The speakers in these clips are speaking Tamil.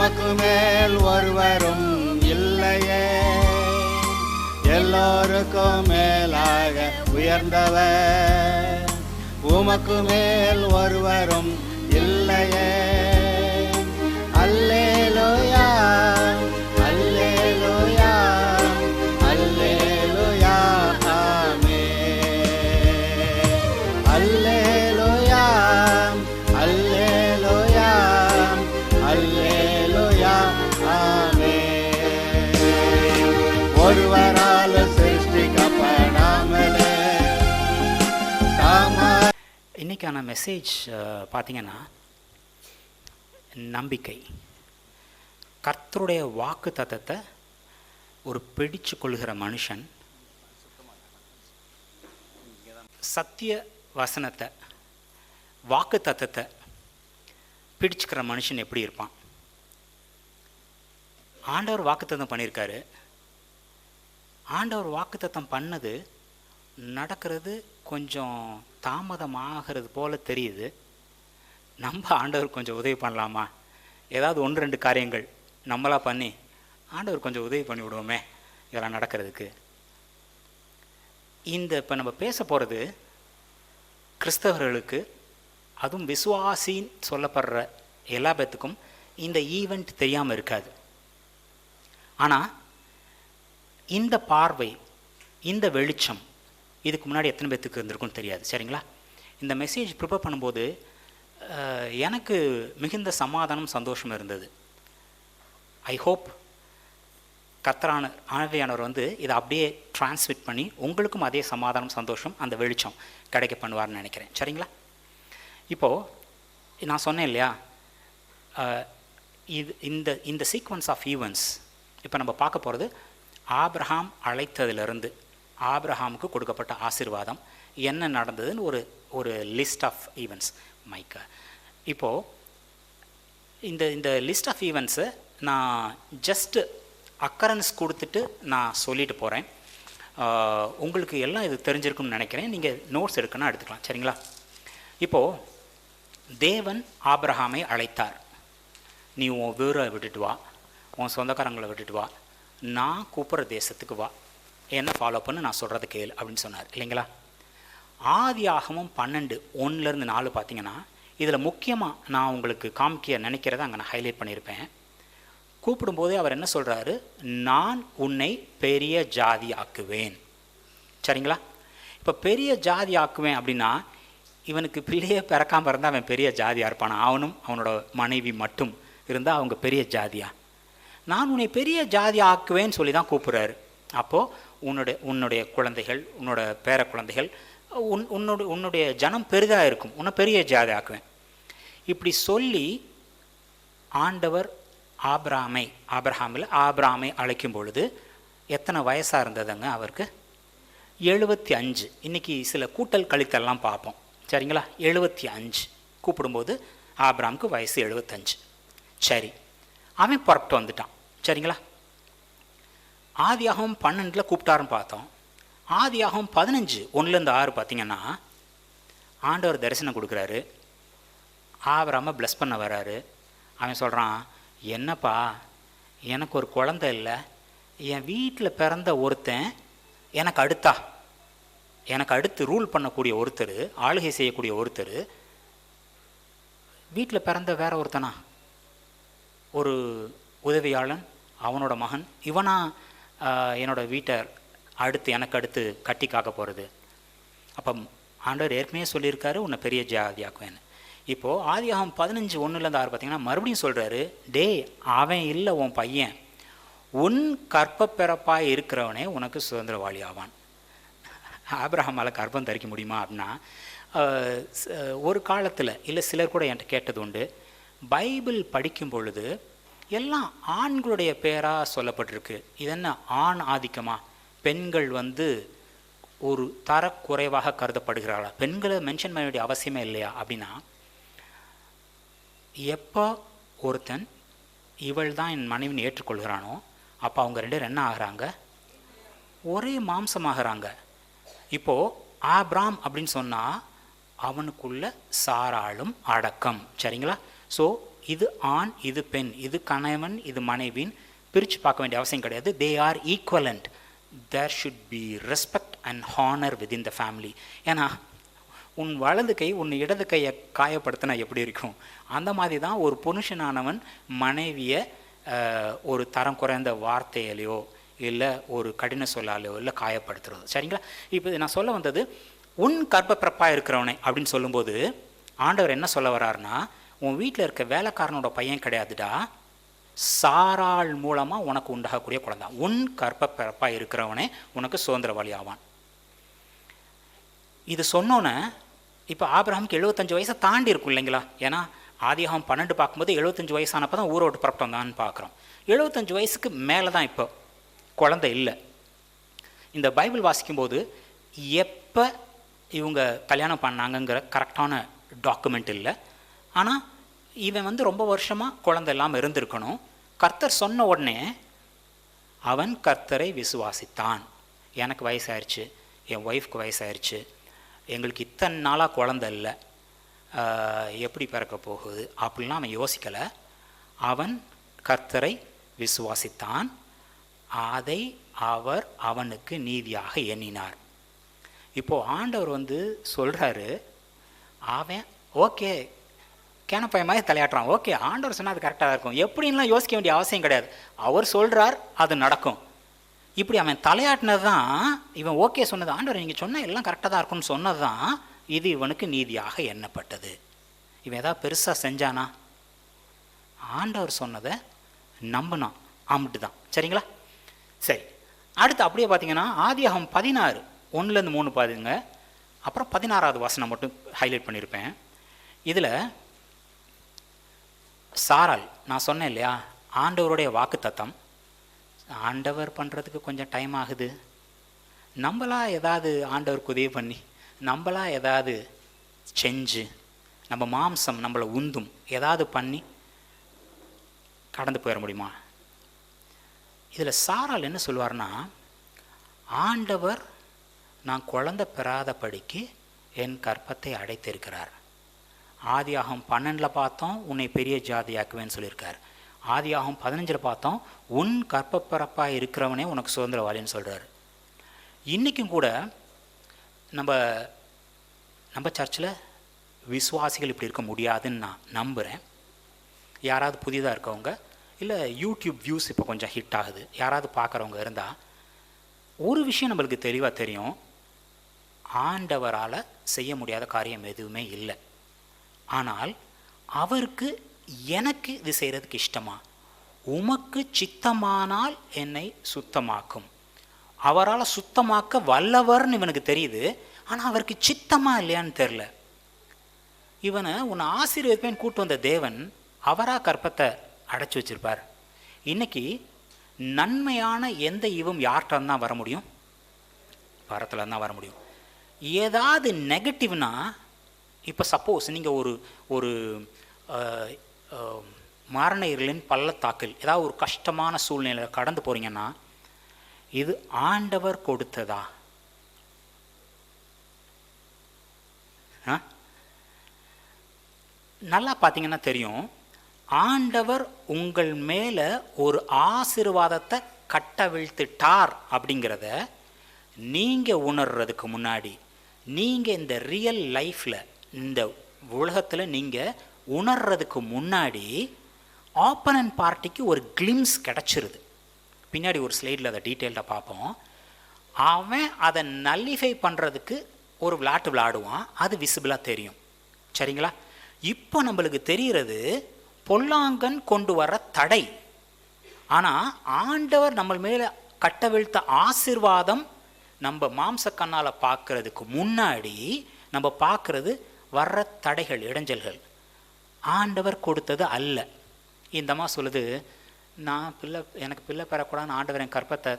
உமக்கு மேல் ஒருவரும் இல்லையே, எல்லோருக்கும் மேலாக உயர்ந்தவர். உமக்கு மேல் ஒருவரும் இல்லையே. அல்லேலூயா, அல்லேலூயா, அல்லேலூயா, ஆமென். அல்லேலூயா, அல்லேலூயா, அல்லேலூயா, ஆமென். ஒருவரால் சிருஷ்டிக்கப்படாமலே இன்றைக்கான மெசேஜ் பார்த்திங்கன்னா நம்பிக்கை. கர்த்தருடைய வாக்கு தத்தத்தை ஒரு பிடிச்சு கொள்கிற மனுஷன், சத்திய வசனத்தை வாக்கு தத்தத்தை பிடிச்சுக்கிற மனுஷன் எப்படி இருப்பான்? ஆண்டவர் வாக்குத்தத்தம் பண்ணியிருக்காரு. ஆண்டவர் வாக்குத்தத்தம் பண்ணது நடக்கிறது கொஞ்சம் தாமதமாகிறது போல தெரியுது. நம்ம ஆண்டவர் கொஞ்சம் உதவி பண்ணலாமா? ஏதாவது 1-2 காரியங்கள் நம்மளாக பண்ணி ஆண்டவர் கொஞ்சம் உதவி பண்ணி விடுவோமே இதெல்லாம் நடக்கிறதுக்கு. இப்போ நம்ம பேச போகிறது கிறிஸ்தவர்களுக்கு, அதுவும் விசுவாசின்னு சொல்லப்படுற எல்லா பேத்துக்கும் இந்த ஈவெண்ட் தெரியாமல் இருக்காது. ஆனால் இந்த பார்வை, இந்த வெளிச்சம் இதுக்கு முன்னாடி எத்தனை பேத்துக்கு இருந்திருக்குன்னு தெரியாது. சரிங்களா? இந்த மெசேஜ் ப்ரிப்பேர் பண்ணும்போது எனக்கு மிகுந்த சமாதானம், சந்தோஷம் இருந்தது. ஐ ஹோப் கர்த்தரான ஆவியானவர் இதை அப்படியே டிரான்ஸ்மிட் பண்ணி உங்களுக்கும் அதே சமாதானம், சந்தோஷம், அந்த வெளிச்சம் கிடைக்க பண்ணுவார்னு நினைக்கிறேன். சரிங்களா? இப்போது நான் சொன்னேன் இல்லையா, இந்த சீக்வன்ஸ் ஆஃப் ஈவெண்ட்ஸ் இப்போ நம்ம பார்க்க போகிறது ஆபிரகாம் அழைத்ததிலிருந்து ஆபிரகாமுக்கு கொடுக்கப்பட்ட ஆசீர்வாதம் என்ன நடந்ததுன்னு ஒரு லிஸ்ட் ஆஃப் ஈவெண்ட்ஸ். மைக்கா இப்போது இந்த லிஸ்ட் ஆஃப் ஈவெண்ட்ஸை நான் ஜஸ்ட்டு அக்கரன்ஸ் கொடுத்துட்டு நான் சொல்லிட்டு போகிறேன். உங்களுக்கு எல்லாம் இது தெரிஞ்சிருக்குன்னு நினைக்கிறேன். நீங்கள் நோட்ஸ் எடுக்கணும்னா எடுத்துக்கலாம். சரிங்களா? இப்போது தேவன் ஆபிரகாமை அழைத்தார். நீ உன் வீரை விட்டுட்டு வா, உன் சொந்தக்காரங்களை விட்டுட்டு வா, நான் கூப்பிட்ற தேசத்துக்கு வா, என்ன ஃபாலோ பண்ணு, நான் சொல்கிறது கேளு அப்படின்னு சொன்னார் இல்லைங்களா? ஆதியாகமம் 12:1-4 பார்த்தீங்கன்னா இதில் முக்கியமாக நான் உங்களுக்கு காமிக்க நினைக்கிறத அங்கே நான் ஹைலைட் பண்ணியிருப்பேன். கூப்பிடும்போதே அவர் என்ன சொல்கிறாரு? நான் உன்னை பெரிய ஜாதி ஆக்குவேன். சரிங்களா? இப்போ பெரிய ஜாதி ஆக்குவேன் அப்படின்னா இவனுக்கு பிள்ளையே பிறக்காமல் இருந்தால் அவன் பெரிய ஜாதியாக இருப்பானா? அவனும் அவனோட மனைவி மட்டும் இருந்தால் அவங்க பெரிய ஜாதியா? நான் உன்னை பெரிய ஜாதி ஆக்குவேன்னு சொல்லி தான் கூப்பிட்றாரு. அப்போது உன்னுடைய குழந்தைகள், உன்னோட பேர குழந்தைகள், உன்னுடைய ஜனம் பெரிதாக இருக்கும், உன்னை பெரிய ஜாதி ஆக்குவேன் இப்படி சொல்லி ஆண்டவர் ஆபிரகாமை அழைக்கும் பொழுது எத்தனை வயசாக இருந்ததுங்க அவருக்கு? 75. இன்றைக்கி சில கூட்டல் கழித்தல்லாம் பார்ப்போம். சரிங்களா? 75 கூப்பிடும்போது ஆபிரகாமுக்கு வயசு 75. சரி, அவன் புறப்பட்டு வந்துட்டான். சரிங்களா? ஆதியாகமம் 12 கூப்பிட்டாருன்னு பார்த்தோம். ஆதியாகமம் 15:1-6 பார்த்தீங்கன்னா ஆண்டவர் தரிசனம் கொடுக்குறாரு. ஆபிரகாமை ப்ளஸ் பண்ண வர்றாரு. அவன் சொல்கிறான், என்னப்பா எனக்கு ஒரு குழந்தை இல்லை, என் வீட்டில் பிறந்த ஒருத்தன் எனக்கு அடுத்து ரூல் பண்ணக்கூடிய ஒருத்தர், ஆளுகை செய்யக்கூடிய ஒருத்தர், வீட்டில் பிறந்த வேற ஒருத்தனா, ஒரு உதவியாளன், அவனோட மகன், இவனா என்னோட வீட்டை எனக்கு அடுத்து கட்டி காக்க போகிறது? அப்போ ஆண்டவர் ஏற்கனவே சொல்லியிருக்காரு உன்னை பெரிய ஜாதியாக்குவேன்னு. இப்போது ஆதியாகமம் 15:1-6 பார்த்தீங்கன்னா மறுபடியும் சொல்கிறாரு, டே அவன் இல்லை உன் பையன், உன் கற்பப்பிறப்பாக இருக்கிறவனே உனக்கு சுதந்திரவாளி ஆவான். ஆபிரகாமால் கர்ப்பம் தரிக்க முடியுமா அப்படின்னா, ஒரு காலத்தில் இல்லை சிலர் கூட என்கிட்ட கேட்டது உண்டு, பைபிள் படிக்கும் பொழுது எல்லாம் ஆண்களுடைய பேராக சொல்லப்பட்டிருக்கு, இது என்ன ஆண் ஆதிக்கமா? பெண்கள் ஒரு தரக்குறைவாக கருதப்படுகிறாளா? பெண்களை மென்ஷன் பண்ண வேண்டிய அவசியமே இல்லையா அப்படின்னா, எப்போ ஒருத்தன் இவள் தான் என் மனைவின்னு ஏற்றுக்கொள்கிறானோ அப்போ அவங்க 2 பேரும் என்ன ஆகிறாங்க? ஒரே மாம்சமாகறாங்க. இப்போது ஆபிராம் அப்படின்னு சொன்னால் அவனுக்குள்ள சாராளும் அடக்கம். சரிங்களா? ஸோ இது ஆண், இது பெண், இது கணவன், இது மனைவின்னு பிரித்து பார்க்க வேண்டிய அவசியம் கிடையாது. They are equivalent. There should be respect and honour within the family. ஏன்னா உன் வலது கை உன் இடது கையை காயப்படுத்தினா எப்படி இருக்கும், அந்த மாதிரி தான் ஒரு புருஷனானவன் மனைவியை ஒரு தரம் குறைந்த வார்த்தையிலையோ இல்லை ஒரு கடின சொல்லாலையோ இல்லை காயப்படுத்துறது. சரிங்களா? இப்போ நான் சொல்ல வந்தது உன் கர்ப்பப்பிறப்பாக இருக்கிறவனே அப்படின்னு சொல்லும்போது ஆண்டவர் என்ன சொல்ல வர்றாருன்னா, உன் வீட்டில் இருக்க வேலைக்காரனோட பையன் கிடையாதுடா, சாராள் மூலமாக உனக்கு உண்டாகக்கூடிய குழந்தை. உன் கர்ப்பப்பிறப்பாக இருக்கிறவனே உனக்கு சுதந்திரவாளி ஆவான். இது சொன்னோன்னே இப்போ ஆபிரகாமுக்கு 75 வயசை தாண்டி இருக்கும் இல்லைங்களா? ஏன்னா ஆதியாகமம் 12 பார்க்கும்போது 75 வயசானப்போ தான் ஊரோட்டு புறப்பட்டோம் தான் பார்க்குறோம். 75 வயசுக்கு மேலே தான் இப்போ குழந்தை இல்லை. இந்த பைபிள் வாசிக்கும்போது எப்போ இவங்க கல்யாணம் பண்ணாங்கங்கிற கரெக்டான டாக்குமெண்ட் இல்லை. ஆனால் இவன் ரொம்ப வருஷமாக குழந்தை இல்லாமல் இருந்திருக்கணும். கர்த்தர் சொன்ன உடனே அவன் கர்த்தரை விசுவாசித்தான். எனக்கு வயசாயிருச்சு, என் ஒய்ஃப்க்கு வயசாயிருச்சு, எங்களுக்கு இத்தனை நாளாக குழந்தை இல்லை, எப்படி பிறக்க போகுது அப்படிலாம் அவன் யோசிக்கலை. அவன் கர்த்தரை விசுவாசித்தான், அதை அவர் அவனுக்கு நீதியாக எண்ணினார். இப்போது ஆண்டவர் சொல்கிறாரு, அவன் ஓகே கேனப்பாய மாதிரி தலையாட்டுறான். ஓகே, ஆண்டவர் சொன்னால் அது கரெக்டாக தான் இருக்கும், எப்படின்லாம் யோசிக்க வேண்டிய அவசியம் கிடையாது. அவர் சொல்கிறார், அது நடக்கும். இப்படி அவன் தலையாட்டினது தான் இவன் ஓகே சொன்னது. ஆண்டவர் நீங்கள் சொன்னால் எல்லாம் கரெக்டாக தான் இருக்கும்னு சொன்னது தான் இது இவனுக்கு நீதியாக எண்ணப்பட்டது. இவன் ஏதாவது பெருசாக செஞ்சானா? ஆண்டவர் சொன்னதை நம்பினான், அம்பிட்டு தான். சரிங்களா? சரி, அடுத்து அப்படியே பார்த்தீங்கன்னா ஆதியாகமம் 16 1-3 பாருங்க. அப்புறம் 16வது வசனம் மட்டும் ஹைலைட் பண்ணியிருப்பேன். இதில் சாராள், நான் சொன்னேன் இல்லையா, ஆண்டவருடைய வாக்கு தத்தம் ஆண்டவர் பண்ணுறதுக்கு கொஞ்சம் டைம் ஆகுது. நம்மளா ஏதாவது ஆண்டவருக்கு உதவி பண்ணி நம்மளா ஏதாவது செஞ்சு நம்ம மாம்சம் நம்மளை உந்தும் ஏதாவது பண்ணி கடந்து போயிட முடியுமா? இதில் சாராள் என்ன சொல்வார்னா, ஆண்டவர் நான் குழந்தை பெறாதபடிக்கு என் கற்பத்தை அடைத்திருக்கிறார். ஆதியாகமம் 12 பார்த்தோம் உன்னை பெரிய ஜாதியாக்குவேன்னு சொல்லியிருக்கார். ஆதியாகமம் 15 பார்த்தோம் உன் கற்பப்பிறப்பாக இருக்கிறவனே உனக்கு சுதந்திரவாளின்னு சொல்கிறார். இன்றைக்கும் கூட நம்ம சர்ச்சில் விசுவாசிகள் இப்படி இருக்க முடியாதுன்னு நான் நம்புகிறேன். யாராவது புதிதாக இருக்கவங்க இல்லை யூடியூப் வியூஸ் இப்போ கொஞ்சம் ஹிட் ஆகுது, யாராவது பார்க்குறவங்க இருந்தால் ஒரு விஷயம் நம்மளுக்கு தெளிவாக தெரியும், ஆண்டவரால் செய்ய முடியாத காரியம் எதுவுமே இல்லை. ஆனால் அவருக்கு எனக்கு இது செய்கிறதுக்கு இஷ்டமா, உமக்கு சித்தமானால் என்னை சுத்தமாக்கும். அவரால் சுத்தமாக்க வல்லவர்னு இவனுக்கு தெரியுது, ஆனால் அவருக்கு சித்தமா இல்லையான்னு தெரில. இவனை உன்னை ஆசீர்வதிப்பேன்னு கூட்டு வந்த தேவன் அவராக கற்பத்தை அடைச்சி வச்சிருப்பார். இன்னைக்கு நன்மையான எந்த ஈவும் யார்கிட்ட தான் வர முடியும்? பரத்தில் தான் வர முடியும். ஏதாவது நெகட்டிவ்னா, இப்போ சப்போஸ் நீங்கள் ஒரு மரண இருளின் பள்ளத்தாக்கில் ஏதாவது ஒரு கஷ்டமான சூழ்நிலை கடந்து போகிறீங்கன்னா, இது ஆண்டவர் கொடுத்ததா? நல்லா பார்த்தீங்கன்னா தெரியும், ஆண்டவர் உங்கள் மேலே ஒரு ஆசீர்வாதத்தை கட்டவிழ்த்துட்டார் அப்படிங்கிறத நீங்கள் உணர்றதுக்கு முன்னாடி, நீங்கள் இந்த ரியல் லைஃப்பில் இந்த உலகத்தில் நீங்கள் உணர்றதுக்கு முன்னாடி ஆப்பனன்ட் பார்ட்டிக்கு ஒரு கிளிம்ஸ் கிடச்சிருது. பின்னாடி ஒரு ஸ்லைடில் அதை டீட்டெயில்டாக பார்ப்போம். அவன் அதை நல்லிஃபை பண்ணுறதுக்கு ஒரு விளையாட்டு விளையாடுவான், அது விசிபிளாக தெரியும். சரிங்களா? இப்போ நம்மளுக்கு தெரிகிறது பொல்லாங்கன் கொண்டு வர தடை. ஆனால் ஆண்டவர் நம்ம மேலே கட்டவிழ்த்த ஆசீர்வாதம் நம்ம மாம்ச கண்ணால் பார்க்கறதுக்கு முன்னாடி நம்ம பார்க்கறது வர்ற தடைகள், இடைஞ்சல்கள் ஆண்டவர் கொடுத்தது அல்ல. இந்தம்மா சொல்லுது, எனக்கு பிள்ளை பெறக்கூடாதுன்னு ஆண்டவர் என் கற்பத்தை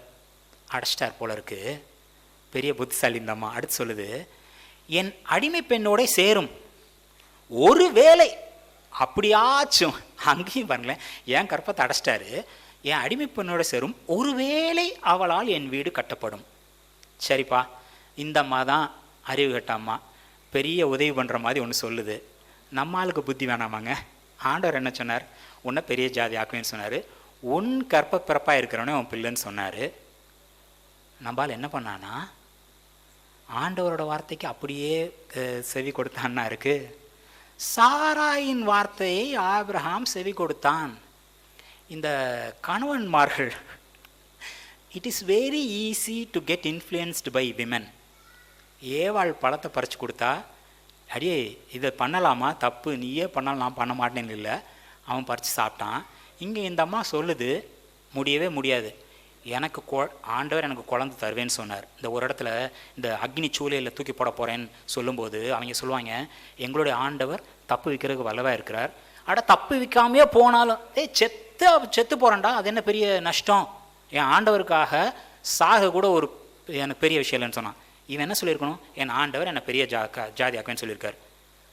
அடைச்சிட்டார் போல இருக்கு. பெரிய புத்திசாலி இந்தம்மா. அடுத்து சொல்லுது, என் அடிமை பெண்ணோட சேரும், ஒரு வேளை அப்படியாச்சும், அங்கேயும் பாருங்களேன், என் கற்பத்தை அடைச்சிட்டாரு, என் அடிமை பெண்ணோட சேரும், ஒருவேளை அவளால் என் வீடு கட்டப்படும். சரிப்பா, இந்த அம்மா தான் அறிவு கட்ட அம்மா, பெரிய உதவி பண்ணுற மாதிரி ஒன்று சொல்லுது. நம்ம ஆளுக்கு புத்தி வேணாமாங்க? ஆண்டவர் என்ன சொன்னார்? உன்னை பெரிய ஜாதி ஆக்குவேன்னு சொன்னார். உன் கற்ப பிறப்பாக இருக்கிறவனே உன் பிள்ளைன்னு சொன்னார். நம்பால் என்ன பண்ணானா, ஆண்டவரோட வார்த்தைக்கு அப்படியே செவி கொடுத்தான்னா இருக்கு. சாராயின் வார்த்தையை ஆபிரகாம் செவி கொடுத்தான். இந்த கணவன்மார்கள், it is very easy to get influenced by women. ஏவாள் பழத்தை பறித்து கொடுத்தா, அடியே இதை பண்ணலாமா, தப்பு, நீயே பண்ணாலும் நான் பண்ண மாட்டேன்னு இல்லை, அவன் பறித்து சாப்பிட்டான். இங்கே இந்த அம்மா சொல்லுது, முடியவே முடியாது, எனக்கு ஆண்டவர் எனக்கு குழந்தை தருவேன்னு சொன்னார். இந்த ஒரு இடத்துல இந்த அக்னி சூளையில் தூக்கி போட போகிறேன்னு சொல்லும்போது அவங்க சொல்லுவாங்க, எங்களுடைய ஆண்டவர் தப்பு வைக்கிறதுக்கு வல்லவாக இருக்கிறார். அட தப்பு வைக்காமையே போனாலும் செத்து போகிறேன்டா, அது என்ன பெரிய நஷ்டம், என் ஆண்டவருக்காக சாக கூட ஒரு எனக்கு பெரிய விஷயம் இல்லைன்னு சொன்னான். இவன் என்ன சொல்லியிருக்கணும், என் ஆண்டவர் என்னை பெரிய ஜாதி ஆக்குவேன்னு சொல்லியிருக்காரு.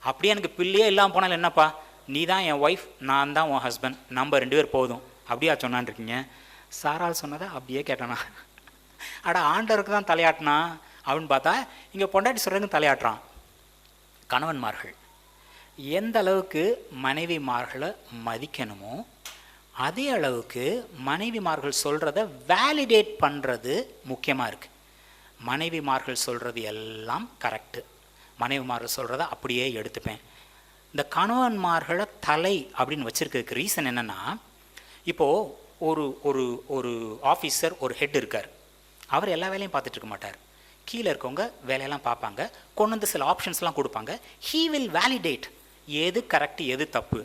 அப்படியே எனக்கு பிள்ளையே இல்லாமல் போனாலும் என்னப்பா, நீ தான் என் ஒய்ஃப், நான் தான் உன் ஹஸ்பண்ட், நம்ம 2 பேர் போதும், அப்படியா சொன்னான் இருக்கீங்க. சாரால் சொன்னதை அப்படியே கேட்டானா. அட ஆண்டவருக்கு தான் தலையாட்டினா அப்படின்னு பார்த்தா இங்கே பொண்டாட்டி சொல்கிறதுக்கு தலையாட்டுறான். கணவன்மார்கள் எந்த அளவுக்கு மனைவிமார்களை மதிக்கணுமோ அதே அளவுக்கு மனைவிமார்கள் சொல்கிறத வேலிடேட் பண்ணுறது முக்கியமாக இருக்குது. மனைவிமார்கள் சொல்கிறது எல்லாம் கரெக்டு, மனைவிமார்கள் சொல்கிறத அப்படியே எடுத்துப்பேன். இந்த கணவன்மார்களை தலை அப்படின்னு வச்சுருக்கிறதுக்கு ரீசன் என்னென்னா, இப்போது ஒரு ஒரு ஒரு ஆஃபீஸர், ஒரு ஹெட் இருக்கார். அவர் எல்லா வேலையும் பார்த்துட்டு இருக்க மாட்டார். கீழே இருக்கவங்க வேலையெல்லாம் பார்ப்பாங்க, கொண்டு வந்து சில ஆப்ஷன்ஸ்லாம் கொடுப்பாங்க. ஹீ வில் வேலிடேட் எது கரெக்டு எது தப்பு.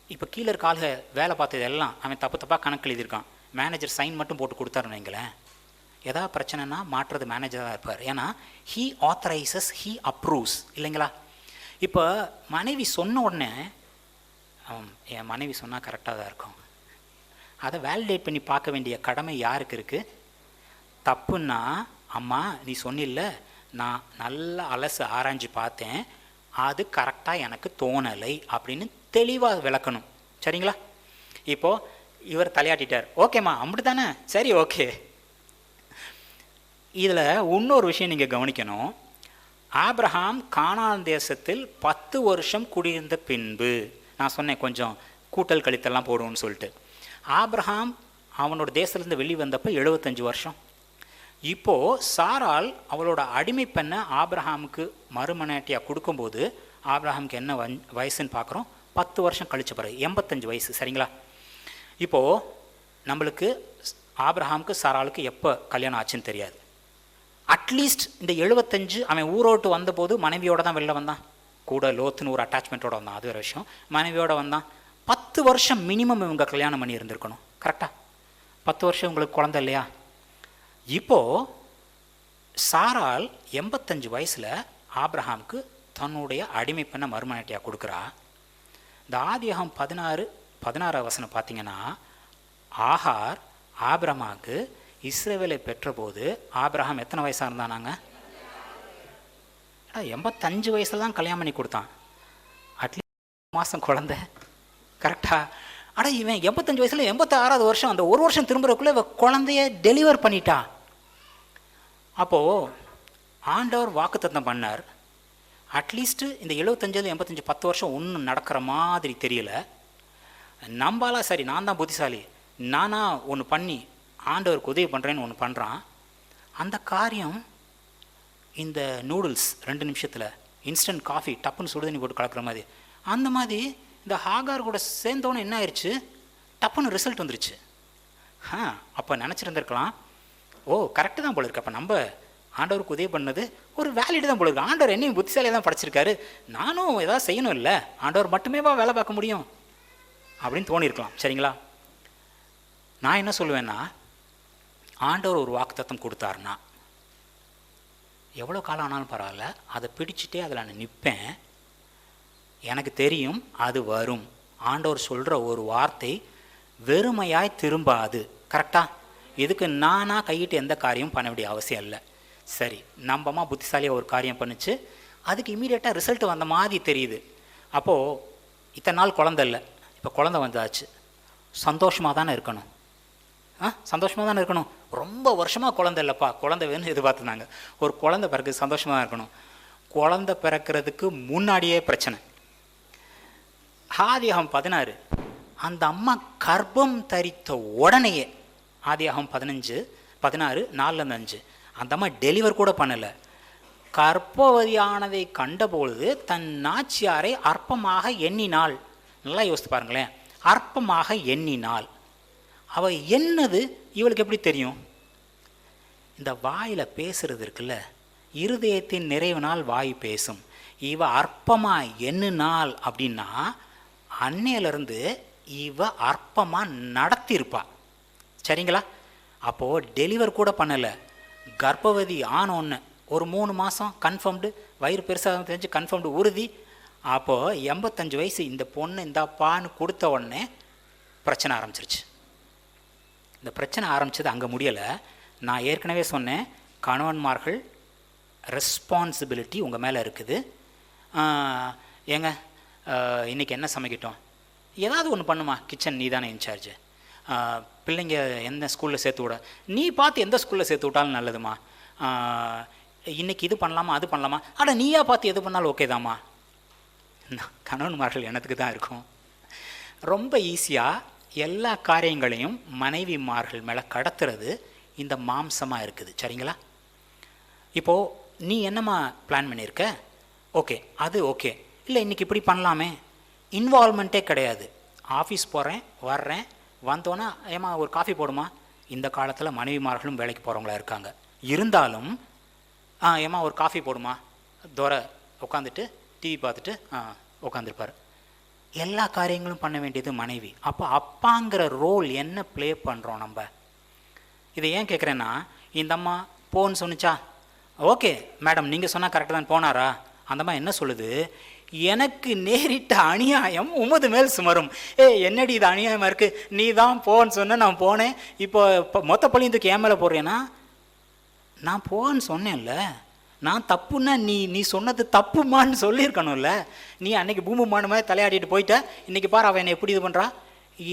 இப்போ கீழே இருக்க ஆளுக வேலை பார்த்தது எல்லாம் அவன் தப்பாக கணக்கு எழுதியிருக்கான். மேனேஜர் சைன் மட்டும் போட்டு கொடுத்தாருன்னு வைங்களேன், எதாவது பிரச்சனைனா மாற்றுறது மேனேஜராக இருப்பார். ஏன்னா ஹீ ஆத்தரைசஸ், ஹீ அப்ரூவ்ஸ் இல்லைங்களா. இப்போ மனைவி சொன்ன உடனே என் மனைவி சொன்னால் கரெக்டாக தான் இருக்கும், அதை வேலிடேட் பண்ணி பார்க்க வேண்டிய கடமை யாருக்கு இருக்குது? தப்புன்னா, அம்மா நீ சொன்னில்ல, நான் நல்லா அலசு ஆராய்ஞ்சு பார்த்தேன், அது கரெக்டாக எனக்கு தோணலை அப்படின்னு தெளிவாக விளக்கணும். சரிங்களா? இப்போது இவர் தலையாட்டிட்டார், ஓகேம்மா அப்படி தானே, சரி ஓகே. இதில் இன்னொரு விஷயம் நீங்கள் கவனிக்கணும். ஆபிரகாம் கானான் தேசத்தில் 10 வருஷம் குடியிருந்த பின்பு, நான் சொன்னேன் கொஞ்சம் கூட்டல் கழித்தெல்லாம் போடுவோம்னு சொல்லிட்டு, ஆபிரகாம் அவனோட தேசத்துலேருந்து வெளியே வந்தப்போ 75 வருஷம். இப்போது சாரால் அவளோட அடிமை பெண்ணை ஆபிரகாமுக்கு மறுமனையாட்டியாக கொடுக்கும்போது ஆபிரகாமுக்கு என்ன வயசுன்னு பார்க்குறோம், 10 வருஷம் கழிச்ச பிறகு 85 வயசு. சரிங்களா? இப்போது நம்மளுக்கு ஆபிரகாமுக்கு சாராளுக்கு எப்போ கல்யாணம் ஆச்சுன்னு தெரியாது. அட்லீஸ்ட் இந்த 75 அவன் ஊரோட்டு வந்தபோது மனைவியோடு தான் வெளில வந்தான், கூட லோத்துன்னு ஒரு அட்டாச்மெண்ட்டோடு வந்தான், அது ஒரு விஷயம். மனைவியோடு வந்தான். 10 வருஷம் மினிமம் இவங்க கல்யாணம் பண்ணி இருந்திருக்கணும். கரெக்டாக 10 வருஷம் உங்களுக்கு குழந்தை இல்லையா? இப்போது சாரால் 85 வயசில் ஆபிரகாமுக்கு தன்னுடைய அடிமை பெண்ணை மறுமனையாட்டியாக கொடுக்குறா. இந்த ஆதியாகமம் 16 வசனம் பார்த்தீங்கன்னா, ஆகார் ஆபிரகாமுக்கு இஸ்ரவேலை பெற்றபோது ஆபிரகாம் எத்தனை வயசாக இருந்தானாங்க? 85 வயசில் தான் கல்யாணம் பண்ணி கொடுத்தான். அட்லீஸ்ட் மாதம் குழந்தை. கரெக்டாக? ஆனால் இவன் 85 வயசில் 86வது வருஷம், அந்த ஒரு வருஷம் திரும்புறதுக்குள்ளே இவன் குழந்தைய டெலிவர் பண்ணிட்டா. அப்போது ஆண்டவர் வாக்குத்தத்தம் பண்ணார், அட்லீஸ்ட்டு இந்த 75 85 10 வருஷம் ஒன்றும் நடக்கிற மாதிரி தெரியல. நம்பாலா சரி, நான் தான் புத்திசாலி, நானா ஒன்று பண்ணி ஆண்டவருக்கு உதவி பண்ணுறேன்னு ஒன்று பண்ணுறான். அந்த காரியம் இந்த நூடுல்ஸ் 2 நிமிஷத்தில், இன்ஸ்டன்ட் காஃபி டப்புன்னு சுடுதண்ணி போட்டு கலக்கிற மாதிரி, அந்த மாதிரி இந்த ஹாகார் கூட சேர்ந்தோன்னு என்ன ஆயிடுச்சு, டப்புன்னு ரிசல்ட் வந்துருச்சு. அப்போ நினச்சிருந்துருக்கலாம், ஓ கரெக்டு தான் போல இருக்கு, அப்போ நம்ம ஆண்டவருக்கு உதவி பண்ணது ஒரு வேலிடு தான் போல இருக்கு, ஆண்டவர் என்னையும் புத்திசாலியாக தான் படைச்சிருக்காரு, நானும் ஏதாவது செய்யணும் இல்லை, ஆண்டவர் மட்டுமேவா வேலை பார்க்க முடியும் அப்படின்னு தோணியிருக்கலாம். சரிங்களா? நான் என்ன சொல்லுவேன்னா, ஆண்டவர் ஒரு வாக்குத்தத்தம் கொடுத்தாருன்னா எவ்வளோ காலம் ஆனாலும் பரவாயில்ல, அதை பிடிச்சிட்டே அதில் நான் நிற்பேன். எனக்கு தெரியும் அது வரும். ஆண்டவர் சொல்கிற ஒரு வார்த்தை வெறுமையாய் திரும்பாது. கரெக்டாக? இதுக்கு நானாக கையிட்டு எந்த காரியமும் பண்ண வேண்டிய அவசியம் இல்லை. சரி, நம்பமாக புத்திசாலியாக ஒரு காரியம் பண்ணிச்சு, அதுக்கு இமீடியட்டாக ரிசல்ட் வந்த மாதிரி தெரியுது. அப்போது இத்தனை நாள் குழந்தை இல்லை, இப்போ குழந்தை வந்தாச்சு, சந்தோஷமாக தானே இருக்கணும். சந்தோஷமாக தானே இருக்கணும். ரொம்ப வருஷமாக குழந்தை இல்லைப்பா, குழந்தை வேணும்னு எதிர்பார்த்துனாங்க, ஒரு குழந்தை பிறகு சந்தோஷமாக தான் இருக்கணும். குழந்தை பிறக்கிறதுக்கு முன்னாடியே பிரச்சனை. ஆதியாகமம் 16 அந்த அம்மா கர்ப்பம் தரித்த உடனேயே, ஆதியாகமம் 16:4-5, அந்த அம்மா டெலிவர் கூட பண்ணலை. கர்ப்பவதியானதை கண்டபொழுது தன் நாச்சியாரை அற்பமாக எண்ணினாள். நல்லா யோசித்து பாருங்களேன், அற்பமாக எண்ணினாள். அவள் என்னது இவளுக்கு எப்படி தெரியும்? இந்த வாயில் பேசுறது இருக்குல்ல, இருதயத்தின் நிறைவினால் வாய் பேசும். இவ அற்பமாக எண்ணினாள் அப்படின்னா அன்னையிலேருந்து இவ அற்பமாக நடத்தியிருப்பா. சரிங்களா? அப்போது டெலிவர் கூட பண்ணலை, கர்ப்பவதி ஆனோன்னு ஒரு 3 மாதம் கன்ஃபர்ம்டு, வயிறு பெருசாக தெரிஞ்சு கன்ஃபர்ம்டு உறுதி. அப்போது 85 வயசு இந்த பொண்ணு இந்தாப்பான்னு கொடுத்த உடனே பிரச்சனை ஆரம்பிச்சிருச்சு. இந்த பிரச்சனை ஆரம்பித்தது அங்கே முடியலை. நான் ஏற்கனவே சொன்னேன், கணவன்மார்கள் ரெஸ்பான்சிபிலிட்டி உங்கள் மேலே இருக்குது. ஏங்க இன்றைக்கி என்ன சமைக்கட்டும், ஏதாவது ஒன்று பண்ணுமா, கிச்சன் நீ தானே இன்சார்ஜு, பிள்ளைங்க எந்த ஸ்கூலில் சேர்த்து விட, நீ பார்த்து எந்த ஸ்கூலில் சேர்த்து விட்டாலும் நல்லதுமா, இன்றைக்கி இது பண்ணலாமா அது பண்ணலாமா, ஆனால் நீயா பார்த்து எது பண்ணாலும் ஓகே தாம்மா. கணவன்மார்கள் எனத்துக்கு தான் இருக்கும். ரொம்ப ஈஸியாக எல்லா காரியங்களையும் மனைவிமார்கள் மேலே கடத்துறது இந்த மாம்சமாக இருக்குது. சரிங்களா? இப்போது நீ என்னம்மா பிளான் பண்ணியிருக்க, ஓகே அது ஓகே, இல்லை இன்றைக்கி இப்படி பண்ணலாமே, இன்வால்மெண்ட்டே கிடையாது. ஆஃபீஸ் போகிறேன் வர்றேன், வந்தோன்னா ஏமா ஒரு காஃபி போடுமா. இந்த காலத்தில் மனைவிமார்களும் வேலைக்கு போகிறவங்களா இருக்காங்க, இருந்தாலும் ஏமா ஒரு காஃபி போடுமா, தோரை உட்காந்துட்டு டிவி பார்த்துட்டு உட்காந்துருப்பார். எல்லா காரியங்களும் பண்ண வேண்டியது மனைவி. அப்போ அப்பாங்கிற ரோல் என்ன ப்ளே பண்ணுறோம் நம்ம? இதை ஏன் கேட்குறேன்னா, இந்த அம்மா போன்னு சொன்னிச்சா, ஓகே மேடம் நீங்கள் சொன்னால் கரெக்டாக தான் போனாரா, அந்த அம்மா என்ன சொல்லுது, எனக்கு நேரிட்ட அநியாயம் உமது மேல் சுமரும். என்னடி இது அநியாயமாக இருக்குது, நீ தான் போன்னு சொன்ன நான் போனேன், இப்போ மொத்த பழியத்துக்கு என் மேலே போடுறேன்னா, நான் போன்னு சொன்னேன்ல, நான் தப்புன்னா நீ சொன்னது தப்புமான்னு சொல்லியிருக்கணும்ல. நீ அன்னைக்கு பூமிமான மாதிரி தலையாடிட்டு போயிட்ட, இன்றைக்கி பாரு அவன் என்னை எப்படி இது பண்ணுறா,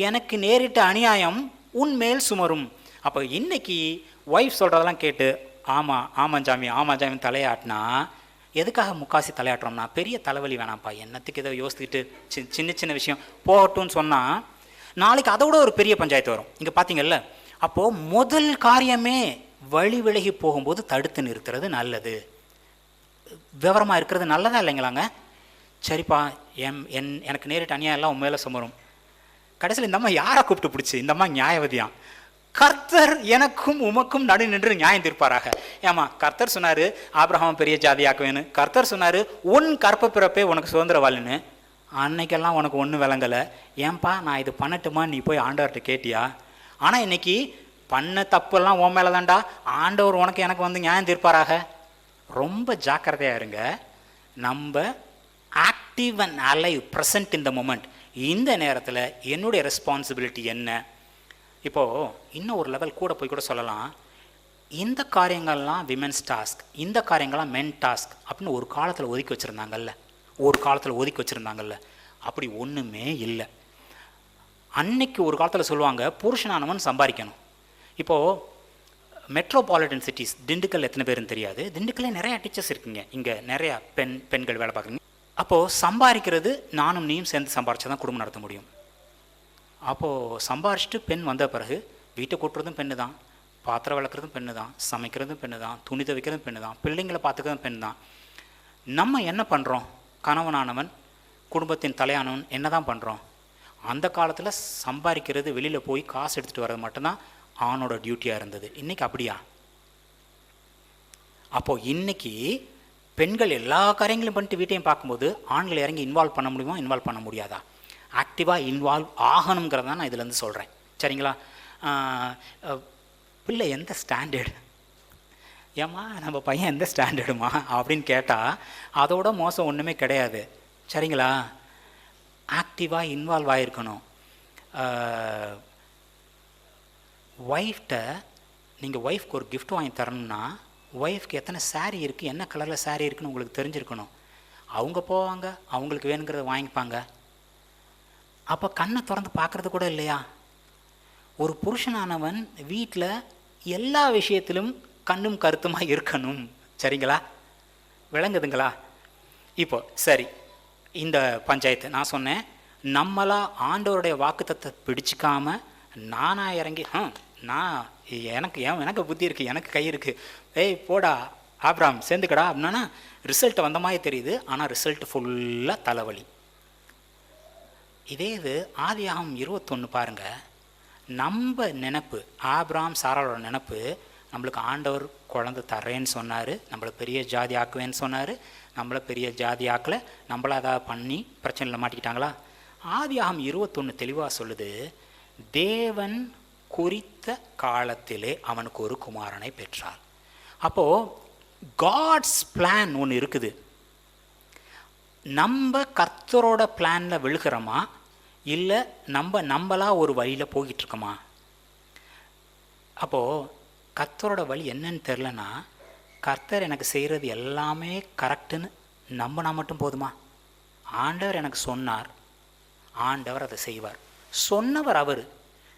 எனக்கு நேரிட்ட அநியாயம் உன் மேல் சுமரும். அப்போ இன்னைக்கு ஒய்ஃப் சொல்கிறதெல்லாம் கேட்டு ஆமாம் ஜாமி தலையாட்டினா, எதுக்காக முக்காசி தலையாட்டுறோம்னா, பெரிய தலைவலி வேணாம்ப்பா, என்னத்துக்கு இதை யோசிச்சுக்கிட்டு சின்ன சின்ன விஷயம் போகட்டும்னு சொன்னால் நாளைக்கு அதை விட ஒரு பெரிய பஞ்சாயத்து வரும். இங்கே பார்த்தீங்கல்ல, அப்போது முதல் காரியமே வழி விலகி போகும்போது தடுத்து நிறுத்துறது நல்லது. விவரமாக இருக்கிறது நல்லதா இல்லைங்களாங்க? சரிப்பா, எனக்கு நேரிட்ட அநியாயம் எல்லாம் உன் மேலே சுமரும். கடைசியில் இந்த அம்மா யாரை கூப்பிட்டு பிடிச்சி, இந்த அம்மா நியாயவதியான். கர்த்தர் எனக்கும் உமக்கும் நடு நின்று நியாயம் தீர்ப்பாராக. ஏமா கர்த்தர் சொன்னார் ஆபிரகாம் பெரிய ஜாதியாக்குவேன்னு, கர்த்தர் சொன்னார் உன் கற்ப பிறப்பே உனக்கு சுதந்திரவாளின்னு. அன்னைக்கெல்லாம் உனக்கு ஒன்றும் விளங்கலை. ஏன்பா நான் இது பண்ணட்டுமா, நீ போய் ஆண்டவர்கிட்ட கேட்டியா? ஆனால் இன்னைக்கு பண்ண தப்பெல்லாம் உன் மேலே தான்டா, ஆண்டவர் உனக்கு எனக்கு வந்து நியாயம் தீர்ப்பாராக. ரொம்ப ஜாக்கிரதையாக இருங்க. நம்ம active and alive, present in the moment. இந்த நேரத்தில் என்னுடைய ரெஸ்பான்சிபிலிட்டி என்ன? இப்போது இன்னும் ஒரு லெவல் கூட போய் கூட சொல்லலாம், இந்த காரியங்கள்லாம் விமென்ஸ் டாஸ்க், இந்த காரியங்கள்லாம் மென் டாஸ்க் அப்படின்னு ஒரு காலத்தில் ஒதுக்கி வச்சுருந்தாங்கல்ல. அப்படி ஒன்றுமே இல்லை. அன்னைக்கு ஒரு காலத்தில் சொல்லுவாங்க, புருஷனானவன் சம்பாதிக்கணும். இப்போது மெட்ரோபாலிட்டன் சிட்டிஸ், திண்டுக்கல் எத்தனை பேருன்னு தெரியாது, திண்டுக்கல்லே நிறையா டீச்சர்ஸ் இருக்குங்க, இங்கே நிறையா பெண்கள் வேலை பார்க்குறீங்க. அப்போது சம்பாதிக்கிறது நானும் நீயும் சேர்ந்து சம்பாரிச்சா தான் குடும்பம் நடத்த முடியும். அப்போது சம்பாரிச்சிட்டு பெண் வந்த பிறகு வீட்டை கூட்டுறதும் பெண்ணு தான், பாத்திரம் விளக்குறதும் பெண்ணு தான், சமைக்கிறதும் பெண்ணு தான், துணி துவைக்கிறதும் பெண்ணு தான், பிள்ளைங்களை பார்த்துக்கிறதும் பெண்ணு தான். நம்ம என்ன பண்ணுறோம்? கணவனானவன், குடும்பத்தின் தலையானவன் என்ன தான் பண்ணுறோம்? அந்த காலத்தில் சம்பாதிக்கிறது, வெளியில் போய் காசு எடுத்துகிட்டு வர்றது மட்டும்தான் ஆணோட டியூட்டியாக இருந்தது. இன்றைக்கி அப்படியா? அப்போது இன்றைக்கி பெண்கள் எல்லா காரியங்களையும் பண்ணிட்டு வீட்டையும் பார்க்கும்போது ஆண்களை இறங்கி இன்வால்வ் பண்ண முடியுமா, இன்வால்வ் பண்ண முடியாதா? ஆக்டிவாக இன்வால்வ் ஆகணுங்கிறத நான் இதிலேருந்து சொல்கிறேன். சரிங்களா? பிள்ளை எந்த ஸ்டாண்டர்டு, ஏம்மா நம்ம பையன் எந்த ஸ்டாண்டர்டுமா அப்படின்னு கேட்டால் அதோட மோசம் ஒன்றுமே கிடையாது. சரிங்களா? ஆக்டிவாக இன்வால்வ் ஆகிருக்கணும். ஒய்ஃப்கிட்ட நீங்கள் ஒய்ஃப்க்கு ஒரு கிஃப்ட் வாங்கி தரணும்னா, ஒய்ஃப்க்கு எத்தனை சாரீ இருக்குது, என்ன கலரில் சாரீ இருக்குன்னு உங்களுக்கு தெரிஞ்சிருக்கணும். அவங்க போவாங்க, அவங்களுக்கு வேணுங்கிறத வாங்கிப்பாங்க. அப்போ கண்ணை திறந்து பார்க்குறது கூட இல்லையா? ஒரு புருஷனானவன் வீட்டில் எல்லா விஷயத்திலும் கண்ணும் கருத்துமாக இருக்கணும். சரிங்களா? விளங்குதுங்களா? இப்போ சரி, இந்த பஞ்சாயத்து நான் சொன்னேன், நம்மளா ஆண்டவருடைய வாக்குத்தத்தை பிடிச்சிக்காம நானாக இறங்கி நான் எனக்கு புத்தி இருக்குது, எனக்கு கை இருக்குது, ஏய் போடா ஆபிரகாம் சேர்ந்துக்கடா அப்படின்னா ரிசல்ட் வந்த மாதிரி தெரியுது. ஆனால் ரிசல்ட் ஃபுல்லாக தலைவலி. இதே இது ஆதியாகமம் 21 பாருங்கள். நம்ம நினப்பு, ஆபிரகாம் சாராளோட நினப்பு, நம்மளுக்கு ஆண்டவர் குழந்தை தர்றேன்னு சொன்னார், நம்மளை பெரிய ஜாதி ஆக்குவேன்னு சொன்னார். நம்மளை பெரிய ஜாதி ஆக்கலை, நம்மள அதாவது பண்ணி பிரச்சனையில் மாட்டிக்கிட்டாங்களா? ஆதியாகமம் 21 தெளிவாக சொல்லுது, தேவன் குறித்த காலத்திலே அவனுக்கு ஒரு குமாரனை பெற்றார். அப்போது காட்ஸ் பிளான் ஒன்று இருக்குது. நம்ம கர்த்தரோட பிளானில் விழுகிறோமா இல்லை நம்மளா ஒரு வழியில் போய்கிட்டுருக்கோமா? அப்போது கர்த்தரோட வழி என்னன்னு தெரிலனா, கர்த்தர் எனக்கு செய்கிறது எல்லாமே கரெக்டுன்னு நம்பினா மட்டும் போதுமா? ஆண்டவர் எனக்கு சொன்னார், ஆண்டவர் அதை செய்வார். சொன்னவர் அவர்,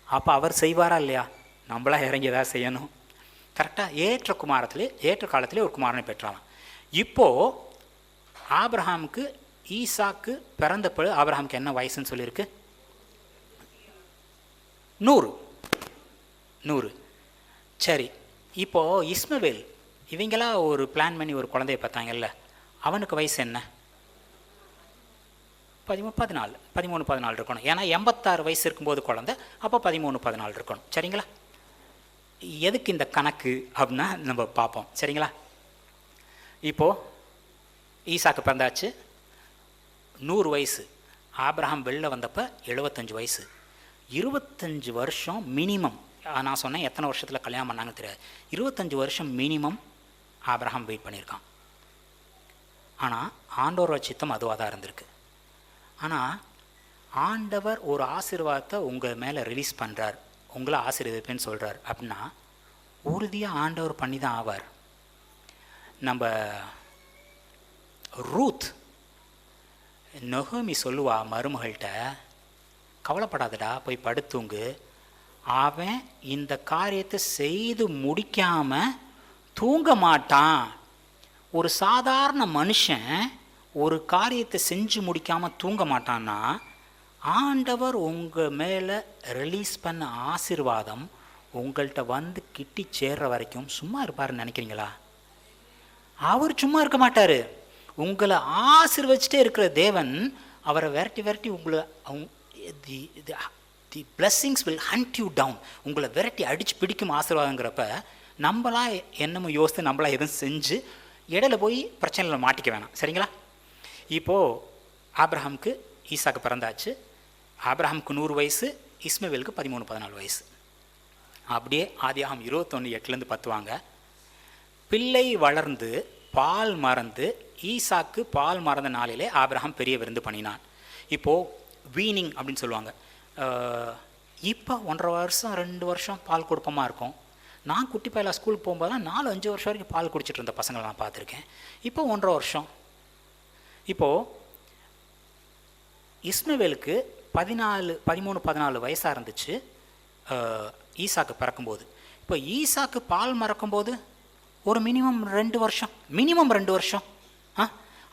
அப்போ அவர் செய்வாரா இல்லையா? நம்மளா இறங்கி ஏதாவது செய்யணும். கரெக்டாக ஏற்ற காலத்திலே ஒரு குமாரனை பெற்றாலாம். இப்போது ஆபிரகாமுக்கு ஈசாக்கு பிறந்தப்போ ஆபிரகாமுக்கு என்ன வயசுன்னு சொல்லியிருக்கு? 100. சரி, இப்போது இஸ்மவேல் இவங்களாம் ஒரு பிளான் பண்ணி ஒரு குழந்தைய பார்த்தாங்கல்ல, அவனுக்கு வயசு என்ன? 13-14 இருக்கணும். ஏன்னா 86 வயசு இருக்கும்போது குழந்தை, அப்போ 13-14 இருக்கணும். சரிங்களா? எதுக்கு இந்த கணக்கு அப்படின்னா நம்ம பார்ப்போம். சரிங்களா? இப்போது ஈசாக்கு பிறந்தாச்சு, 100 வயசு. ஆபிரகாம் வெளில வந்தப்போ 75 வயசு. 25 வருஷம் மினிமம். நான் சொன்னேன் எத்தனை வருஷத்தில் கல்யாணம் பண்ணாங்கன்னு தெரியாது. 25 வருஷம் மினிமம் ஆபிரகாம் வெயிட் பண்ணியிருக்கான். ஆனால் ஆண்டவரோட சித்தம் அதுவாக தான் இருந்திருக்கு. ஆனால் ஆண்டவர் ஒரு ஆசீர்வாதத்தை உங்கள் மேலே ரிலீஸ் பண்ணுறார், உங்களை ஆசீர்வதிப்பேன்னு சொல்கிறார் அப்படின்னா உறுதியாக ஆண்டவர் பண்ணி தான் ஆவார். நம்ம ரூத் நொகோமி சொல்லுவா மருமகள்கிட்ட, கவலைப்படாதடா, போய் படுத்துங்க, அவன் இந்த காரியத்தை செய்து முடிக்காமல் தூங்க மாட்டான். ஒரு சாதாரண மனுஷன் ஒரு காரியத்தை செஞ்சு முடிக்காமல் தூங்க மாட்டான்னா, ஆண்டவர் உங்கள் மேலே ரிலீஸ் பண்ண ஆசீர்வாதம் உங்கள்கிட்ட வந்து கிட்டி சேர்ற வரைக்கும் சும்மா இருப்பாருன்னு நினைக்கிறீங்களா? அவர் சும்மா இருக்க மாட்டார். உங்களை ஆசீர்வச்சிட்டே இருக்கிற தேவன் அவரை விரட்டி உங்களை the blessings will hunt you down. உங்களை விரட்டி அடித்து பிடிக்கும் ஆசீர்வாதங்கிறப்ப நம்மளா என்னமோ யோசித்து நம்மளா எதுவும் செஞ்சு இடையில போய் பிரச்சனையில் மாட்டிக்க வேணாம். சரிங்களா? இப்போது ஆபிரகாமுக்கு ஈசாக்கு பிறந்தாச்சு. ஆபிரகாமுக்கு 100 வயசு, இஸ்மவேலுக்கு 13-14 வயசு. அப்படியே ஆதியாகமம் 21:8-10 வாங்க. பிள்ளை வளர்ந்து பால் மறந்து ஈசாக்கு பால் மறந்த நாளிலே ஆபிரகாம் பெரிய விருந்து பண்ணினான். இப்போது வீனிங் அப்படின்னு சொல்லுவாங்க. இப்போ 1.5 வருஷம் 2 வருஷம் பால் கொடுப்பமாக இருக்கும். நான் குட்டி பையலாக ஸ்கூலுக்கு போகும்போது 4-5 வருஷம் வரைக்கும் பால் குடிச்சிட்டு இருந்த பசங்களை நான் பார்த்துருக்கேன். இப்போ 1.5 வருஷம். இப்போது இஸ்மவேலுக்கு 13-14 வயசாக இருந்துச்சு ஈசாக்கு பிறக்கும்போது. இப்போ ஈசாக்கு பால் மறக்கும்போது ஒரு மினிமம் 2 வருஷம்.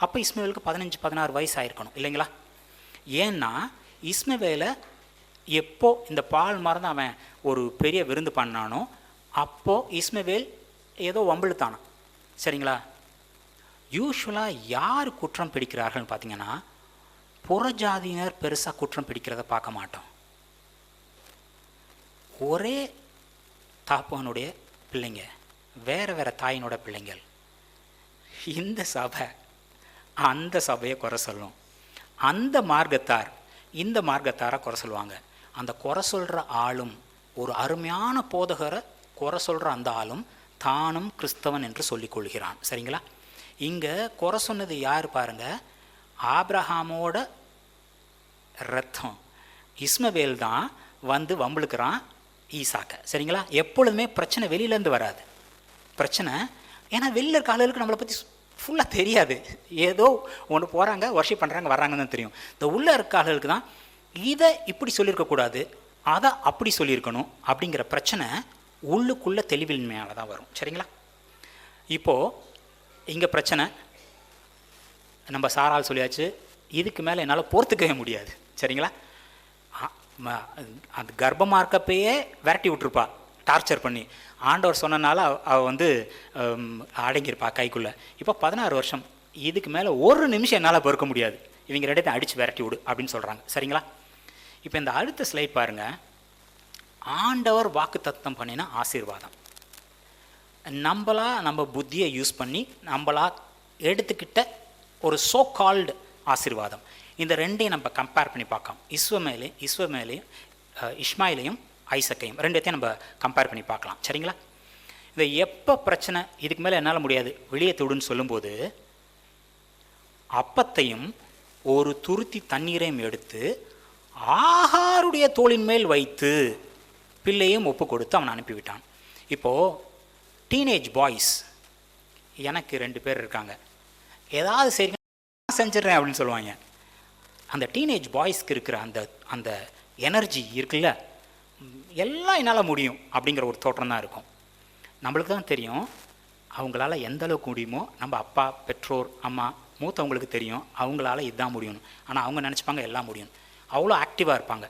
அப்போ இஸ்மவேலுக்கு 15-16 வயசு ஆயிருக்கணும் இல்லைங்களா? ஏன்னா இஸ்மவேலை எப்போ இந்த பால் மறந்து அவன் ஒரு பெரிய விருந்து பண்ணானோ அப்போது இஸ்மவேல் ஏதோ வம்பிழுத்தானான். சரிங்களா? யூஸ்வலாக யார் குற்றம் பிடிக்கிறார்கள்னு பார்த்தீங்கன்னா, புறஜாதியினர் பெருசாக குற்றம் பிடிக்கிறத பார்க்க மாட்டோம். ஒரே தாப்பனுடைய பிள்ளைங்க, வேறு தாயினோட பிள்ளைங்கள். இந்த சபை அந்த சபையை குறை சொல்லும், அந்த மார்க்கத்தார் இந்த மார்க்கத்தாரை குறை சொல்லுவாங்க. அந்த குறை சொல்கிற ஆளும், ஒரு அருமையான போதகரை குறை சொல்கிற அந்த ஆளும் தானும் கிறிஸ்தவன் என்று சொல்லிக் கொள்கிறான். சரிங்களா? இங்கே குறை சொன்னது யார் பாருங்க? ஆபிரகாமோட ரத்தம் இஸ்மவேல் தான் வந்து வம்பிழுக்கிறான் ஈசாக்க. சரிங்களா? எப்பொழுதுமே பிரச்சனை வெளியிலேருந்து வராது. பிரச்சனை ஏன்னா வெளியில் இருக்க ஆளுகளுக்கு நம்மளை பற்றி ஃபுல்லாக தெரியாது. ஏதோ ஒன்று போகிறாங்க, வர்ஷிப் பண்ணுறாங்க, வர்றாங்கன்னு தான் தெரியும். இந்த உள்ளே இருக்க ஆளுகளுக்கு தான் இதை இப்படி சொல்லியிருக்கக்கூடாது, அதை அப்படி சொல்லியிருக்கணும் அப்படிங்கிற பிரச்சனை உள்ளுக்குள்ளே தெளிவின்மையால் தான் வரும். சரிங்களா? இப்போது இங்கே பிரச்சனை நம்ம சாரால் சொல்லியாச்சு, இதுக்கு மேலே என்னால் பொறுத்துக்கவே முடியாது. சரிங்களா? அந்த கர்ப்பமாக இருக்கப்பயே விரட்டி விட்டுருப்பா டார்ச்சர் பண்ணி. ஆண்டவர் சொன்னனால அவள் வந்து அடங்கியிருப்பா கைக்குள்ளே. இப்போ 16 வருஷம், இதுக்கு மேலே ஒரு நிமிஷம் என்னால் பொறுக்க முடியாது, இவங்க ரெண்டு அடித்து விரட்டி விடு அப்படின்னு சொல்கிறாங்க. சரிங்களா? இப்போ இந்த அடுத்த ஸ்லைட் பாருங்கள். ஆண்டவர் வாக்கு தத்தம் பண்ணின ஆசீர்வாதம் நம்ம புத்தியை யூஸ் பண்ணி நம்மளா எடுத்துக்கிட்ட ஒரு சோ கால்டு ஆசீர்வாதம். இந்த ரெண்டையும் நம்ம கம்பேர் பண்ணி பார்க்கலாம். இஸ்மாயிலையும் ஐசக்கையும் ரெண்டுத்தையும் நம்ம கம்பேர் பண்ணி பார்க்கலாம். சரிங்களா? இந்த எப்போ பிரச்சனை இதுக்கு மேலே என்னால் முடியாது வெளியே தொடுன்னு சொல்லும்போது அப்பத்தையும் ஒரு துருத்தி தண்ணீரையும் எடுத்து ஆகாருடைய தோளின் மேல் வைத்து பிள்ளையும் ஒப்பு கொடுத்து அவன் அனுப்பிவிட்டான். இப்போது டீனேஜ் பாய்ஸ், எனக்கு 2 பேர் இருக்காங்க, ஏதாவது சரி செஞ்சிடறேன் அப்படின்னு சொல்லுவாங்க. அந்த டீனேஜ் பாய்ஸ்க்கு இருக்கிற அந்த எனர்ஜி இருக்குல்ல, எல்லாம் என்னால் முடியும் அப்படிங்கிற ஒரு தோற்றம் தான் இருக்கும். நம்மளுக்கு தான் தெரியும் அவங்களால எந்த அளவுக்கு முடியுமோ. நம்ம அப்பா, பெற்றோர், அம்மா, மூத்தவங்களுக்கு தெரியும் அவங்களால இதுதான் முடியும். ஆனால் அவங்க நினச்சிப்பாங்க எல்லாம் முடியும், அவ்வளோ ஆக்டிவாக இருப்பாங்க.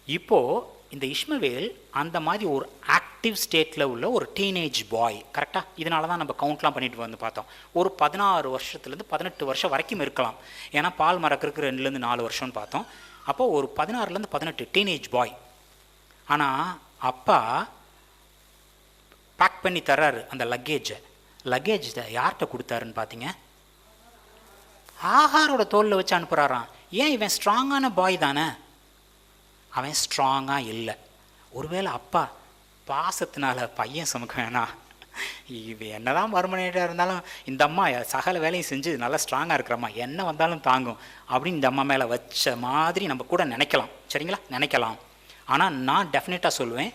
இப்போது இந்த இஸ்மவேல் அந்த மாதிரி ஒரு ஆக்டிவ் ஸ்டேட்டில் உள்ள ஒரு டீனேஜ் பாய். கரெக்டாக? இதனால தான் நம்ம கவுண்ட்லாம் பண்ணிட்டு வந்து பார்த்தோம். ஒரு 16 வருஷத்துலேருந்து 18 வருஷம் வரைக்கும் இருக்கலாம். ஏன்னா பால் மறக்கிறதுக்கு 2லேருந்து 4 வருஷம்னு பார்த்தோம். அப்போ ஒரு 16லேருந்து 18 டீனேஜ் பாய். ஆனால் அப்பா பேக் பண்ணி தர்றாரு அந்த லக்கேஜை யார்கிட்ட கொடுத்தாருன்னு பார்த்தீங்க? ஆகாரோட தோளில் வச்சு அனுப்புகிறாராம். ஏன்? இவன் ஸ்ட்ராங்கான பாய் தானே. அவன் ஸ்ட்ராங்காக இல்லை. ஒருவேளை அப்பா பாசத்தினால பையன் சுமக்க வேணாம், இவன் என்ன தான் மறுமணியாக இருந்தாலும் இந்த அம்மா சகல வேலையும் செஞ்சு நல்லா ஸ்ட்ராங்காக இருக்கிறம்மா, என்ன வந்தாலும் தாங்கும் அப்படின்னு இந்த அம்மா மேலே வச்ச மாதிரி நம்ம கூட நினைக்கலாம். சரிங்களா? நினைக்கலாம். ஆனால் நான் டெஃபினட்டாக சொல்லுவேன்,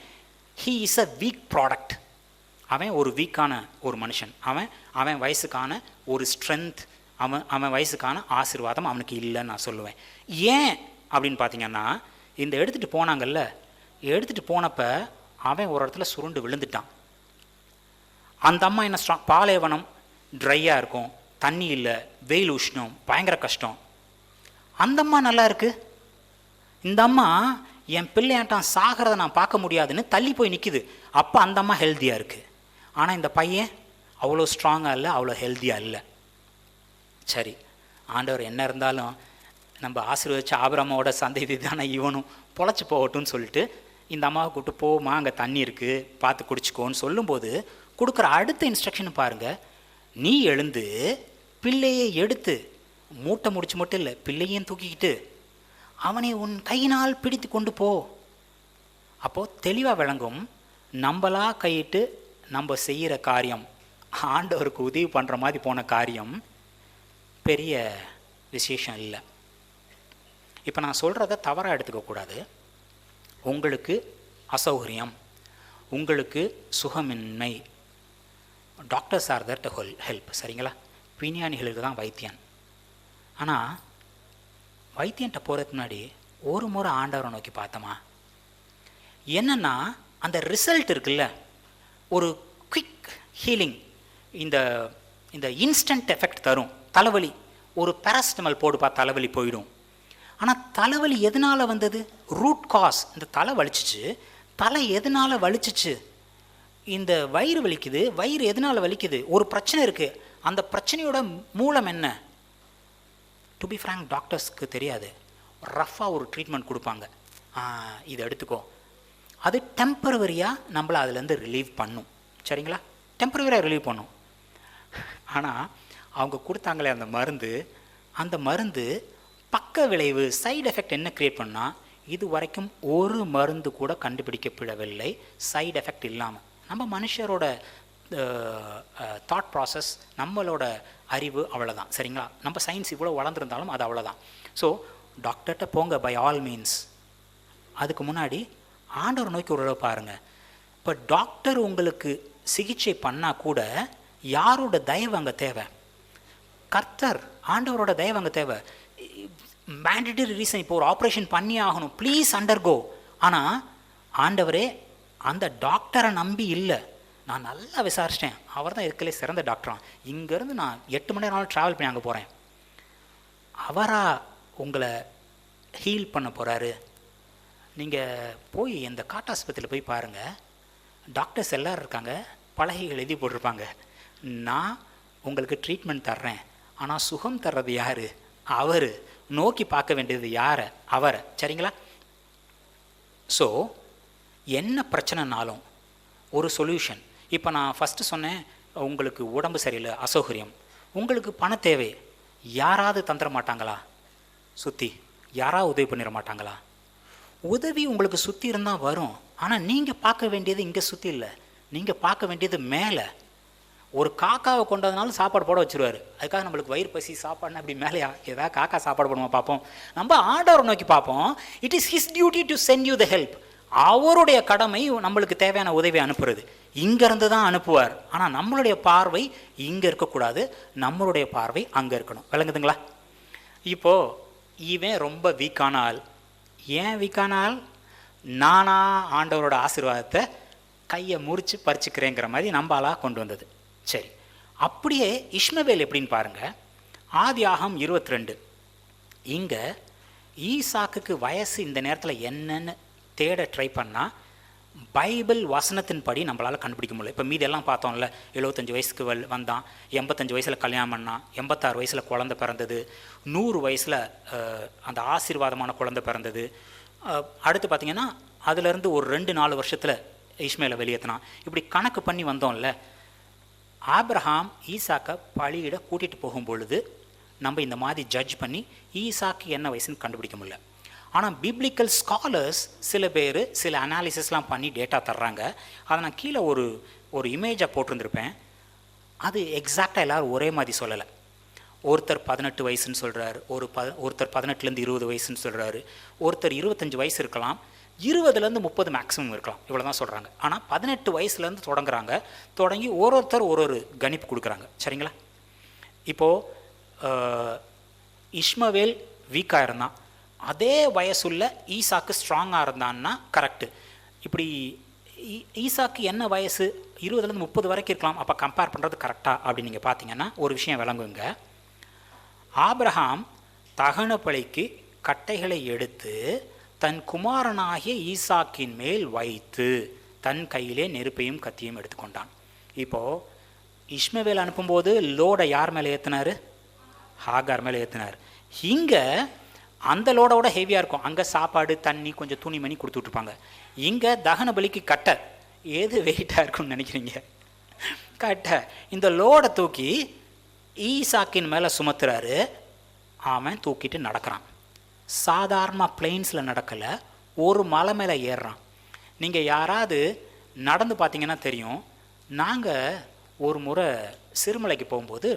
he is a week product. அவன் ஒரு வீக்கான ஒரு மனுஷன். அவன் வயசுக்கான ஒரு ஸ்ட்ரென்த், அவன் வயசுக்கான ஆசீர்வாதம் அவனுக்கு இல்லைன்னு நான் சொல்லுவேன். ஏன் அப்படின்னு பார்த்தீங்கன்னா, இந்த எடுத்துகிட்டு போனாங்கல்ல, எடுத்துகிட்டு போனப்போ அவன் ஒரு இடத்துல சுருண்டு விழுந்துட்டான். அந்த அம்மா என்ன ஸ்ட்ராங், பாலைவனம் ட்ரையாக இருக்கும், தண்ணி இல்லை, வெயில் உஷ்ணம், பயங்கர கஷ்டம். அந்த அம்மா நல்லா இருக்கு. இந்த அம்மா என் பிள்ளையாட்டம் சாகிறத நான் பார்க்க முடியாதுன்னு தள்ளி போய் நிற்கிது. அப்போ அந்த அம்மா ஹெல்த்தியாக இருக்குது. ஆனால் இந்த பையன் அவ்வளோ ஸ்ட்ராங்காக இல்லை, அவ்வளோ ஹெல்த்தியாக இல்லை. சரி, ஆண்டவர் என்ன இருந்தாலும் நம்ம ஆசீர்வதிச்ச ஆபிரகாமோட சந்ததி தானே இவனும், பொழைச்சி போகட்டும்னு சொல்லிட்டு இந்த அம்மாவை கூப்பிட்டு போமா, அங்கே தண்ணி இருக்குது பார்த்து குடிச்சிக்கோன்னு சொல்லும்போது கொடுக்குற அடுத்த இன்ஸ்ட்ரக்ஷன் பாருங்கள். நீ எழுந்து பிள்ளையை எடுத்து மூட்டை முடிச்சு மட்டும் இல்லை, பிள்ளையும் தூக்கிக்கிட்டு அவனை உன் கையினால் பிடித்து கொண்டு போ. அப்போது தெளிவாக விளங்கும், நம்மளா கையிட்டு நம்ம செய்கிற காரியம், ஆண்டவருக்கு உதவி பண்ணுற மாதிரி போன காரியம் பெரிய விசேஷம் இல்லை. இப்போ நான் சொல்கிறத தவறாக எடுத்துக்கக்கூடாது. உங்களுக்கு அசௌகரியம், உங்களுக்கு சுகமின்மை, doctors are there to help. சரிங்களா? விஞ்ஞானிகளுக்கு தான் வைத்தியன். ஆனால் வைத்தியன்ட்ட போகிறதுக்கு முன்னாடி ஒரு முறை ஆண்டவரை நோக்கி பார்த்தோமா? என்னென்னா அந்த ரிசல்ட் இருக்குல்ல, ஒரு குவிக் ஹீலிங், இந்த இன்ஸ்டன்ட் எஃபெக்ட் தரும். தலைவலி, ஒரு பேராசிட்டமல் போடுப்பா, தலைவலி போயிடும். ஆனால் தலைவலி எதனால் வந்தது? Root cause. இந்த தலை வலிச்சிச்சு, தலை எதனால் வலிச்சிச்சு? இந்த வயிறு வலிக்குது, வயிறு எதனால் வலிக்குது? ஒரு பிரச்சனை இருக்குது, அந்த பிரச்சனையோட மூலம் என்ன? டு பி ஃப்ராங்க், டாக்டர்ஸ்க்கு தெரியாது. ரஃப்பாக ஒரு ட்ரீட்மெண்ட் கொடுப்பாங்க, இதை எடுத்துக்கோ. அது டெம்பரவரியாக நம்மளை அதுலேருந்து ரிலீவ் பண்ணும். சரிங்களா? டெம்பரவரியாக ரிலீவ் பண்ணும். ஆனால் அவங்க கொடுத்தாங்களே அந்த மருந்து பக்க விளைவு, சைடு எஃபெக்ட் என்ன க்ரியேட் பண்ணால், இது வரைக்கும் ஒரு மருந்து கூட கண்டுபிடிக்கப்படவில்லை சைடு எஃபெக்ட் இல்லாமல். நம்ம மனுஷரோட தாட் ப்ராசஸ், நம்மளோட அறிவு அவ்வளோதான். சரிங்களா? நம்ம சயின்ஸ் இவ்வளோ வளர்ந்துருந்தாலும் அது அவ்வளோதான். ஸோ டாக்டர்கிட்ட போங்க பை ஆல் மீன்ஸ். அதுக்கு முன்னாடி ஆண்டவர் நோக்கி ஒரு பாருங்கள். இப்போ டாக்டர் உங்களுக்கு சிகிச்சை பண்ணால் கூட யாரோட தயவு அங்கே தேவை? கர்த்தர் ஆண்டவரோட தயவு அங்கே தேவை. மேண்டட்டரி ரீசன், இப்போ ஒரு ஆப்ரேஷன் பண்ணி ஆகணும், ப்ளீஸ் அண்டர்கோ. ஆனால் ஆண்டவரே அந்த டாக்டரை நம்பி இல்லை, நான் நல்லா விசாரிச்சிட்டேன், அவர் தான் இருக்கலே சிறந்த டாக்டரான், இங்கேருந்து நான் 8 மணி நேரம் ட்ராவல் பண்ணி அங்கே போகிறேன், அவராக உங்களை ஹீல் பண்ண போகிறாரு. நீங்கள் போய் இந்த காட்டாஸ்பத்திரியில் போய் பாருங்கள், டாக்டர்ஸ் எல்லோரும் இருக்காங்க, பலகைகள் எழுதி போட்டிருப்பாங்க, நான் உங்களுக்கு ட்ரீட்மெண்ட் தர்றேன், ஆனால் சுகம் தர்றது யார்? அவர். நோக்கி பார்க்க வேண்டியது யாரை? அவரை. சரிங்களா? ஸோ என்ன பிரச்சனைனாலும் ஒரு சொல்யூஷன். இப்போ நான் ஃபஸ்ட்டு சொன்னேன், உங்களுக்கு உடம்பு சரியில்லை, அசௌகரியம், உங்களுக்கு பண தேவை, யாராவது தந்துட மாட்டாங்களா? சுற்றி யாராவது உதவி பண்ணிட மாட்டாங்களா? உதவி உங்களுக்கு சுற்றி இருந்தால் வரும். ஆனால் நீங்கள் பார்க்க வேண்டியது இங்கே சுற்றி இல்லை, நீங்கள் பார்க்க வேண்டியது மேலே. ஒரு காக்காவை கொண்டதுனால சாப்பாடு போட வச்சுருவார். அதுக்காக நம்மளுக்கு வயிறு பசி சாப்பாடுனா அப்படி மேலேயா ஏதாவது காக்கா சாப்பாடு போடுவோம் பார்ப்போம். நம்ம ஆண்டவரை நோக்கி பார்ப்போம். It is his duty to send you the help. அவருடைய கடமை நம்மளுக்கு தேவையான உதவி அனுப்புறது. இங்கேருந்து தான் அனுப்புவார். ஆனால் நம்மளுடைய பார்வை இங்கே இருக்கக்கூடாது, நம்மளுடைய பார்வை அங்கே இருக்கணும். விளங்குதுங்களா? இப்போது இவன் ரொம்ப வீக்கான ஆள். ஏன் வீக்கான ஆள்? நானா ஆண்டவரோட ஆசீர்வாதத்தை கையை முறித்து பறிச்சுக்கிறேங்கிற மாதிரி நம்பாலாக கொண்டு வந்தது. சரி, அப்படியே இஷ்மவேல் எப்படின்னு பாருங்கள். ஆதியாகம் 22. இங்கே ஈசாக்குக்கு வயசு இந்த நேரத்தில் என்னன்னு தேட ட்ரை பண்ணால் பைபிள் வசனத்தின்படி நம்மளால் கண்டுபிடிக்க முடியல. இப்போ மீதெல்லாம் பார்த்தோம்ல, 75 வயசுக்கு வந்தான், 85 வயசில் கல்யாணம் பண்ணான், 86 வயசில் குழந்தை பிறந்தது, 100 வயசில் அந்த ஆசீர்வாதமான குழந்தை பிறந்தது. அடுத்து பார்த்திங்கன்னா அதுலேருந்து ஒரு 2-4 வருஷத்தில் இஸ்மேலை வெளியேற்றினான். இப்படி கணக்கு பண்ணி வந்தோம்ல. ஆபிரகாம் ஈசாக்கை பலியிட கூட்டிகிட்டு போகும் பொழுது நம்ம இந்த மாதிரி ஜட்ஜ் பண்ணி ஈசாக்கு என்ன வயசுன்னு கண்டுபிடிக்க முடியல. ஆனால் பிப்ளிக்கல் ஸ்காலர்ஸ் சில பேர் சில அனாலிசிஸ்லாம் பண்ணி டேட்டா தர்றாங்க. அதை நான் கீழே ஒரு இமேஜை போட்டிருந்துருப்பேன். அது எக்ஸாக்டாக எல்லோரும் ஒரே மாதிரி சொல்லலை. ஒருத்தர் 18 வயசுன்னு சொல்கிறாரு, ஒருத்தர் 18லேருந்து 20 வயசுன்னு சொல்கிறாரு, ஒருத்தர் 25 வயசு இருக்கலாம், 20லேருந்து 30 மேக்ஸிமம் இருக்கலாம், இவ்வளோ தான் சொல்கிறாங்க. ஆனால் 18 வயசுலேருந்து தொடங்கி ஒருத்தர் ஒரு கணிப்பு கொடுக்குறாங்க. சரிங்களா? இப்போது இஸ்மவேல் வீக்காக இருந்தான், அதே வயசுள்ள ஈசாக்கு ஸ்ட்ராங்காக இருந்தான்னா கரெக்டு. இப்படி ஈசாக்கு என்ன வயசு? 20லேருந்து 30 வரைக்கும் இருக்கலாம். அப்போ கம்பேர் பண்ணுறது கரெக்டாக அப்படின்னு நீங்கள் பார்த்தீங்கன்னா ஒரு விஷயம் விளங்குங்க. ஆபிரகாம் தகன பலிக்கு கட்டைகளை எடுத்து தன் குமாரனாகிய ஈசாக்கின் மேல் வைத்து தன் கையிலே நெருப்பையும் கத்தியும் எடுத்துக்கொண்டான். இப்போது இஸ்மவேல் அனுப்பும்போது லோடை யார் மேலே ஏற்றினார்? ஹாகார் மேலே ஏற்றினார். இங்கே அந்த லோடோட ஹெவியாக இருக்கும். அங்கே சாப்பாடு, தண்ணி, கொஞ்சம் துணிமணி கொடுத்துட்ருப்பாங்க. இங்கே தகன பலிக்கு கட்டை. ஏது வெயிட்டாக இருக்குன்னு நினைக்கிறீங்க? கட்டை. இந்த லோடை தூக்கி ஈசாக்கின் மேலே சுமத்துறாரு. அவன் தூக்கிட்டு நடக்கிறான். சாதாரண பிளெயின்ஸில் நடக்கலை, ஒரு மலை மேலே ஏறுறான். நீங்கள் யாராவது நடந்து பார்த்தீங்கன்னா தெரியும். நாங்கள் ஒரு முறை சிறுமலைக்கு போகும்போது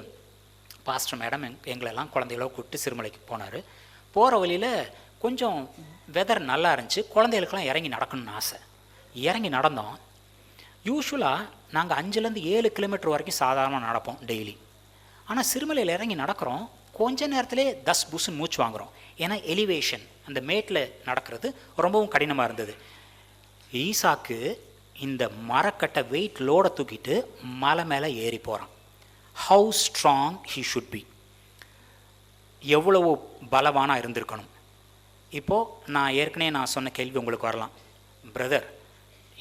பாஸ்டர் மேடம் எங்களெல்லாம் குழந்தைகளோ கூப்பிட்டு சிறுமலைக்கு போனார். போகிற வழியில் கொஞ்சம் வெதர் நல்லா இருந்துச்சு, குழந்தைகளுக்கெல்லாம் இறங்கி நடக்கணும்னு ஆசை. இறங்கி நடந்தோம். யூஸ்வலாக நாங்கள் 5லேருந்து 7 கிலோமீட்டர் வரைக்கும் சாதாரணமாக நடப்போம் டெய்லி. ஆனால் சிறுமலையில் இறங்கி நடக்கிறோம், கொஞ்ச நேரத்திலே தஸ் புஸ்ன்னு மூச்சு வாங்குகிறோம். ஏன்னா எலிவேஷன், அந்த மேட்டில் நடக்கிறது ரொம்பவும் கடினமாக இருந்தது. ஈசாக்கு இந்த மரக்கட்டை வெயிட் லோடை தூக்கிட்டு மலை மேலே ஏறி போகிறான். How strong he should be, எவ்வளவு பலவானாக இருந்திருக்கணும். இப்போது நான் ஏற்கனவே சொன்ன கேள்வி உங்களுக்கு வரலாம். பிரதர்,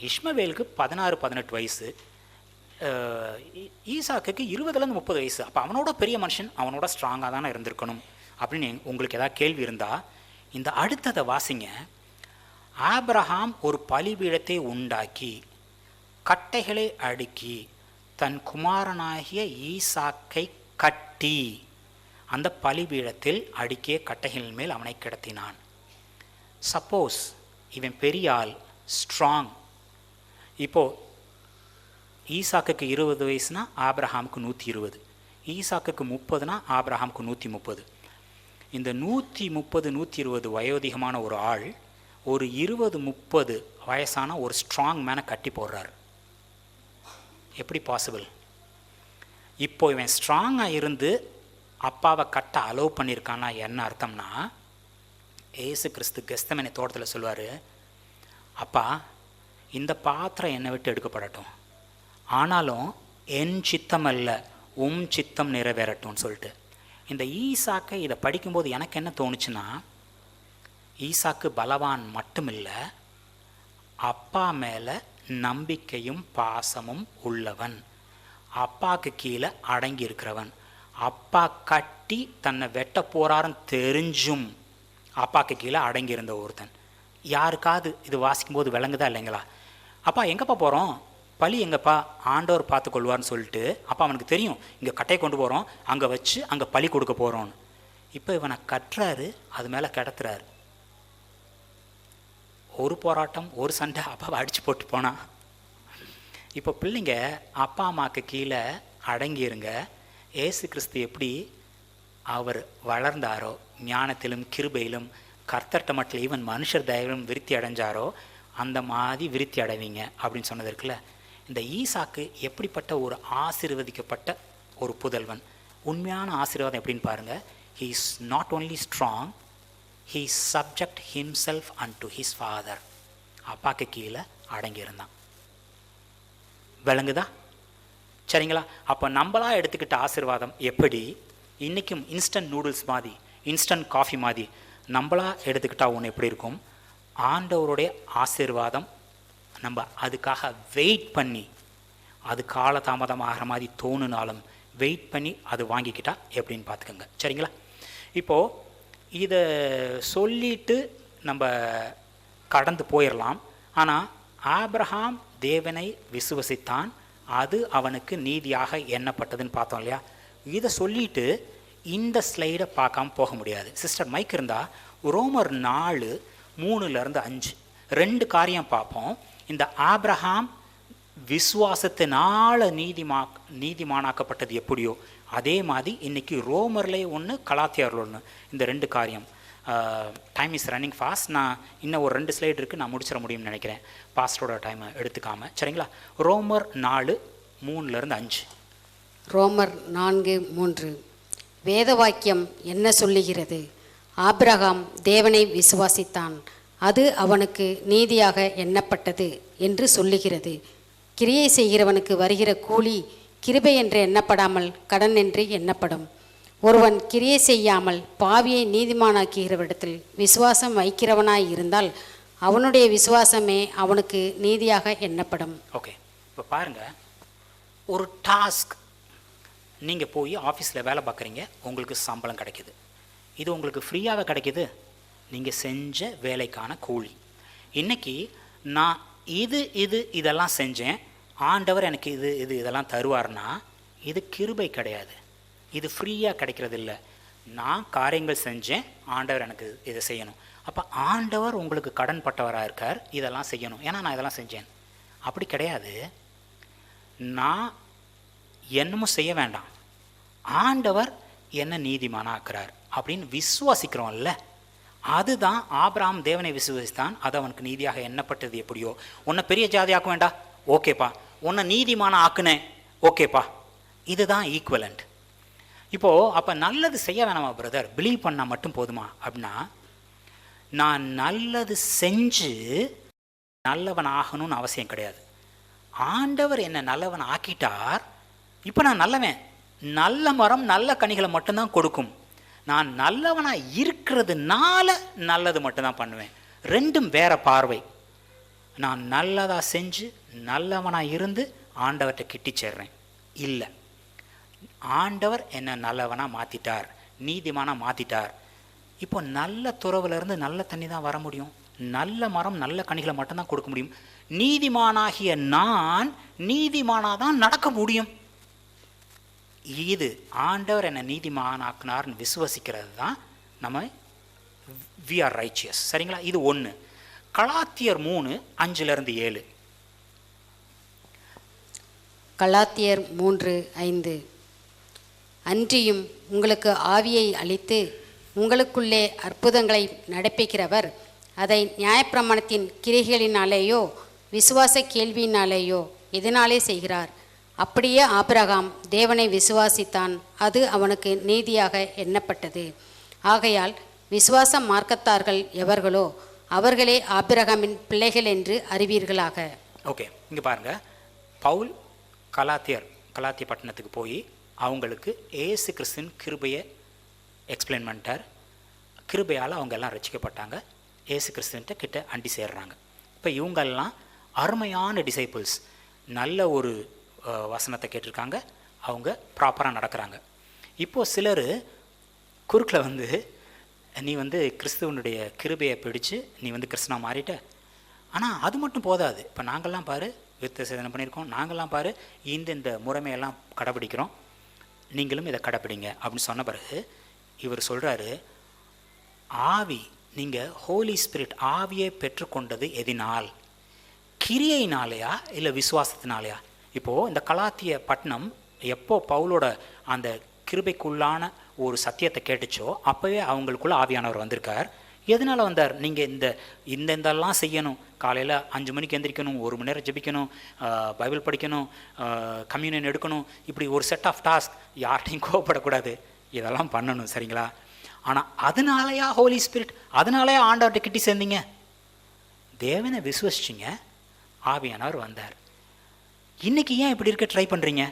இஸ்மவேலுக்கு 16-18 வயசு, ஈசாக்குக்கு 20லேருந்து 30 வயசு. அப்போ அவனோட பெரிய மனுஷன், அவனோட ஸ்ட்ராங்காக தானே இருந்திருக்கணும் அப்படின்னு உங்களுக்கு ஏதாவது கேள்வி இருந்தால் இந்த அடுத்ததை வாசிங்க. ஆபிரகாம் ஒரு பலிபீடத்தை உண்டாக்கி கட்டைகளை அடுக்கி தன் குமாரனாகிய ஈசாக்கை கட்டி அந்த பலிபீடத்தில் அடுக்கிய கட்டைகளின் மேல் அவனை கிடத்தினான். சப்போஸ் இவன் பெரிய ஆள், ஸ்ட்ராங். இப்போது ஈசாக்குக்கு 20 வயசுனா ஆபிரகாமுக்கு 120, ஈசாக்குக்கு 30னா ஆபிரகாமுக்கு 130. இந்த 130-120 வயோதிகமான ஒரு ஆள் ஒரு 20-30 வயசான ஒரு ஸ்ட்ராங் மேனை கட்டி போடுறார். எப்படி பாசிபிள்? இப்போ இவன் ஸ்ட்ராங்காக இருந்து அப்பாவை கட்ட அலோவ் பண்ணியிருக்கான்னா என்ன அர்த்தம்னா, ஏசு கிறிஸ்து கெத்செமனே தோட்டத்தில் சொல்லுவார், அப்பா இந்த பாத்திரம் என்னை விட்டு எடுக்கப்படட்டும், ஆனாலும் என் சித்தம் அல்ல உம் சித்தம் நிறைவேறட்டும்னு சொல்லிட்டு. இந்த ஈசாக்கை இதை படிக்கும்போது எனக்கு என்ன தோணுச்சுன்னா, ஈசாக்கு பலவான் மட்டுமில்ல, அப்பா மேலே நம்பிக்கையும் பாசமும் உள்ளவன், அப்பாவுக்கு கீழே அடங்கி இருக்கிறவன். அப்பா கட்டி தன்னை வெட்ட போறாருன்னு தெரிஞ்சும் அப்பாவுக்கு கீழே அடங்கி இருந்த ஒருத்தன். யாருக்காவது இது வாசிக்கும்போது விளங்குதா இல்லைங்களா? அப்பா எங்கப்பா போகிறோம், பழி எங்கப்பா, ஆண்டவர் பார்த்து கொள்வார்னு சொல்லிட்டு அப்பா அவனுக்கு தெரியும், இங்கே கட்டையை கொண்டு போகிறோம், அங்கே வச்சு அங்கே பழி கொடுக்க போகிறோன்னு. இப்போ இவனை கட்டுறாரு, அது மேலே கிடத்துறாரு. ஒரு போராட்டம், ஒரு சண்டை, அப்பாவை அடித்து போட்டு போனான். இப்போ பிள்ளைங்க அப்பா அம்மாவுக்கு கீழே அடங்கிருங்க. ஏசு கிறிஸ்து எப்படி அவர் வளர்ந்தாரோ, ஞானத்திலும் கிருபையிலும் கர்த்தர்ட்ட மட்டும் ஈவன் மனுஷர் தயவிலும் விருத்தி அடைஞ்சாரோ அந்த மாதிரி விருத்தி அடைவீங்க அப்படின்னு சொன்னது இருக்குல்ல. இந்த ஈசாக்கு எப்படிப்பட்ட ஒரு ஆசீர்வதிக்கப்பட்ட ஒரு புதல்வன். உண்மையான ஆசீர்வாதம் எப்படின்னு பாருங்கள். he is not only strong, he subject himself unto his father. அப்பாக்கு கீழே அடங்கியிருந்தான். விளங்குதா? சரிங்களா? அப்போ நம்மளா எடுத்துக்கிட்ட ஆசீர்வாதம் எப்படி இன்றைக்கும் இன்ஸ்டன்ட் நூடுல்ஸ் மாதிரி, இன்ஸ்டன்ட் காஃபி மாதிரி நம்மளா எடுத்துக்கிட்டா ஒன்று எப்படி இருக்கும்? ஆண்டவருடைய ஆசீர்வாதம் நம்ம அதுக்காக வெயிட் பண்ணி, அது காலதாமதம் ஆகிற மாதிரி தோணுனாலும் வெயிட் பண்ணி அது வாங்கிக்கிட்டா எப்படின்னு பார்த்துக்கோங்க. சரிங்களா? இப்போது இதை சொல்லிட்டு நம்ம கடந்து போயிடலாம். ஆனால் ஆபிரகாம் தேவனை விசுவசித்தான், அது அவனுக்கு நீதியாக எண்ணப்பட்டதுன்னு பார்த்தோம் இல்லையா? இதை சொல்லிட்டு இந்த ஸ்லைடை பார்க்காம போக முடியாது. சிஸ்டர் மைக் இருந்தால் ரோமர் 4:3-5 2 காரியம் பார்ப்போம். இந்த ஆபிரகாம் விசுவாசத்தினால நீதிமானாக்கப்பட்டது எப்படியோ அதே மாதிரி இன்றைக்கி ரோமர்லேயே ஒன்று, கலாத்தியரில் ஒன்று. இந்த 2 காரியம். Time is running fast. நான் இன்னும் ஒரு 2 ஸ்லைடு இருக்குது, நான் முடிச்சிட முடியும்னு நினைக்கிறேன், பாஸ்டரோட டைமை எடுத்துக்காமல். சரிங்களா? ரோமர் 4:3-5. ரோமர் 4:3. வேத வாக்கியம் என்ன சொல்லுகிறது? ஆபிரகாம் தேவனை விசுவாசித்தான், அது அவனுக்கு நீதியாக எண்ணப்பட்டது என்று சொல்லுகிறது. கிரியை செய்கிறவனுக்கு வருகிற கூலி கிருபை என்று எண்ணப்படாமல் கடன் என்று எண்ணப்படும். ஒருவன் கிரியை செய்யாமல் பாவியை நீதிமானாக்குகிறவரிடத்தில் விசுவாசம் வைக்கிறவனாய் இருந்தால் அவனுடைய விசுவாசமே அவனுக்கு நீதியாக எண்ணப்படும். ஓகே, இப்போ பாருங்கள், ஒரு டாஸ்க் நீங்கள் போய் ஆஃபீஸில் வேலை பார்க்குறீங்க, உங்களுக்கு சம்பளம் கிடைக்கிது. இது உங்களுக்கு ஃப்ரீயாகவே கிடைக்கிது, நீங்கள் செஞ்ச வேலைக்கான கூலி. இன்றைக்கி நான் இதெல்லாம் செஞ்சேன், ஆண்டவர் எனக்கு இதெல்லாம் தருவார்னா இது கிருபை கிடையாது, இது ஃப்ரீயாக கிடைக்கிறது இல்லை. நான் காரியங்கள் செஞ்சேன், ஆண்டவர் எனக்கு இதை செய்யணும். அப்போ ஆண்டவர் உங்களுக்கு கடன் பட்டவராக இருக்கார், இதெல்லாம் செய்யணும், ஏன்னா நான் இதெல்லாம் செஞ்சேன். அப்படி கிடையாது. நான் என்னமோ செய்ய வேண்டாம், ஆண்டவர் என்ன நீதிமானாக்குறார் அப்படின்னு விசுவாசிக்கிறோம்ல, அதுதான் ஆபிரகாம் தேவனை விசுவாசித்தான், அது அவனுக்கு நீதியாக எண்ணப்பட்டது. எப்படியோ உன்னை பெரிய ஜாதி ஆக்க வேண்டாம், ஓகேப்பா, உன்னை நீதிமான ஆக்குனேன், ஓகேப்பா, இதுதான் ஈக்குவலண்ட். இப்போது அப்போ நல்லது செய்ய வேணாமா பிரதர், பிலீவ் பண்ணால் மட்டும் போதுமா அப்படின்னா, நான் நல்லது செஞ்சு நல்லவன் ஆகணும்னு அவசியம் கிடையாது. ஆண்டவர் என்னை நல்லவன் ஆக்கிட்டார், இப்போ நான் நல்லவன். நல்ல மரம் நல்ல கனிகளை மட்டும்தான் கொடுக்கும். நான் நல்லவனாக இருக்கிறதுனால நல்லது மட்டும்தான் பண்ணுவேன். ரெண்டும் வேற பார்வை. நான் நல்லதாக செஞ்சு நல்லவனாக இருந்து ஆண்டவர்கிட்ட கிட்டி சேர்றேன் இல்லை. ஆண்டவர் என்னை நல்லவனாக மாற்றிட்டார், நீதிமானாக மாற்றிட்டார். இப்போ நல்ல துறவுலேருந்து நல்ல தண்ணி தான் வர முடியும், நல்ல மரம் நல்ல கனிகளை மட்டும்தான் கொடுக்க முடியும். நீதிமானாகிய நான் நீதிமானாக தான் நடக்க முடியும். இது ஆண்டவர் என்னை நீதிமானாக்குனார்னு விசுவசிக்கிறது தான் நம்ம வி ஆர் ரைச்சியஸ். சரிங்களா? இது ஒன்று. கலாத்தியர் 3:5-7. கலாத்தியர் 3:5. அன்றியும் உங்களுக்கு ஆவியை அளித்து உங்களுக்குள்ளே அற்புதங்களை நடப்பிக்கிறவர் அதை நியாயப்பிரமாணத்தின் கிரிகளினாலேயோ விசுவாச கேள்வியினாலேயோ எதனாலே செய்கிறார்? அப்படியே ஆபிரகாம் தேவனை விசுவாசித்தான், அது அவனுக்கு நீதியாக எண்ணப்பட்டது. ஆகையால் விசுவாச மார்க்கத்தார்கள் எவர்களோ அவர்களே ஆபிரகாமின் பிள்ளைகள் என்று அறிவீர்களாக. ஓகே, இங்கே பாருங்கள், பவுல் கலாத்திய பட்டணத்துக்கு போய் அவங்களுக்கு ஏசு கிறிஸ்துவின் கிருபையை எக்ஸ்பிளைன் பண்ணிட்டார். கிருபையால் அவங்க எல்லாம் ரசிக்கப்பட்டாங்க. இயேசு கிறிஸ்துவன்ட்ட கிட்ட அண்டி சேர்றாங்க. இப்போ இவங்கெல்லாம் அருமையான டிசைபிள்ஸ், நல்ல ஒரு வசனத்தை கேட்டிருக்காங்க, அவங்க ப்ராப்பராக நடக்கிறாங்க. இப்போது சிலர் குறுக்கில் வந்து நீ வந்து கிறிஸ்துவனுடைய கிருபையை பிடிச்சு நீ வந்து கிறிஸ்துவனா மாறிட்ட, ஆனால் அது மட்டும் போதாது, இப்போ நாங்கள்லாம் பாரு விருத்த சேதனம் பண்ணியிருக்கோம், நாங்கள்லாம் பாரு இந்த முறைமையெல்லாம் கடைப்பிடிக்கிறோம், நீங்களும் இதை கடைப்பிடிங்க அப்படின்னு சொன்ன பிறகு இவர் சொல்கிறாரு, ஆவி நீங்கள் ஹோலி ஸ்பிரிட் ஆவியை பெற்றுக்கொண்டது எதினால்? கிரியையினாலையா இல்லை விசுவாசத்தினாலையா? இப்போது இந்த கலாத்திய பட்டணம் எப்போ பவுலோட அந்த கிருபைக்குள்ளான ஒரு சத்தியத்தை கேட்டுச்சோ அப்போவே அவங்களுக்குள்ள ஆவியானவர் வந்திருக்கார். எதனால் வந்தார்? நீங்கள் இதெல்லாம் செய்யணும், காலையில் 5 மணிக்கு எந்திரிக்கணும், 1 மணி நேரம் ஜெபிக்கணும், பைபிள் படிக்கணும், கம்யூனியன் எடுக்கணும், இப்படி ஒரு செட் ஆஃப் டாஸ்க், யார்கிட்டையும் கோவப்படக்கூடாது, இதெல்லாம் பண்ணணும், சரிங்களா? ஆனால் அதனாலயா ஹோலி ஸ்பிரிட், அதனாலயா ஆண்டவர்கிட்ட கிட்டி சேர்ந்தீங்க? தேவனை விசுவசிச்சிங்க, ஆவியானவர் வந்தார். இன்றைக்கி ஏன் இப்படி இருக்க ட்ரை பண்ணுறீங்க?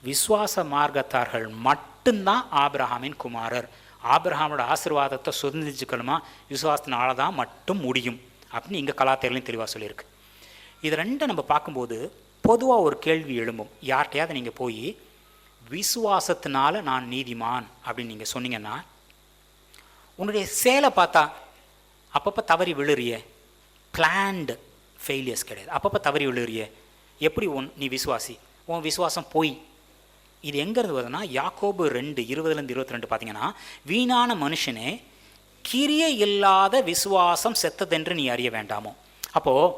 விசுவாச மார்க்கத்தார்கள் மட்டும்தான் ஆபிரகாமின் குமாரர், ஆபிரகாமோட ஆசீர்வாதத்தை சுதந்திரிச்சுக்கணுமா விசுவாசத்தினால தான் மட்டும் முடியும் அப்படின்னு இங்கே கலாத்தியர்லையும் தெளிவாக சொல்லியிருக்கு. இது ரெண்டும் நம்ம பார்க்கும்போது பொதுவாக ஒரு கேள்வி எழும்பும். யார்கிட்டையாவது நீங்கள் போய் விசுவாசத்தினால நான் நீதிமான் அப்படின்னு நீங்கள் சொன்னீங்கன்னா, உன்னுடைய சேலை பார்த்தா அப்பப்போ தவறி விழுறியே, பிளான்டு ஃபெயிலியர்ஸ் கிடையாது, அப்பப்போ தவறி விழுறியே, எப்படி நீ விசுவாசி? உன் விசுவாசம் போய். இது எங்கேருந்து வருதுன்னா யாக்கோபு 2:20-22 பார்த்தீங்கன்னா, வீணான மனுஷனே கிரியை இல்லாத விசுவாசம் செத்ததென்று நீ அறிய வேண்டாமோ. அப்போது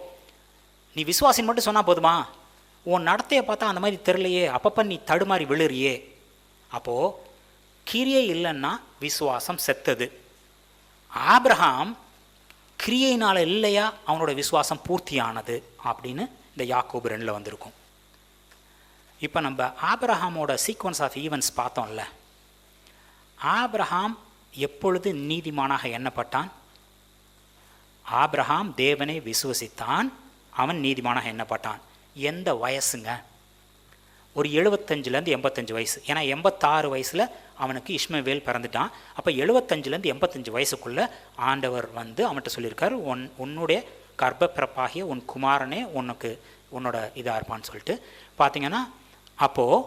நீ விசுவாசின்னு மட்டும் சொன்னால் போதுமா? உன் நடத்தையை பார்த்தா அந்த மாதிரி தெரிலையே, அப்பப்போ நீ தடுமாறி விழுறியே. அப்போது கிரியை இல்லைன்னா விசுவாசம் செத்தது. ஆபிரகாம் கிரியையினால் இல்லையா அவனோட விசுவாசம் பூர்த்தியானது அப்படின்னு இந்த யாக்கோபு 2 வந்திருக்கும். இப்போ நம்ம ஆபிரகாமோட சீக்வன்ஸ் ஆஃப் ஈவெண்ட்ஸ் பார்த்தோம்ல, ஆபிரகாம் எப்பொழுது நீதிமானாக எண்ணப்பட்டான்? ஆபிரகாம் தேவனை விசுவசித்தான், அவன் நீதிமானாக எண்ணப்பட்டான். எந்த வயசுங்க? ஒரு 75-85 வயசு. ஏன்னா 86 வயசில் அவனுக்கு இஸ்மவேல் பிறந்துட்டான். அப்போ 75-85 வயசுக்குள்ளே ஆண்டவர் வந்து அவன்கிட்ட சொல்லியிருக்காரு, உன்னுடைய கர்ப்பப்பிறப்பாகிய உன் குமாரனே உன்னோட இதாக இருப்பான்னு சொல்லிட்டு பார்த்தீங்கன்னா, அப்போது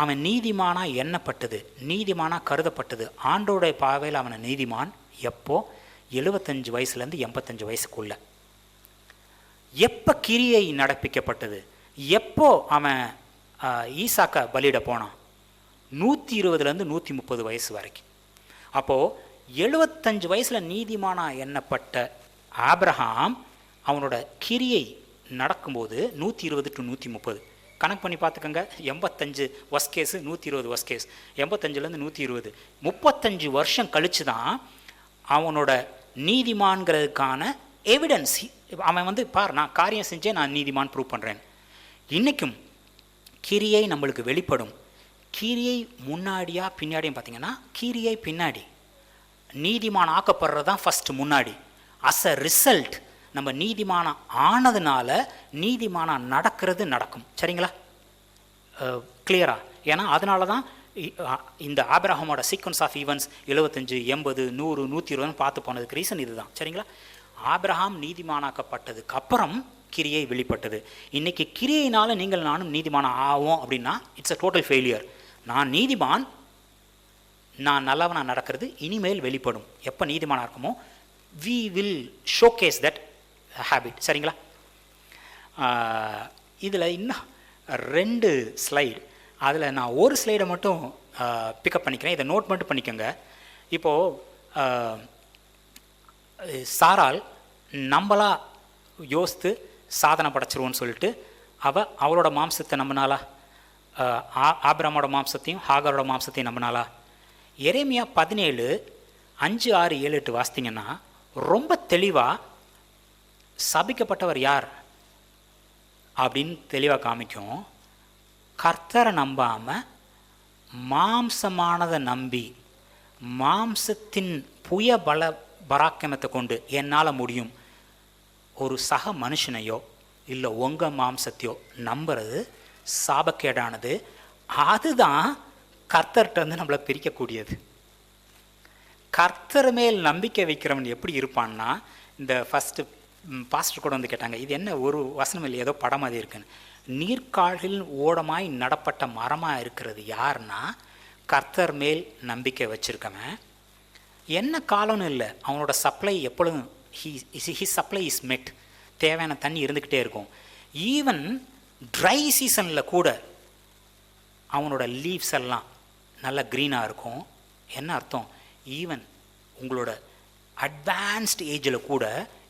அவன் நீதிமானாக எண்ணப்பட்டது, நீதிமானாக கருதப்பட்டது, ஆண்டோடைய பார்வையில் அவனை நீதிமான் எப்போ? 75 வயசுலேருந்து 85 வயசுக்குள்ள. எப்போ கிரியை நடப்பிக்கப்பட்டது? எப்போ அவன் ஈசாக்கை பலியிட போனான்? 120-130 வயசு வரைக்கும். அப்போது 75 வயசில் நீதிமானாக எண்ணப்பட்ட ஆபிரகாம் அவனோட கிரியை நடக்கும்போது 120-130 கணக்கு பண்ணி பார்த்துக்கோங்க. 85 ஒர்ஸ்ட் கேஸ், 120 ஒர்ஸ்ட் கேஸ், 85-120 35 வருஷம் கழித்து தான் அவனோட நீதிமான்கிறதுக்கான எவிடன்ஸ். அவன் வந்து பார், நான் காரியம் செஞ்சேன், நான் நீதிமான் ப்ரூவ் பண்ணுறேன். இன்றைக்கும் கிரியை நம்மளுக்கு வெளிப்படும். கிரியை முன்னாடியா பின்னாடியும் பார்த்தீங்கன்னா, கிரியை பின்னாடி, நீதிமான் ஆக்கப்படுறது தான் ஃபஸ்ட்டு முன்னாடி. அஸ் அ ரிசல்ட் நம்ம நீதிமான ஆனதுனால நீதிமான நடக்கிறது நடக்கும். சரிங்களா? கிளியரா? ஏன்னா அதனால தான் இந்த ஆபிரகாமோட சீக்வன்ஸ் ஆஃப் ஈவெண்ட்ஸ் 75, 80, 100, 120 பார்த்து போனதுக்கு ரீசன் இதுதான். சரிங்களா? ஆபிரகாம் நீதிமானாக்கப்பட்டதுக்கு அப்புறம் கிரியை வெளிப்பட்டது. இன்றைக்கி கிரியையினால நீங்கள் நானும் நீதிமான ஆவோம் அப்படின்னா இட்ஸ் அ டோட்டல் ஃபெயிலியர். நான் நீதிமான், நான் நல்லவனாக நடக்கிறது இனிமேல் வெளிப்படும். எப்போ நீதிமானாக இருக்குமோ we will showcase that habit. சரிங்களா? இதில் இன்னும் 2 ஸ்லைடு, அதில் நான் ஒரு ஸ்லைடை மட்டும் பிக்கப் பண்ணிக்கிறேன். இதை நோட் மட்டும் பண்ணிக்கோங்க. இப்போது சாராள் நம்மளா யோசித்து சாதனை படைச்சிருவோன்னு சொல்லிட்டு அவளோட மாம்சத்தை நம்பினாளா? ஆபிரகாமோட மாம்சத்தையும் ஹாகாரோட மாம்சத்தையும் நம்பினாளா? எரேமியா 17, 5, 6, 7, 8 வாசித்தீங்கன்னா ரொம்ப தெளிவாக சபிக்கப்பட்டவர் யார் அப்படின்னு தெளிவாக காமிக்கும். கர்த்தரை நம்பாமல் மாம்சமானதை நம்பி மாம்சத்தின் புய பல பராக்கிரமத்தை கொண்டு என்னால் முடியும் ஒரு சக மனுஷனையோ இல்லை உங்கள் மாம்சத்தையோ நம்புறது சாபக்கேடானது. அதுதான் கர்த்தர்கிட்ட வந்து நம்மளை பிரிக்கக்கூடியது. கர்த்தர் மேல் நம்பிக்கை வைக்கிறவன் எப்படி இருப்பான்னா, இந்த ஃபஸ்ட்டு பாஸ்டர் கூட வந்து கேட்டாங்க, இது என்ன ஒரு வசனம் இல்லை, ஏதோ படம் மாதிரி இருக்குன்னு. நீர்க்கால்களின் ஓடமாய் நடப்பட்ட மரமாக இருக்கிறது யாருன்னா கர்த்தர் மேல் நம்பிக்கை வச்சுருக்கவன். என்ன காலம்னு இல்லை, அவனோட சப்ளை எப்பொழுதும் ஹி சப்ளை இஸ் மெட். தேவையான தண்ணி இருந்துக்கிட்டே இருக்கும். ஈவன் ட்ரை சீசனில் கூட அவனோட லீவ்ஸ் எல்லாம் நல்லா க்ரீனாக இருக்கும். என்ன அர்த்தம்? ஈவன் உங்களோட அட்வான்ஸ்டு ஏஜில் கூட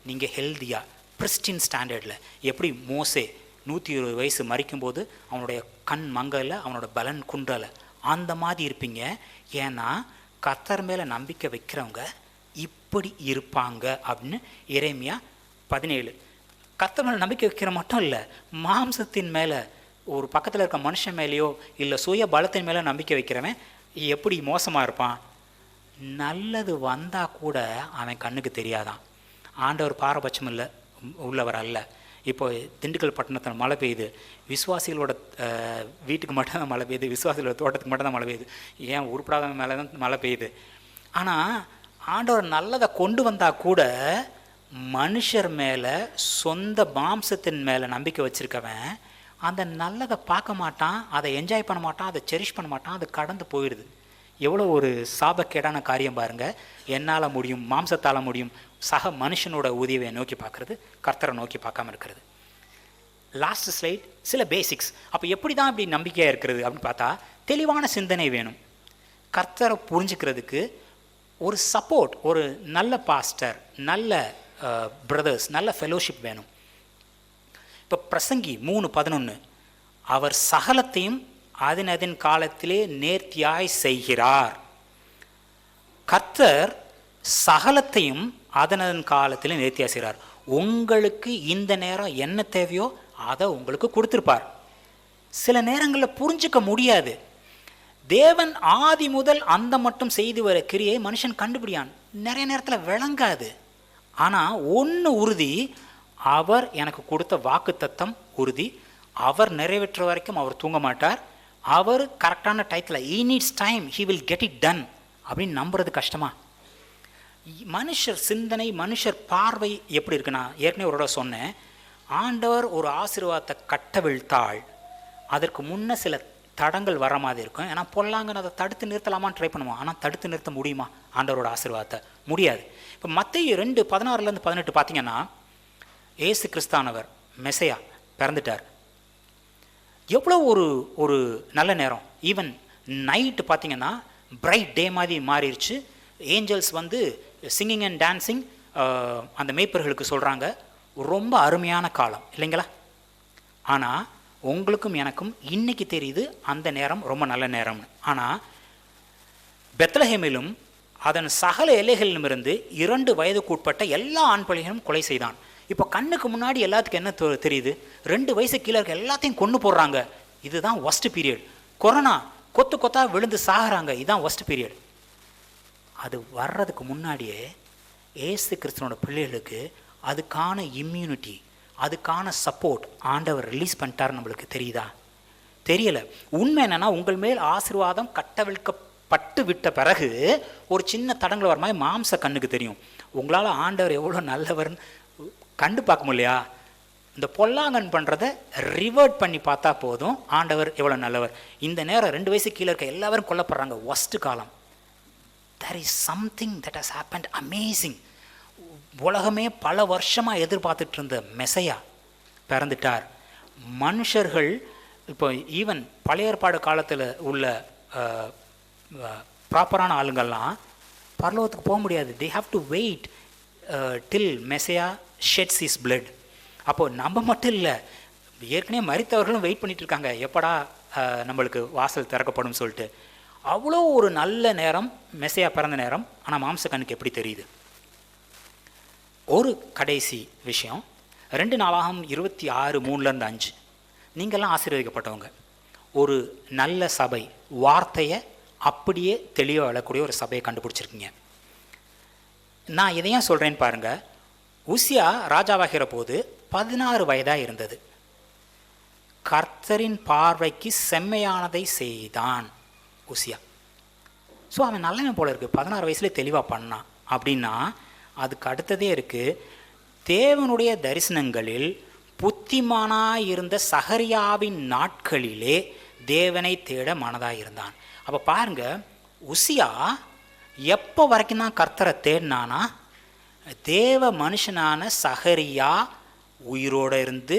நீங்கள் ஹெல்த்தியாக பிரிஸ்டின் ஸ்டாண்டர்டில், எப்படி மோசே 120 வயசு மறிக்கும்போது அவனுடைய கண் மங்கலை, அவனோட பலன் குன்றலை, அந்த மாதிரி இருப்பீங்க. ஏன்னா கர்த்தர் மேலே நம்பிக்கை வைக்கிறவங்க இப்படி இருப்பாங்க அப்படின்னு எரேமியா 17. கர்த்தர் மேலே நம்பிக்கை வைக்கிற மட்டும் இல்லை, மாம்சத்தின் மேலே, ஒரு பக்கத்தில் இருக்க மனுஷன் மேலேயோ இல்லை சுய பலத்தின் மேலே நம்பிக்கை வைக்கிறவன் எப்படி மோசமாக இருப்பான்? நல்லது வந்தால் கூட அவன் கண்ணுக்கு தெரியாதான். ஆண்டவர் பாரபட்சம் இல்லை உள்ளவர் அல்ல. இப்போ திண்டுக்கல் பட்டணத்தில் மழை பெய்யுது, விசுவாசிகளோட வீட்டுக்கு மட்டும்தான் மழை பெய்யுது, விசுவாசிகளோட தோட்டத்துக்கு மட்டும்தான் மழை பெய்யுது, ஏன் உருப்படாத மேலே தான் மழை பெய்யுது. ஆனால் ஆண்டவர் நல்லதை கொண்டு வந்தால் கூட மனுஷர் மேலே, சொந்த மாம்சத்தின் மேலே நம்பிக்கை வச்சுருக்கவன் அந்த நல்லதை பார்க்க மாட்டான், அதை என்ஜாய் பண்ண மாட்டான், அதை செரிஷ் பண்ண மாட்டான், அது கடந்து போயிடுது. எவ்வளோ ஒரு சாபக்கேடான காரியம் பாருங்கள். என்னால் முடியும், மாம்சத்தால் முடியும், சக மனுஷனோட உதவியை நோக்கி பார்க்குறது, கர்த்தரை நோக்கி பார்க்காம இருக்கிறது. லாஸ்ட் ஸ்லைட், சில பேசிக்ஸ். அப்போ எப்படி தான் இப்படி நம்பிக்கையாக இருக்கிறது அப்படின்னு பார்த்தா, தெளிவான சிந்தனை வேணும். கர்த்தரை புரிஞ்சுக்கிறதுக்கு ஒரு சப்போர்ட், ஒரு நல்ல பாஸ்டர், நல்ல பிரதர்ஸ், நல்ல ஃபெலோஷிப் வேணும். இப்போ பிரசங்கி 3:11, அவர் சகலத்தையும் அதன் காலத்திலே நேர்த்தியாய் செய்கிறார். கர்த்தர் சகலத்தையும் அதன் காலத்திலே நேர்த்தியாய் செய்கிறார். உங்களுக்கு இந்த நேரம் என்ன தேவையோ அதை உங்களுக்கு கொடுத்துருப்பார். சில நேரங்களில் புரிஞ்சிக்க முடியாது. தேவன் ஆதி முதல் அந்த மட்டும் செய்து வர கிரியை மனுஷன் கண்டுபிடியான், நிறைய நேரத்தில் விளங்காது. ஆனால் ஒன்று உறுதி, அவர் எனக்கு கொடுத்த வாக்கு தத்தம் உறுதி. அவர் நிறைவேற்ற வரைக்கும் அவர் தூங்க மாட்டார். அவர் கரெக்டான டயத்தில், he needs time, he will get it done அப்படின்னு நம்புறது கஷ்டமா? மனுஷர் சிந்தனை, மனுஷர் பார்வை எப்படி இருக்குன்னா, ஏற்கனவே ஒரு சொன்னேன், ஆண்டவர் ஒரு ஆசீர்வாதத்தை கட்டவிழ்த்தாள் அதற்கு முன்ன சில தடங்கள் வர மாதிரி இருக்கும். ஏன்னா பொல்லாங்கன்னு அதை தடுத்து நிறுத்தலாமான்னு ட்ரை பண்ணுவோம். ஆனால் தடுத்து நிறுத்த முடியுமா ஆண்டவரோட ஆசீர்வாதத்தை? முடியாது. இப்போ மத்தேயு 2:16-18 பார்த்தீங்கன்னா, ஏசு கிறிஸ்தானவர் மெசையா பிறந்துட்டார். எவ்வளோ ஒரு நல்ல நேரம். ஈவன் நைட்டு பார்த்தீங்கன்னா பிரைட் டே மாதிரி மாறிடுச்சு. ஏஞ்சல்ஸ் வந்து சிங்கிங் அண்ட் டான்ஸிங் அந்த மேய்ப்பர்களுக்கு சொல்கிறாங்க, ரொம்ப அருமையான காலம் இல்லைங்களா? ஆனால் உங்களுக்கும் எனக்கும் இன்னைக்கு தெரியுது அந்த நேரம் ரொம்ப நல்ல நேரம்னு. ஆனால் பெத்லஹேமிலும் அதன் சகல எல்லைகளிலுமிருந்து 2 வயதுக்கு உட்பட்ட எல்லா ஆண் பிள்ளைகளும் கொலை செய்தான். இப்போ கண்ணுக்கு முன்னாடி எல்லாத்துக்கும் என்ன தெரியுது? 2 வயசு கீழே இருக்க எல்லாத்தையும் கொண்டு போடுறாங்க. இதுதான் ஒஸ்ட் பீரியட். கொரோனா கொத்து கொத்தா விழுந்து சாகிறாங்க, இதுதான் ஒஸ்ட் பீரியட். அது வர்றதுக்கு முன்னாடியே ஏசு கிறிஸ்துவோட பிள்ளைகளுக்கு அதுக்கான இம்யூனிட்டி, அதுக்கான சப்போர்ட் ஆண்டவர் ரிலீஸ் பண்ணிட்டார். நம்மளுக்கு தெரியுதா? தெரியலை. உண்மை என்னென்னா, உங்கள் மேல் ஆசீர்வாதம் கட்டவிழ்க்கப்பட்டு விட்ட பிறகு ஒரு சின்ன தடங்கள் வர மாதிரி மாம்ச கண்ணுக்கு தெரியும். உங்களால் ஆண்டவர் எவ்வளோ நல்லவர்னு கண்டு பார்க்க முடியலையா? இந்த பொல்லாங்கன் பண்ணுறதை ரிவர்ட் பண்ணி பார்த்தா போதும், ஆண்டவர் எவ்வளோ நல்லவர். இந்த நேரம் 2 வயசு கீழே இருக்க எல்லாரும் கொல்லப்படுறாங்க, ஒஸ்ட் காலம். there is something that has happened amazing. உலகமே பல வருஷமாக எதிர்பார்த்துட்டு இருந்த மெசையா பிறந்துட்டார். மனுஷர்கள் இப்போ ஈவன் பழைய ஏற்பாடு காலத்தில் உள்ள ப்ராப்பரான ஆளுங்கள்லாம் பரலோகத்துக்கு போக முடியாது. they have to wait till மெசையா sheds his blood. அப்போது நம்ம மட்டும் இல்லை, ஏற்கனவே மரித்தவர்களும் வெயிட் பண்ணிட்டு இருக்காங்க, எப்படா நம்மளுக்கு வாசல் திறக்கப்படும் சொல்லிட்டு. அவ்வளோ ஒரு நல்ல நேரம் மெசையா பிறந்த நேரம். ஆனால் மாம்ச கண்ணுக்கு எப்படி தெரியுது? ஒரு கடைசி விஷயம், 2 நாளாகம் 26:3-5. நீங்கள்லாம் ஆசீர்வதிக்கப்பட்டவங்க. ஒரு நல்ல சபை, வார்த்தையை அப்படியே தெளிவாக விளக்கூடிய ஒரு சபையை கண்டுபிடிச்சிருக்கீங்க. நான் இதையும் சொல்கிறேன்னு பாருங்கள். உசியா ராஜாவாகிற போது 16 வயதாக இருந்தது. கர்த்தரின் பார்வைக்கு செம்மையானதை செய்தான் உசியா. ஸோ அவன் நல்லவன் போல இருக்குது, 16 வயசுலேயே தெளிவாக பண்ணான் அப்படின்னா அதுக்கு அடுத்ததே இருக்குது, தேவனுடைய தரிசனங்களில் புத்திமானாக இருந்த சகரியாவின் நாட்களிலே தேவனை தேட மனதாக இருந்தான். அப்போ பாருங்க, உசியா எப்போ வரைக்கும் தான் கர்த்தரை தேடினானா, தேவ மனுஷனான சகரியா உயிரோடு இருந்து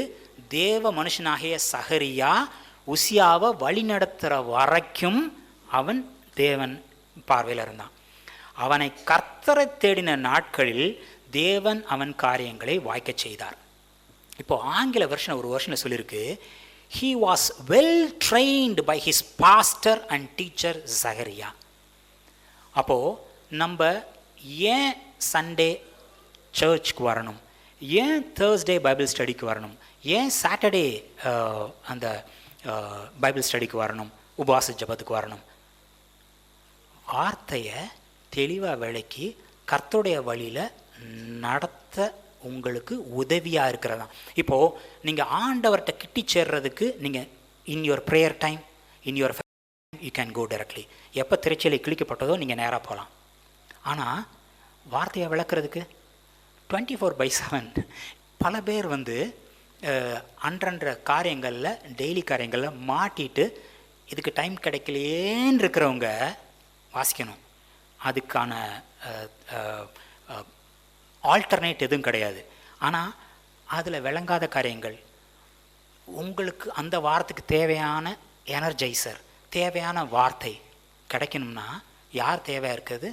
தேவ மனுஷனாகிய சகரியா உசியாவை வழி நடத்துகிற வரைக்கும் அவன் தேவன் பார்வையில் இருந்தான். அவனை கர்த்தரை தேடின நாட்களில் தேவன் அவன் காரியங்களை வாய்க்க செய்தார். இப்போ ஆங்கில வருஷன் ஒரு வருஷனில் சொல்லியிருக்கு, he was well trained by his pastor and teacher Zachariah. அப்போது நம்ம ஏன் சண்டே சர்ச்சுக்கு வரணும், ஏன் தேர்ஸ்டே பைபிள் ஸ்டடிக்கு வரணும், ஏன் சாட்டர்டே அந்த பைபிள் ஸ்டடிக்கு வரணும், உபவாச ஜபத்துக்கு வரணும்? வார்த்தையை தெளிவாக விளக்கி கர்த்தருடைய வழியில் நடத்த உங்களுக்கு உதவியாக இருக்கிறது தான். இப்போது நீங்கள் ஆண்டவர்கிட்ட கிட்டி சேர்றதுக்கு நீங்கள் in your prayer time, in your you can go directly. எப்போ திருச்சியில் கிழிக்கப்பட்டதோ நீங்கள் நேராக போகலாம். ஆனால் வார்த்தையை விளக்குறதுக்கு 24/7 பல பேர் அன்றன்ற காரியங்களில் டெய்லி காரியங்களில் மாட்டிட்டு இதுக்கு டைம் கிடைக்கலையேன்னு இருக்கிறவங்க வாசிக்கணும். அதுக்கான ஆல்டர்னேட் எதுவும் கிடையாது. ஆனால் அதில் விளங்காத காரியங்கள் உங்களுக்கு அந்த வாரத்துக்கு தேவையான எனர்ஜைசர், தேவையான வார்த்தை கிடைக்கணும்னா யார் தேவையாக இருக்குது?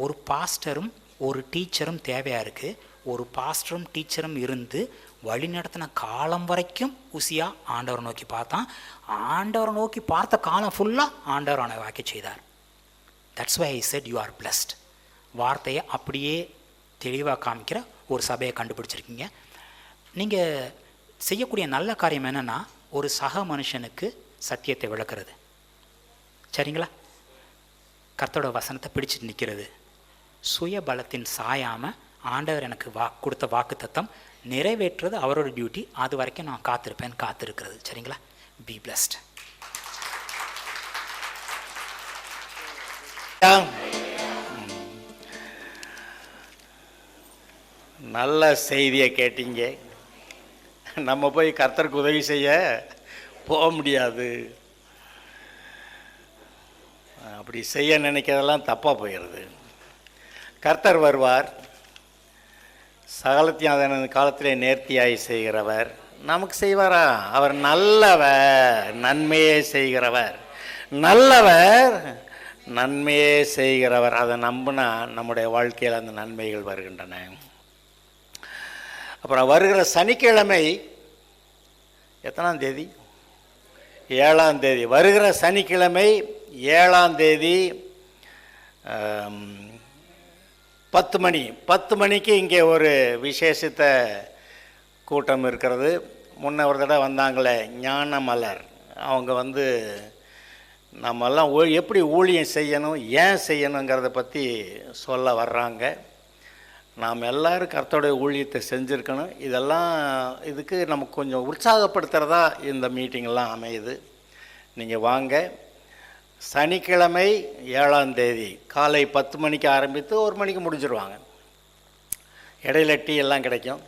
ஒரு பாஸ்டரும் ஒரு டீச்சரும் தேவையாக இருக்குது. ஒரு பாஸ்டரும் டீச்சரும் இருந்து வழி நடத்தின காலம் வரைக்கும் உசியா ஆண்டவரை நோக்கி பார்த்தான். ஆண்டவரை நோக்கி பார்த்த காலம் ஃபுல்லாக ஆண்டவர் அவனை வாக்கி செய்தார். That's why I said you are blessed. வார்த்தையை அப்படியே தெளிவாக காமிக்கிற ஒரு சபையை கண்டுபிடிச்சிருக்கீங்க. நீங்கள் செய்யக்கூடிய நல்ல காரியம் என்னென்னா, ஒரு சக மனுஷனுக்கு சத்தியத்தை விளக்குறது. சரிங்களா? கர்த்தரோட வசனத்தை பிடிச்சிட்டு நிற்கிறது. சுய பலத்தின் சாயாமல் ஆண்டவர் எனக்கு கொடுத்த வாக்கு தத்தம் நிறைவேற்றுறது அவரோட டியூட்டி. அது வரைக்கும் நான் காத்திருக்கிறது. சரிங்களா? Be blessed. நல்ல செய்தியை கேட்டீங்க. நம்ம போய் கர்த்தருக்கு உதவி செய்ய போக முடியாது. அப்படி செய்ய நினைக்கிறதெல்லாம் தப்பாக போயிடுது. கர்த்தர் வருவார், சகலத்தையும் அதன் காலத்திலே நேர்த்தியாய் செய்கிறவர். நமக்கு செய்வாரா? அவர் நல்லவர், நன்மையே செய்கிறவர். நல்லவர், நன்மையே செய்கிறவர். அதை நம்பினா நம்முடைய வாழ்க்கையில் அந்த நன்மைகள் வருகின்றன. அப்புறம் வருகிற சனிக்கிழமை எத்தனாம் தேதி? 7ஆம் தேதி. வருகிற சனிக்கிழமை 7ஆம் தேதி 10 மணிக்கு இங்கே ஒரு விசேஷித்த கூட்டம் இருக்கிறது. முன்ன ஒரு தடவை வந்தாங்களே ஞானமலர், அவங்க நம்மெல்லாம் எப்படி ஊழியம் செய்யணும், ஏன் செய்யணுங்கிறத பற்றி சொல்ல வர்றாங்க. நாம் எல்லோரும் கர்த்தருடைய ஊழியத்தை செஞ்சுருக்கணும். இதுக்கு நமக்கு கொஞ்சம் உற்சாகப்படுத்துகிறதா இந்த மீட்டிங்கெல்லாம் அமையுது. நீங்கள் வாங்க. சனிக்கிழமை 7ஆம் தேதி காலை 10 மணிக்கு ஆரம்பித்து 1 மணிக்கு முடிஞ்சிருவாங்க. இடையில டீ எல்லாம் கிடைக்கும்.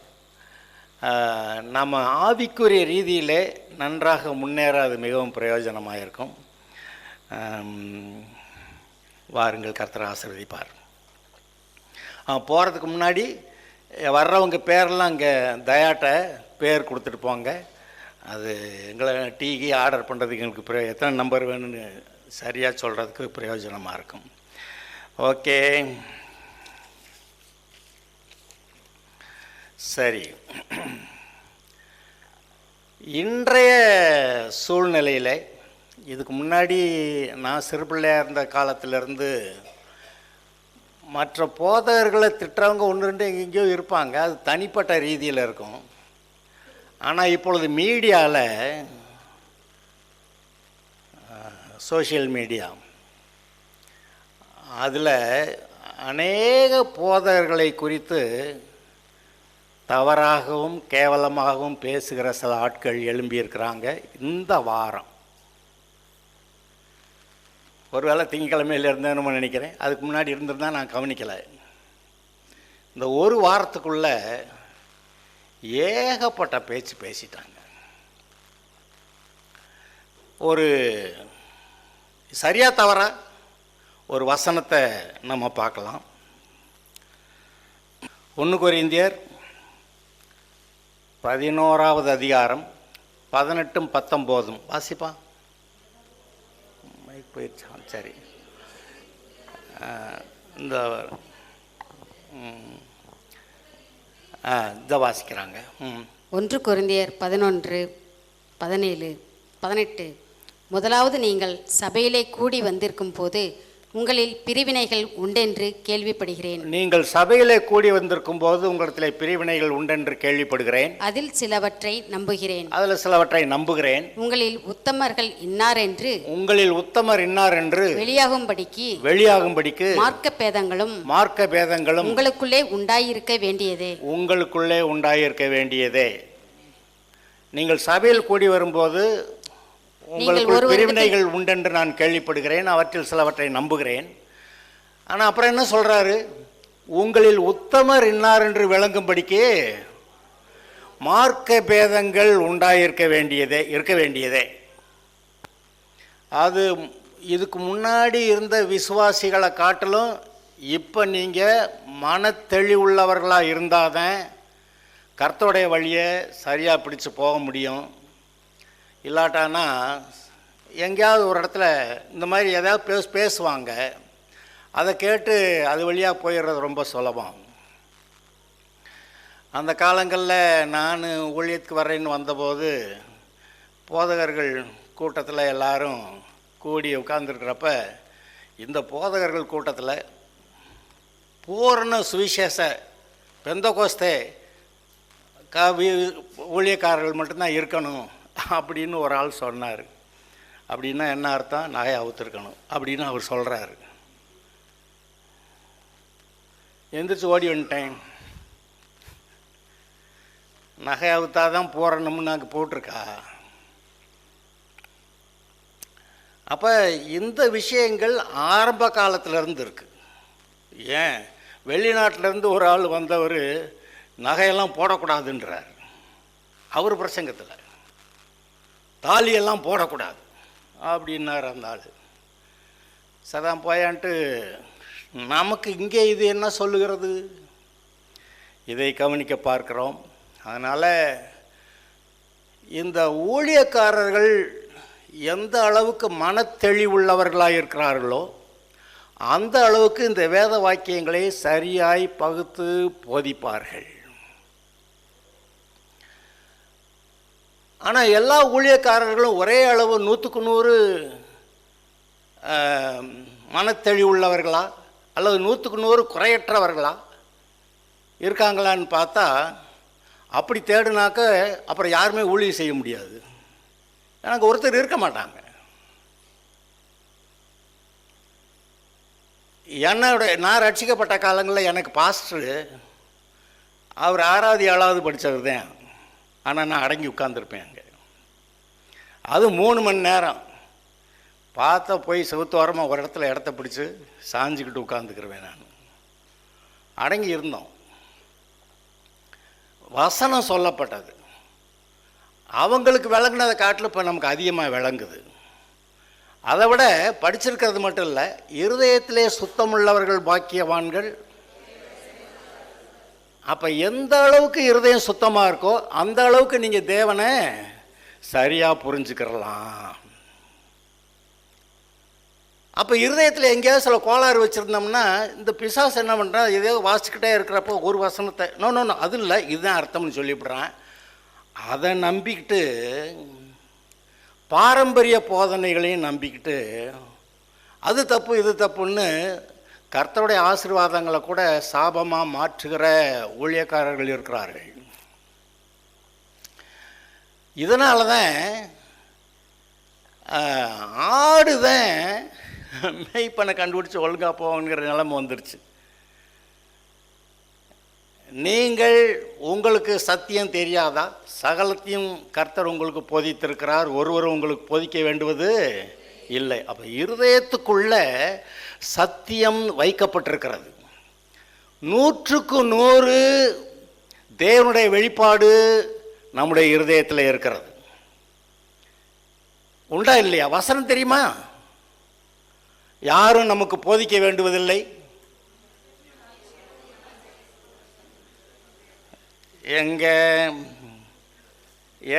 நம்ம ஆவிக்குரிய ரீதியிலே நன்றாக முன்னேற அது மிகவும் பிரயோஜனமாக இருக்கும். வாருங்கள், கர்த்தர் ஆசீர்வதிப்பார். போகிறதுக்கு முன்னாடி வர்றவங்க பேரெல்லாம் அங்கே தயாட்ட பேர் கொடுத்துட்டு போங்க. அது எங்களை டீக்கு ஆர்டர் பண்ணுறதுக்கு எங்களுக்கு எத்தனை நம்பர் வேணும்னு சரியாக சொல்கிறதுக்கு பிரயோஜனமாக இருக்கும். ஓகே, சரி. இன்றைய சூழ்நிலையில், இதுக்கு முன்னாடி நான் சிறுபிள்ளையாக இருந்த காலத்திலேருந்து மற்ற போதகர்களை திட்டுறவங்க 1-2 எங்கெங்கேயோ இருப்பாங்க. அது தனிப்பட்ட ரீதியில் இருக்கும். ஆனால் இப்பொழுது மீடியாவில், சோஷியல் மீடியா, அதில் அநேக போதகர்களை குறித்து தவறாகவும் கேவலமாகவும் பேசுகிற சில ஆட்கள் எழும்பியிருக்கிறாங்க. இந்த வாரம் ஒருவேளை திங்கக்கிழமையில் இருந்தேன்னு நினைக்கிறேன். அதுக்கு முன்னாடி இருந்திருந்தால் நான் கவனிக்கலை. இந்த ஒரு வாரத்துக்குள்ளே ஏகப்பட்ட பேச்சு பேசிட்டாங்க. ஒரு சரியாக தவறா ஒரு வசனத்தை நம்ம பார்க்கலாம். 1 கொரிந்தியர் 11வது அதிகாரம் 18-19 வாசிப்பா. மைக் போயிடுச்சான். சரி, இந்த இதை வாசிக்கிறாங்க. 1 கொரிந்தியர் 11:17-18. முதலாவது நீங்கள் சபையிலே கூடி வந்திருக்கும் போது உங்களில் பிரிவினைகள் உண்டென்று கேள்விப்படுகிறேன். நீங்கள் சபையிலே கூடி வந்திருக்கும் போது உங்களிடத்தில் பிரிவினைகள் உண்டென்று கேள்விப்படுகிறேன். அதில் சிலவற்றை நம்புகிறேன். அதில் சிலவற்றை நம்புகிறேன். உங்களில் உத்தமர்கள் இன்னார் என்று உங்களில் உத்தமர் இன்னார் என்று வெளியாகும்படிக்கு மார்க்க பேதங்களும் உங்களுக்குள்ளே உண்டாயிருக்க வேண்டியதே. நீங்கள் சபையில் கூடி வரும்போது உங்களுக்கு பிரிவினைகள் உண்டென்று நான் கேள்விப்படுகிறேன். அவற்றில் சிலவற்றை நம்புகிறேன். ஆனால் அப்புறம் என்ன சொல்றாரு? உங்களில் உத்தமர் இன்னார் என்று விளங்கும்படிக்கு மார்க்க பேதங்கள் உண்டாயிருக்க வேண்டியதே. அது இதுக்கு முன்னாடி இருந்த விசுவாசிகளை காட்டிலும் இப்போ நீங்கள் மனத்தெளிவுள்ளவர்களாக இருந்தால் தான் கர்த்தருடைய வழியை சரியாக பிடிச்சு போக முடியும். இல்லாட்டானா எங்கேயாவது ஒரு இடத்துல இந்த மாதிரி ஏதாவது பேசுவாங்க, அதை கேட்டு அது வழியாக போயிடுறது ரொம்ப சுலபம். அந்த காலங்களில் நான் ஊழியத்துக்கு வர்றேன்னு வந்தபோது போதகர்கள் கூட்டத்தில் எல்லாரும் கூடி உட்கார்ந்துருக்கிறப்ப இந்த போதகர்கள் கூட்டத்தில் பூரண சுவிசேஷ பெந்தகோஸ்தே ஊழியக்காரர்கள் மட்டும்தான் இருக்கணும் அப்படின்னு ஒரு ஆள் சொன்னார். அப்படின்னா என்ன அர்த்தம்? நகையை அவுத்துருக்கணும் அப்படின்னு அவர் சொல்கிறாரு. எந்திரிச்சு ஓடி வந்துட்டேன். நகை அவுத்தாதான் பூரணம்னு நாங்கள் போட்டிருக்கா? அப்போ இந்த விஷயங்கள் ஆரம்ப காலத்திலேருந்து இருக்குது. ஏன் வெளிநாட்டிலேருந்து ஒரு ஆள் வந்தவர் நகையெல்லாம் போடக்கூடாதுன்றார். அவர் பிரசங்கத்தில் தாலியெல்லாம் போடக்கூடாது அப்படின்னார் அந்த ஆள். சதான் போயான்ட்டு நமக்கு இங்கே இது என்ன சொல்லுகிறது? இதை கவனிக்க பார்க்கிறோம். அதனால் இந்த ஊழியக்காரர்கள் எந்த அளவுக்கு மனத்தெளிவுள்ளவர்களாக இருக்கிறார்களோ அந்த அளவுக்கு இந்த வேத வாக்கியங்களை சரியாய் பகுத்து போதிப்பார்கள். ஆனால் எல்லா ஊழியக்காரர்களும் ஒரே அளவு 100க்கு 100 மனத்தெளிவுள்ளவர்களா அல்லது 100க்கு 100 குறையற்றவர்களா இருக்காங்களான்னு பார்த்தா அப்படி தேடுனாக்க அப்புறம் யாருமே ஊழியம் செய்ய முடியாது. எனக்கு ஒருத்தர் இருக்க மாட்டாங்க. நான் ரட்சிக்கப்பட்ட காலங்களில் எனக்கு பாஸ்டரு அவர் 6வது 7வது படித்தவர் தான். ஆனால் நான் அடங்கி உட்கார்ந்துருப்பேன் அங்கே. அது 3 மணி நேரம் பார்த்தா போய் செவுத்தோரமாக ஒரு இடத்த பிடிச்சி சாஞ்சிக்கிட்டு உட்காந்துக்கிருவேன். நான் அடங்கி இருந்தோம். வசனம் சொல்லப்பட்டது அவங்களுக்கு விளங்குனதை காட்டில் இப்போ நமக்கு அதிகமாக விளங்குது. அதை விட படிச்சிருக்கிறது மட்டும் இல்லை, இருதயத்திலே சுத்தமுள்ளவர்கள் பாக்கியவான்கள். அப்போ எந்த அளவுக்கு இருதயம் சுத்தமாக இருக்கோ அந்த அளவுக்கு நீங்கள் தேவனை சரியாக புரிஞ்சுக்கிறலாம். அப்போ இருதயத்தில் எங்கேயாவது சில கோளாறு வச்சுருந்தோம்னா இந்த பிசாசு என்ன பண்ணுறான், எதையோ வாசிச்சுக்கிட்டே இருக்கிறப்போ ஒரு வசனத்தை நோ அது இல்லை இதுதான் அர்த்தம்னு சொல்லிவிடுறான். அதை நம்பிக்கிட்டு பாரம்பரிய போதனைகளையும் நம்பிக்கிட்டு அது தப்பு இது தப்புன்னு கர்த்தருடைய ஆசீர்வாதங்களை கூட சாபமாக மாற்றுகிற ஊழியக்காரர்கள் இருக்கிறார்கள். இதனால தான் ஆடுதான் மெய்ப்பனை கண்டுபிடிச்சி ஒழுங்காக போங்கிற நிலைமை வந்துருச்சு. நீங்கள் உங்களுக்கு சத்தியம் தெரியாதா? சகலத்தையும் கர்த்தர் உங்களுக்கு போதித்திருக்கிறார். ஒருவர் உங்களுக்கு போதிக்க வேண்டுவது இல்லை. அப்போ இருதயத்துக்குள்ள சத்தியம் வைக்கப்பட்டிருக்கிறது. 100% தேவனுடைய வெளிப்பாடு நம்முடைய இருதயத்தில் இருக்கிறது. உண்டா இல்லையா? வசனம் தெரியுமா? யாரும் நமக்கு போதிக்க வேண்டுவதில்லை. எங்க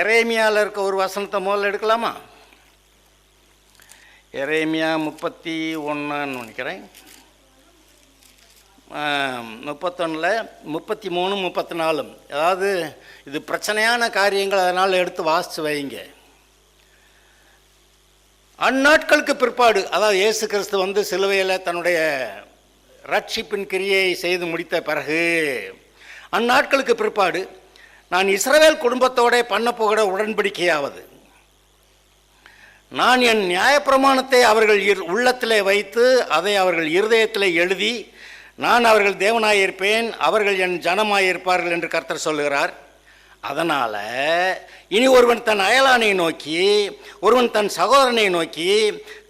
எரேமியாவில் இருக்க ஒரு வசனத்தை முதல்ல எடுக்கலாமா? எரேமியா 31 நினைக்கிறேன், 31, 33, 34. அதாவது இது பிரச்சனையான காரியங்கள், அதனால் எடுத்து வாசித்து வைங்க. அந்நாட்களுக்கு பிற்பாடு, அதாவது இயேசு கிறிஸ்து வந்து சிலுவையில் தன்னுடைய ரட்சிப்பின் கிரியை செய்து முடித்த பிறகு, அந்நாட்களுக்கு பிற்பாடு நான் இஸ்ரவேல் குடும்பத்தோட பண்ண போகிற உடன்படிக்கையாவது, நான் என் நியாயப்பிரமாணத்தை அவர்கள் உள்ளத்திலே வைத்து அதை அவர்கள் இருதயத்திலே எழுதி, நான் அவர்கள் தேவனாயிருப்பேன், அவர்கள் என் ஜனமாயிருப்பார்கள் என்று கர்த்தர் சொல்லுகிறார். அதனால் இனி ஒருவன் தன் அயலானை நோக்கி, ஒருவன் தன் சகோதரனை நோக்கி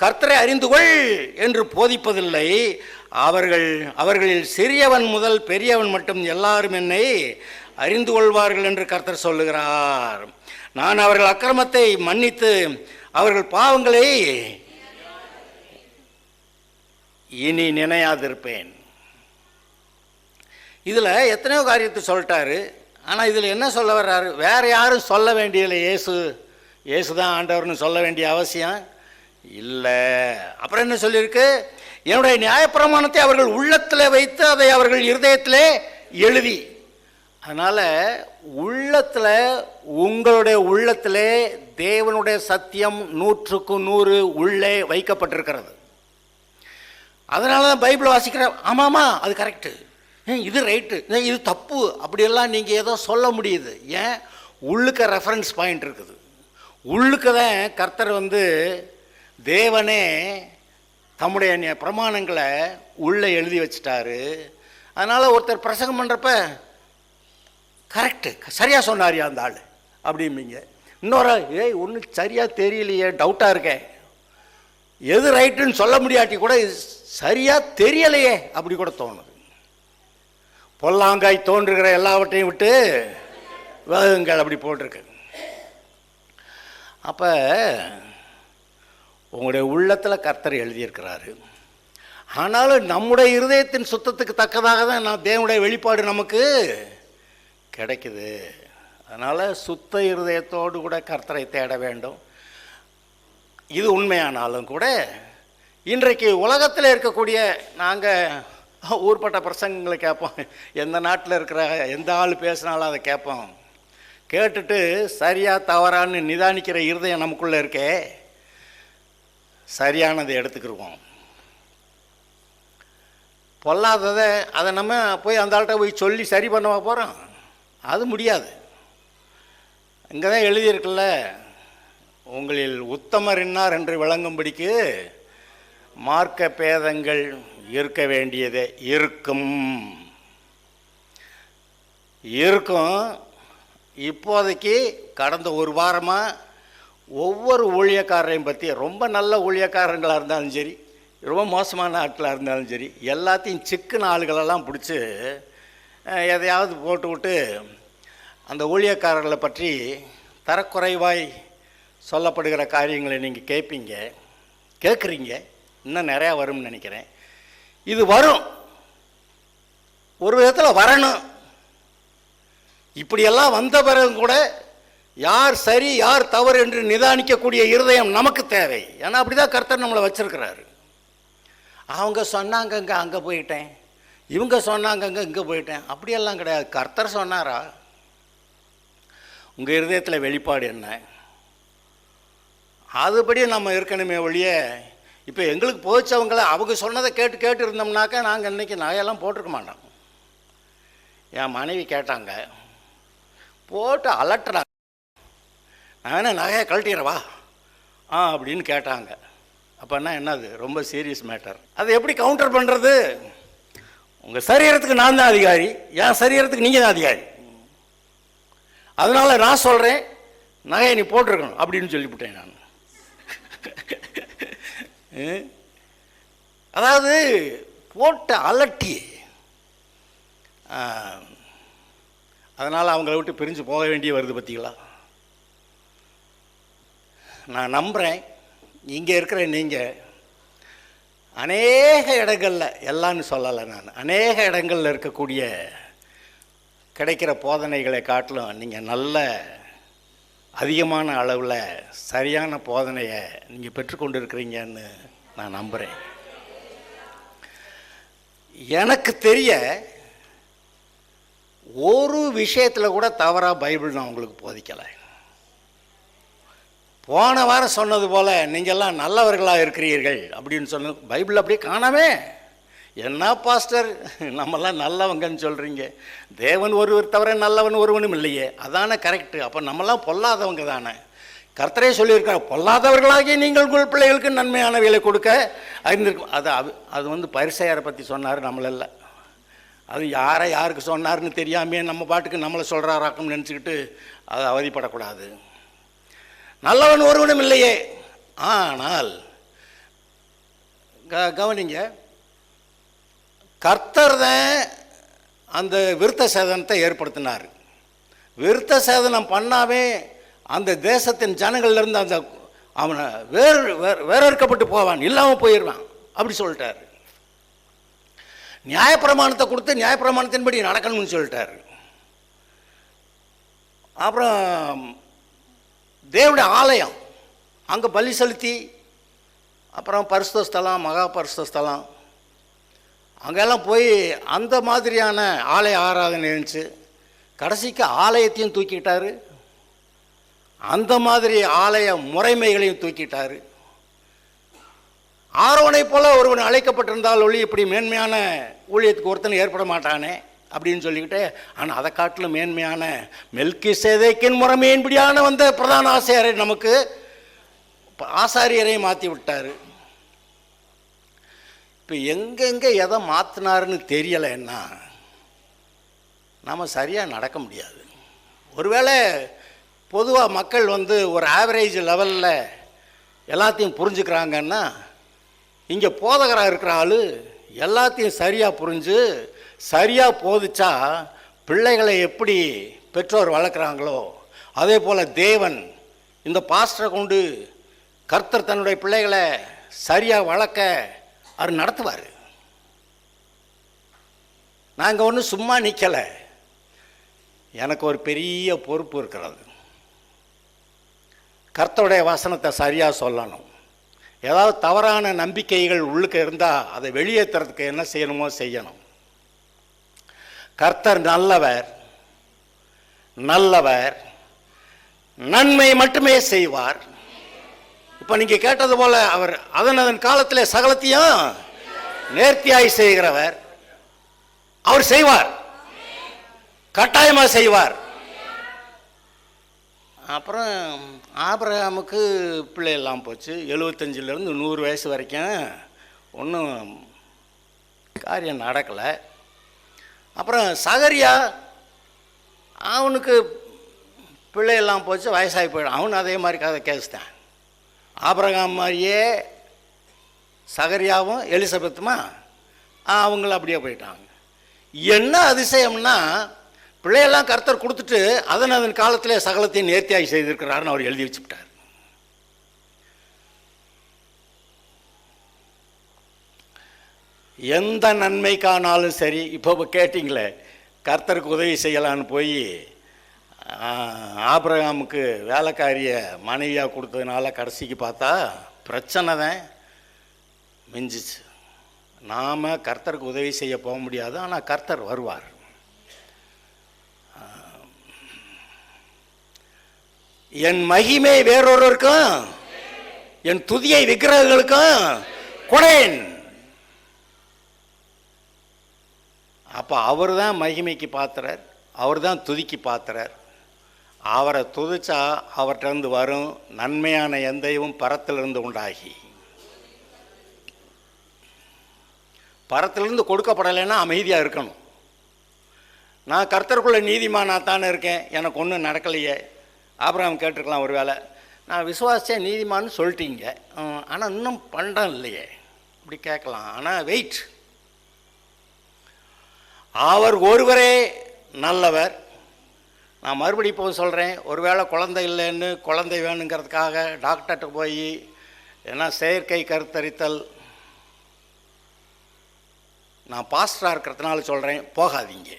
கர்த்தரை அறிந்து கொள் என்று போதிப்பதில்லை. அவர்களில் சிறியவன் முதல் பெரியவன் மட்டும் எல்லாரும் என்னை அறிந்து கொள்வார்கள் என்று கர்த்தர் சொல்லுகிறார். நான் அவர்கள் அக்கிரமத்தை மன்னித்து அவர்கள் பாவங்களை இனி நினையாதிருப்பேன். இதில் எத்தனையோ காரியத்தை சொல்லிட்டாரு. ஆனால் இதில் என்ன சொல்ல வர்றாரு? வேறு யாரும் சொல்ல வேண்டியதில்லை. இயேசு தான் ஆண்டவர்னு சொல்ல வேண்டிய அவசியம் இல்லை. அப்புறம் என்ன சொல்லியிருக்கு? என்னுடைய நியாயப்பிரமாணத்தை அவர்கள் உள்ளத்தில் வைத்து அதை அவர்கள் இருதயத்திலே எழுதி. அதனால் உங்களுடைய உள்ளத்திலே தேவனுடைய சத்தியம் 100% உள்ளே வைக்கப்பட்டிருக்கிறது. அதனால தான் பைபிள் வாசிக்கிற, ஆமாம்மா அது கரெக்டு, இது ரைட்டு, இது தப்பு, அப்படியெல்லாம் நீங்கள் ஏதோ சொல்ல முடியுது. ஏன்? உள்ளுக்க ரெஃபரன்ஸ் பாயிண்ட் இருக்குது. உள்ளுக்கு தான் கர்த்தர் வந்து தேவனே தம்முடைய பிரமாணங்களை உள்ளே எழுதி வச்சிட்டாரு. அதனால் ஒருத்தர் பிரசங்கம் பண்ணுறப்ப கரெக்டு, சரியாக சொன்னாரியா அந்த ஆள் அப்படிம்பீங்க. இன்னொரு ஒன்றும் சரியாக தெரியலையே, டவுட்டாக இருக்கேன், எது ரைட்டுன்னு சொல்ல முடியாட்டி கூட இது சரியாக தெரியலையே அப்படி கூட தோணுது. பொல்லாங்காய் தோன்றுகிற எல்லாவற்றையும் விட்டு வேகுங்கள் அப்படி போட்டிருக்கு. அப்போ உங்களுடைய உள்ளத்தில் கர்த்தர் எழுதியிருக்கிறாரு. ஆனாலும் நம்முடைய இருதயத்தின் சுத்தத்துக்கு தக்கதாக தான் தேவனுடைய வெளிப்பாடு நமக்கு கிடைக்குது. அதனால் சுத்த இருதயத்தோடு கூட கர்த்தரை தேட வேண்டும். இது உண்மையானாலும் கூட இன்றைக்கு உலகத்தில் இருக்கக்கூடிய நாங்கள் ஊர்பட்ட பிரசங்கங்களை கேட்போம். எந்த நாட்டில் இருக்கிற எந்த ஆள் பேசினாலும் அதை கேட்போம். கேட்டுட்டு சரியாக தவறான்னு நிதானிக்கிற இருதயம் நமக்குள்ளே இருக்கே, சரியானதை எடுத்துக்கிருவோம். பொல்லாததை அதை நம்ம போய் அந்த ஆள்கிட்ட போய் சொல்லி சரி பண்ண போகிறோம், அது முடியாது. இங்கே தான் எழுதியிருக்குல்ல, உங்களில் உத்தமர் இன்னார் என்று விளங்கும்படிக்கு மார்க்க பேதங்கள் இருக்க வேண்டியதே இருக்கும். இப்போதைக்கு கடந்த ஒரு வாரமாக ஒவ்வொரு ஊழியக்காரரையும் பற்றி, ரொம்ப நல்ல ஊழியக்காரங்களாக இருந்தாலும் சரி, ரொம்ப மோசமான ஆட்களாக இருந்தாலும் சரி, எல்லாத்தையும் சிக்கன ஆளுகளெல்லாம் பிடிச்சி எதையாவது போட்டு விட்டு அந்த ஊழியக்காரர்களை பற்றி தரக்குறைவாய் சொல்லப்படுகிற காரியங்களை நீங்கள் கேட்குறீங்க. இன்னும் நிறையா வரும்னு நினைக்கிறேன். இது வரும், ஒரு விதத்தில் வரணும். இப்படியெல்லாம் வந்த பிறகு கூட யார் சரி யார் தவறு என்று நிதானிக்கக்கூடிய இருதயம் நமக்கு தேவை. ஏன்னா அப்படி தான் கர்த்தர் நம்மளை வச்சிருக்கிறாரு. அவங்க சொன்னாங்க அங்கே போயிட்டேன், இவங்க சொன்னாங்க இங்கே போயிட்டேன், அப்படியெல்லாம் கிடையாது. கர்த்தர் சொன்னாரா? உங்கள் இருதயத்தில் வெளிப்பாடு என்ன? அதுபடி நம்ம இருக்கணுமே ஒழிய, இப்போ எங்களுக்கு போச்சவங்கள அவங்க சொன்னதை கேட்டு இருந்தோம்னாக்கா நாங்கள் இன்றைக்கி நகையெல்லாம் போட்டிருக்க மாட்டோம். என் மனைவி கேட்டாங்க, போட்டு அலட்டுறாங்க, நான் என்ன நகையை கழட்டிடுறவா அப்படின்னு கேட்டாங்க. அப்போன்னா என்னது? ரொம்ப சீரியஸ் மேட்டர். அதை எப்படி கவுண்டர் பண்ணுறது? உங்கள் சரீரத்துக்கு நான் தான் அதிகாரி, என் சரீரத்துக்கு நீங்கள் தான் அதிகாரி. அதனால் நான் சொல்கிறேன், நகையை நீ போட்டிருக்கணும் அப்படின்னு சொல்லிவிட்டேன் நான். அதாவது போட்டு அலட்டி, அதனால் அவங்கள விட்டு பிரிஞ்சு போக வேண்டிய வருது பார்த்தீங்களா. நான் நம்புகிறேன் இங்கே இருக்கிற நீங்கள் அநேக இடங்களில், எல்லான்னு சொல்லலை நான், அநேக இடங்களில் இருக்கக்கூடிய கிடைக்கிற போதனைகளை காட்டிலும் நீங்கள் நல்ல அதிகமான அளவில் சரியான போதனையை நீங்கள் பெற்றுக்கொண்டு இருக்கிறீங்கன்னு நான் நம்புகிறேன். எனக்கு தெரிய ஒரு விஷயத்தில் கூட தவறாக பைபிள் நான் உங்களுக்கு போதிக்கலை. போன வாரம் சொன்னது போல் நீங்கள்லாம் நல்லவர்களாக இருக்கிறீர்கள் அப்படின்னு சொன்ன பைபிள் அப்படியே காணாமே. என்ன பாஸ்டர் நம்மெல்லாம் நல்லவங்கன்னு சொல்கிறீங்க, தேவன் ஒருவர் தவிர நல்லவன் ஒருவனும் இல்லையே, அதானே கரெக்டு. அப்போ நம்மெல்லாம் பொல்லாதவங்க தானே. கர்த்தரே சொல்லியிருக்கார், பொல்லாதவர்களாகிய நீங்கள் உங்கள் பிள்ளைகளுக்கு நன்மையான வேலை கொடுக்க அறிந்திருக்கும். அது பரிசேயரை பற்றி சொன்னார், நம்மளல்ல. அது யாருக்கு சொன்னார்னு தெரியாமே நம்ம பாட்டுக்கு நம்மளை சொல்கிறாராக்கும்னு நினச்சிக்கிட்டு அது அவதிப்படக்கூடாது. நல்லவன் ஒருவனும் இல்லையே. ஆனால் கவனிங்க, கர்த்தர் தான் அந்த விருத்த சேதனத்தை ஏற்படுத்தினார். விருத்த சேதனம் பண்ணாமே அந்த தேசத்தின் ஜனங்கள்லேருந்து அந்த அவனை வேறறுக்கப்பட்டு போவான், இல்லாமல் போயிடுவான் அப்படி சொல்லிட்டார். நியாயப்பிரமாணத்தை கொடுத்து நியாயப்பிரமாணத்தின்படி நடக்கணும்னு சொல்லிட்டார். அப்புறம் தேவனுடைய ஆலயம் அங்கே பலி செலுத்தி, அப்புறம் பரிசுத்த ஸ்தலம், மகா பரிசுத்த ஸ்தலம், அங்கெல்லாம் போய் அந்த மாதிரியான ஆலய ஆராதனை இருந்துச்சு. கடைசிக்கு ஆலயத்தையும் தூக்கிட்டார், அந்த மாதிரி ஆலய முறைமைகளையும் தூக்கிட்டார். ஆரோனை போல ஒருவன் அழைக்கப்பட்டிருந்தால் ஒளி இப்படி மேன்மையான ஊழியத்துக்கு ஒருத்தன் ஏற்பட மாட்டானே அப்படின்னு சொல்லிக்கிட்டு, ஆனால் அதை காட்டிலும் மேன்மையான மெல்கிசேதேக்கின் முறைமையின்படியான வந்த பிரதான ஆசாரியரை நமக்கு ஆசாரியரை மாற்றி விட்டார். இப்போ எங்கெங்கே எதை மாற்றினாருன்னு தெரியலைன்னா நம்ம சரியாக நடக்க முடியாது. ஒருவேளை பொதுவாக மக்கள் ஒரு ஆவரேஜ் லெவலில் எல்லாத்தையும் புரிஞ்சுக்கிறாங்கன்னா, இங்கே போதகராக இருக்கிற ஆள் எல்லாத்தையும் சரியாக புரிஞ்சு சரியாக போதிச்சா பிள்ளைகளை எப்படி பெற்றோர் வளர்க்குறாங்களோ அதே போல் தேவன் இந்த பாஸ்டரை கொண்டு கர்த்தர் தன்னுடைய பிள்ளைகளை சரியாக வளர்க்க அவர் நடத்துவார். நாங்கள் ஒன்றும் சும்மா நிற்கலை, எனக்கு ஒரு பெரிய பொறுப்பு இருக்கிறது. கர்த்தருடைய வசனத்தை சரியாக சொல்லணும். ஏதாவது தவறான நம்பிக்கைகள் உள்ளுக்கு இருந்தால் அதை வெளியேற்றுறதுக்கு என்ன செய்யணுமோ செய்யணும். கர்த்தர் நல்லவர், நல்லவர், நன்மை மட்டுமே செய்வார். இப்போ நீங்கள் கேட்டது போல அவர் அதன் காலத்தில் சகலத்தையும் நேர்த்தியாய் செய்கிறவர். அவர் செய்வார், கட்டாயமாக செய்வார். அப்புறம் ஆபிரகாமுக்கு பிள்ளை எல்லாம் போச்சு. 75லேருந்து 100 வயசு வரைக்கும் ஒன்றும் காரியம் நடக்கலை. அப்புறம் சகரியா, அவனுக்கு பிள்ளையெல்லாம் போச்சு, வயசாகி போயிடும். அவனு அதே மாதிரி கதை கேஸ்தான். ஆபிரகாம் மாதிரியே சகரியாவும் எலிசபெத்துமா அவங்களும் அப்படியே போயிட்டாங்க. என்ன அதிசயம்னா, பிள்ளையெல்லாம் கர்த்தர் கொடுத்துட்டு அதன் காலத்திலே சகலத்தையும் நேர்த்தியாகி செய்திருக்கிறாருன்னு அவர் எழுதி வச்சுட்டார். எந்த நன்மைக்கானாலும் சரி, இப்போ கேட்டிங்களே கர்த்தருக்கு உதவி செய்யலான்னு போய் ஆபிரகாமுக்கு வேலைக்காரிய மனைவியாக கொடுத்ததுனால கடைசிக்கு பார்த்தா பிரச்சனை தான் மிஞ்சிச்சு. நாம் கர்த்தருக்கு உதவி செய்ய போக முடியாது, ஆனால் கர்த்தர் வருவார். என் மகிமை வேறொருவருக்கும் என் துதியை விக்கிரகங்களுக்கும் கொடேன். அப்போ அவர் தான் மகிமைக்கு பாத்திரர், அவர் தான் துதிக்கு பாத்திரர். அவரை துதிச்சா அவர்கிட்டருந்து வரும் நன்மையான எந்தையும் பரத்திலிருந்து உண்டாகி, பரத்திலிருந்து கொடுக்கப்படலைன்னா அமைதியாக இருக்கணும். நான் கர்த்தருக்குள்ள நீதிமானாக தானே இருக்கேன், எனக்கு ஒன்றும் நடக்கலையே. ஆபிரகாம் கேட்டிருக்கலாம், ஒரு வேளை நான் விசுவாசித்தேன் நீதிமான்னு சொல்லிட்டீங்க, ஆனால் இன்னும் பண்ணுறேன் இல்லையே இப்படி கேட்கலாம். ஆனால் வெயிட், அவர் ஒருவரே நல்லவர். நான் மறுபடியும் இப்போ சொல்கிறேன், ஒருவேளை குழந்தை இல்லைன்னு குழந்தை வேணுங்கிறதுக்காக டாக்டர்கிட்ட போய் ஏன்னா செயற்கை கருத்தரித்தல், நான் பாஸ்டராக இருக்கிறதுனால சொல்கிறேன், போகாதீங்க.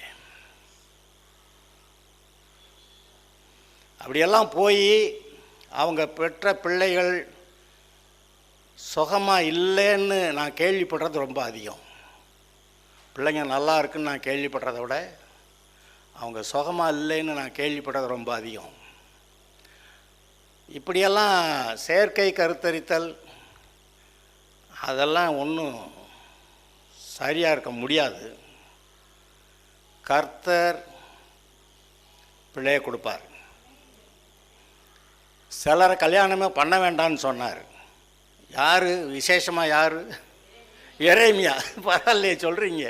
அப்படியெல்லாம் போய் அவங்க பெற்ற பிள்ளைகள் சுகமாக இல்லைன்னு நான் கேள்விப்படுறது ரொம்ப அதிகம். பிள்ளைங்க நல்லா இருக்குன்னு நான் கேள்விப்படுறத விட அவங்க சுகமாக இல்லைன்னு நான் கேள்விப்படுறது ரொம்ப அதிகம். இப்படியெல்லாம் செயற்கை கருத்தரித்தல் அதெல்லாம் ஒன்றும் சரியாக இருக்க முடியாது. கர்த்தர் பிள்ளையை கொடுப்பார். சிலரை கல்யாணமே பண்ண வேண்டான்னு சொன்னார். யார் விசேஷமாக? யார்? எரேமியா. பரவாயில்லையே சொல்கிறீங்க.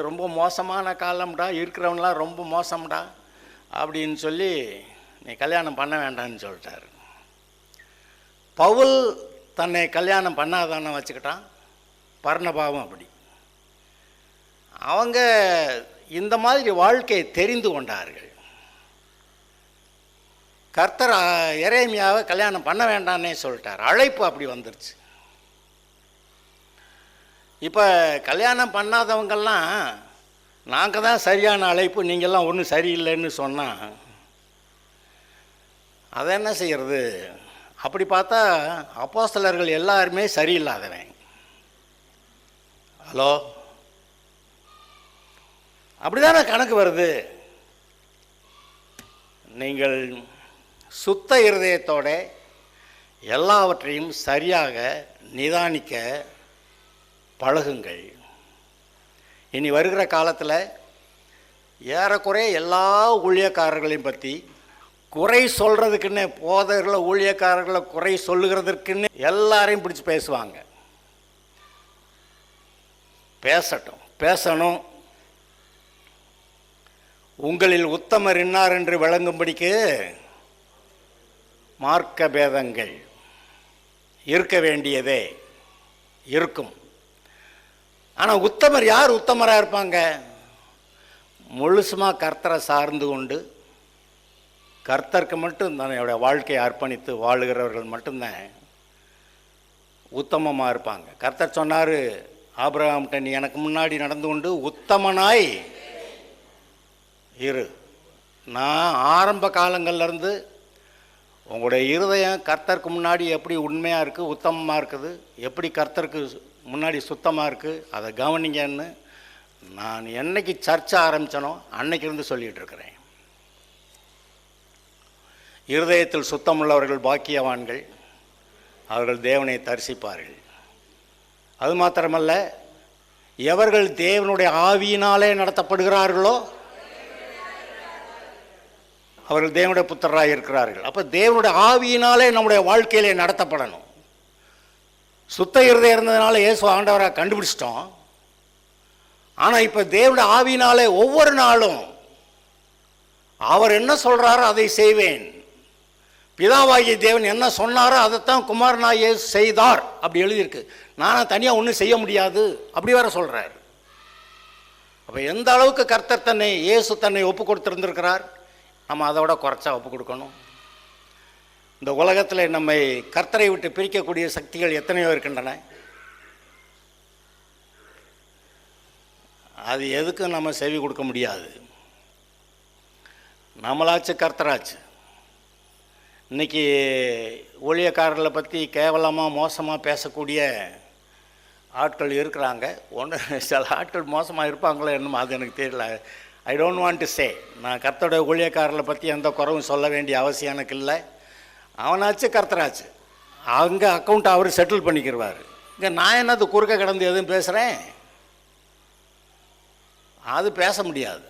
ரொம்ப மோசமான காலம்டா, இருக்கிறவங்களாம் ரொம்ப மோசம்டா அப்படின்னு சொல்லி நீ கல்யாணம் பண்ண வேண்டான்னு சொல்லிட்டார். பவுல் தன்னை கல்யாணம் பண்ணாதானே வச்சுக்கிட்டான். பர்னபாவும் அப்படி. அவங்க இந்த மாதிரி வாழ்க்கையை தெரிந்து கொண்டார்கள். கர்த்தர் எரேமியாவை கல்யாணம் பண்ண வேண்டான்னே சொல்லிட்டார். அழைப்பு அப்படி வந்துருச்சு. இப்போ கல்யாணம் பண்ணாதவங்கெல்லாம் நாங்கள் தான் சரியான அழைப்பு, நீங்கள்லாம் ஒன்றும் சரியில்லைன்னு சொன்னால் அதை என்ன செய்கிறது? அப்படி பார்த்தா அப்போஸ்தலர்கள் எல்லாருமே சரியில்லாதவன். ஹலோ, அப்படிதானே கணக்கு வருது. நீங்கள் சுத்த இருதயத்தோட எல்லாவற்றையும் சரியாக நிதானிக்க பழகுங்கள். இனி வருகிற காலத்தில் ஏறக்குறைய எல்லா ஊழியக்காரர்களையும் பற்றி குறை சொல்கிறதுக்குன்னு, போதர்களை ஊழியக்காரர்களை குறை சொல்லுகிறதுக்குன்னு எல்லாரையும் பிடிச்சி பேசுவாங்க. பேசட்டும், பேசணும். உங்களில் உத்தமர் இன்னார் என்று விளங்கும்படிக்கு மார்க்க பேதங்கள் இருக்க வேண்டியதே இருக்கும். ஆனால் உத்தமர் யார் உத்தமராக இருப்பாங்க? முழுசுமாக கர்த்தரை சார்ந்து கொண்டு கர்த்தருக்கு மட்டும் தன்னுடைய வாழ்க்கையை அர்ப்பணித்து வாழுகிறவர்கள் மட்டும்தான் உத்தமமாக இருப்பாங்க. கர்த்தர் சொன்னார் ஆபிரகாம்கிட்ட, நீ எனக்கு முன்னாடி நடந்து கொண்டு உத்தமனாய் இரு. நான் ஆரம்ப காலங்கள்லேருந்து உங்களுடைய இருதயம் கர்த்தருக்கு முன்னாடி எப்படி உண்மையாக இருக்குது, உத்தமமாக இருக்குது, எப்படி கர்த்தருக்கு முன்னாடி சுத்தமாக இருக்குது, அதை கவனிங்கன்னு நான் என்னைக்கு சர்ச்சை ஆரம்பித்தனோ அன்னைக்கு இருந்து சொல்லிகிட்டு இருக்கிறேன். இருதயத்தில் சுத்தமுள்ளவர்கள் பாக்கியவான்கள், அவர்கள் தேவனை தரிசிப்பார்கள். அது மாத்திரமல்ல, எவர்கள் தேவனுடைய ஆவியினாலே நடத்தப்படுகிறார்களோ அவர்கள் தேவனுடைய புத்திரராக இருக்கிறார்கள். அப்போ தேவனுடைய ஆவியினாலே நம்முடைய வாழ்க்கையிலே நடத்தப்படணும். சுத்த இருதயம் இருந்ததுனால இயேசு ஆண்டவராக கண்டுபிடிச்சிட்டோம். ஆனால் இப்போ தேவனுடைய ஆவியினாலே ஒவ்வொரு நாளும் அவர் என்ன சொல்கிறாரோ அதை செய்வேன், பிதாவாகிய தேவன் என்ன சொன்னாரோ அதைத்தான் குமாரனாகிய இயேசு செய்தார் அப்படி எழுதியிருக்கு. நானும் தனியாக ஒன்றும் செய்ய முடியாது அப்படி வேற சொல்கிறார். அப்போ எந்த அளவுக்கு கர்த்தர் தன்னை, இயேசு தன்னை ஒப்பு கொடுத்துருந்துருக்கிறார், நம்ம அதை விட குறைச்சா ஒப்பு கொடுக்கணும். இந்த உலகத்தில் நம்மை கர்த்தரை விட்டு பிரிக்கக்கூடிய சக்திகள் எத்தனையோ இருக்கின்றன. அது எதுக்கும் நம்ம செவி கொடுக்க முடியாது. நம்மளாச்சு கர்த்தராச்சு. இன்றைக்கி ஊழியக்காரர்களை பற்றி கேவலமாக மோசமாக பேசக்கூடிய ஆட்கள் இருக்கிறாங்க. சில ஆட்கள் மோசமாக இருப்பாங்களோ என்னமோ அது எனக்கு தெரியல. I don't want to say. நான் கர்த்தருடைய ஊழியக்காரர்களை பற்றி எந்த குறவும் சொல்ல வேண்டிய அவசியம் எனக்கு இல்லை. அவனாச்சு கர்த்தராச்சு, அங்கே அக்கௌண்ட்டை அவர் செட்டில் பண்ணிக்கிடுவார். இங்கே நான் என்னது குறுக்க கிடந்து எதுவும் பேசுகிறேன்? அது பேச முடியாது.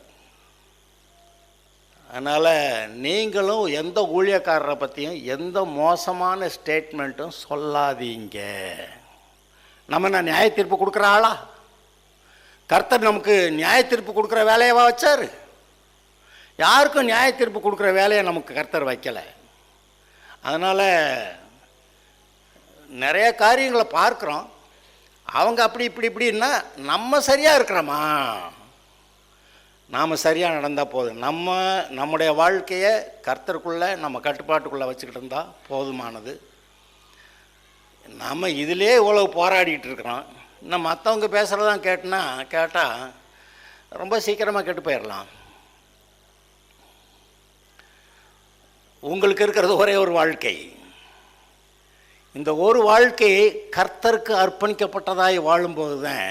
அதனால் நீங்களும் எந்த ஊழியக்காரரை பற்றியும் எந்த மோசமான ஸ்டேட்மெண்ட்டும் சொல்லாதீங்க. நம்ம என்ன நியாய தீர்ப்பு கொடுக்குற ஆளா? கர்த்தர் நமக்கு நியாய தீர்ப்பு கொடுக்குற வேலையவா வச்சார்? யாருக்கும் நியாய தீர்ப்பு கொடுக்குற வேலையை நமக்கு கர்த்தர் வைக்கலை. அதனால் நிறைய காரியங்களை பார்க்குறோம். அவங்க அப்படி இப்படின்னா நம்ம சரியாக இருக்கிறோமா? நாம் சரியாக நடந்தால் போதும். நம்முடைய வாழ்க்கையை கர்த்தருக்குள்ளே நம்ம கட்டுப்பாட்டுக்குள்ளே வச்சுக்கிட்டு இருந்தால் போதுமானது. நம்ம இதிலே இவ்வளவு போராடிட்டு இருக்கிறோம். இன்னும் மற்றவங்க பேசுகிறதான் கேட்டால் ரொம்ப சீக்கிரமாக கெட்டு போயிடலாம். உங்களுக்கு இருக்கிறது ஒரே ஒரு வாழ்க்கை. இந்த ஒரு வாழ்க்கையை கர்த்தருக்கு அர்ப்பணிக்கப்பட்டதாய் வாழும்போது தான்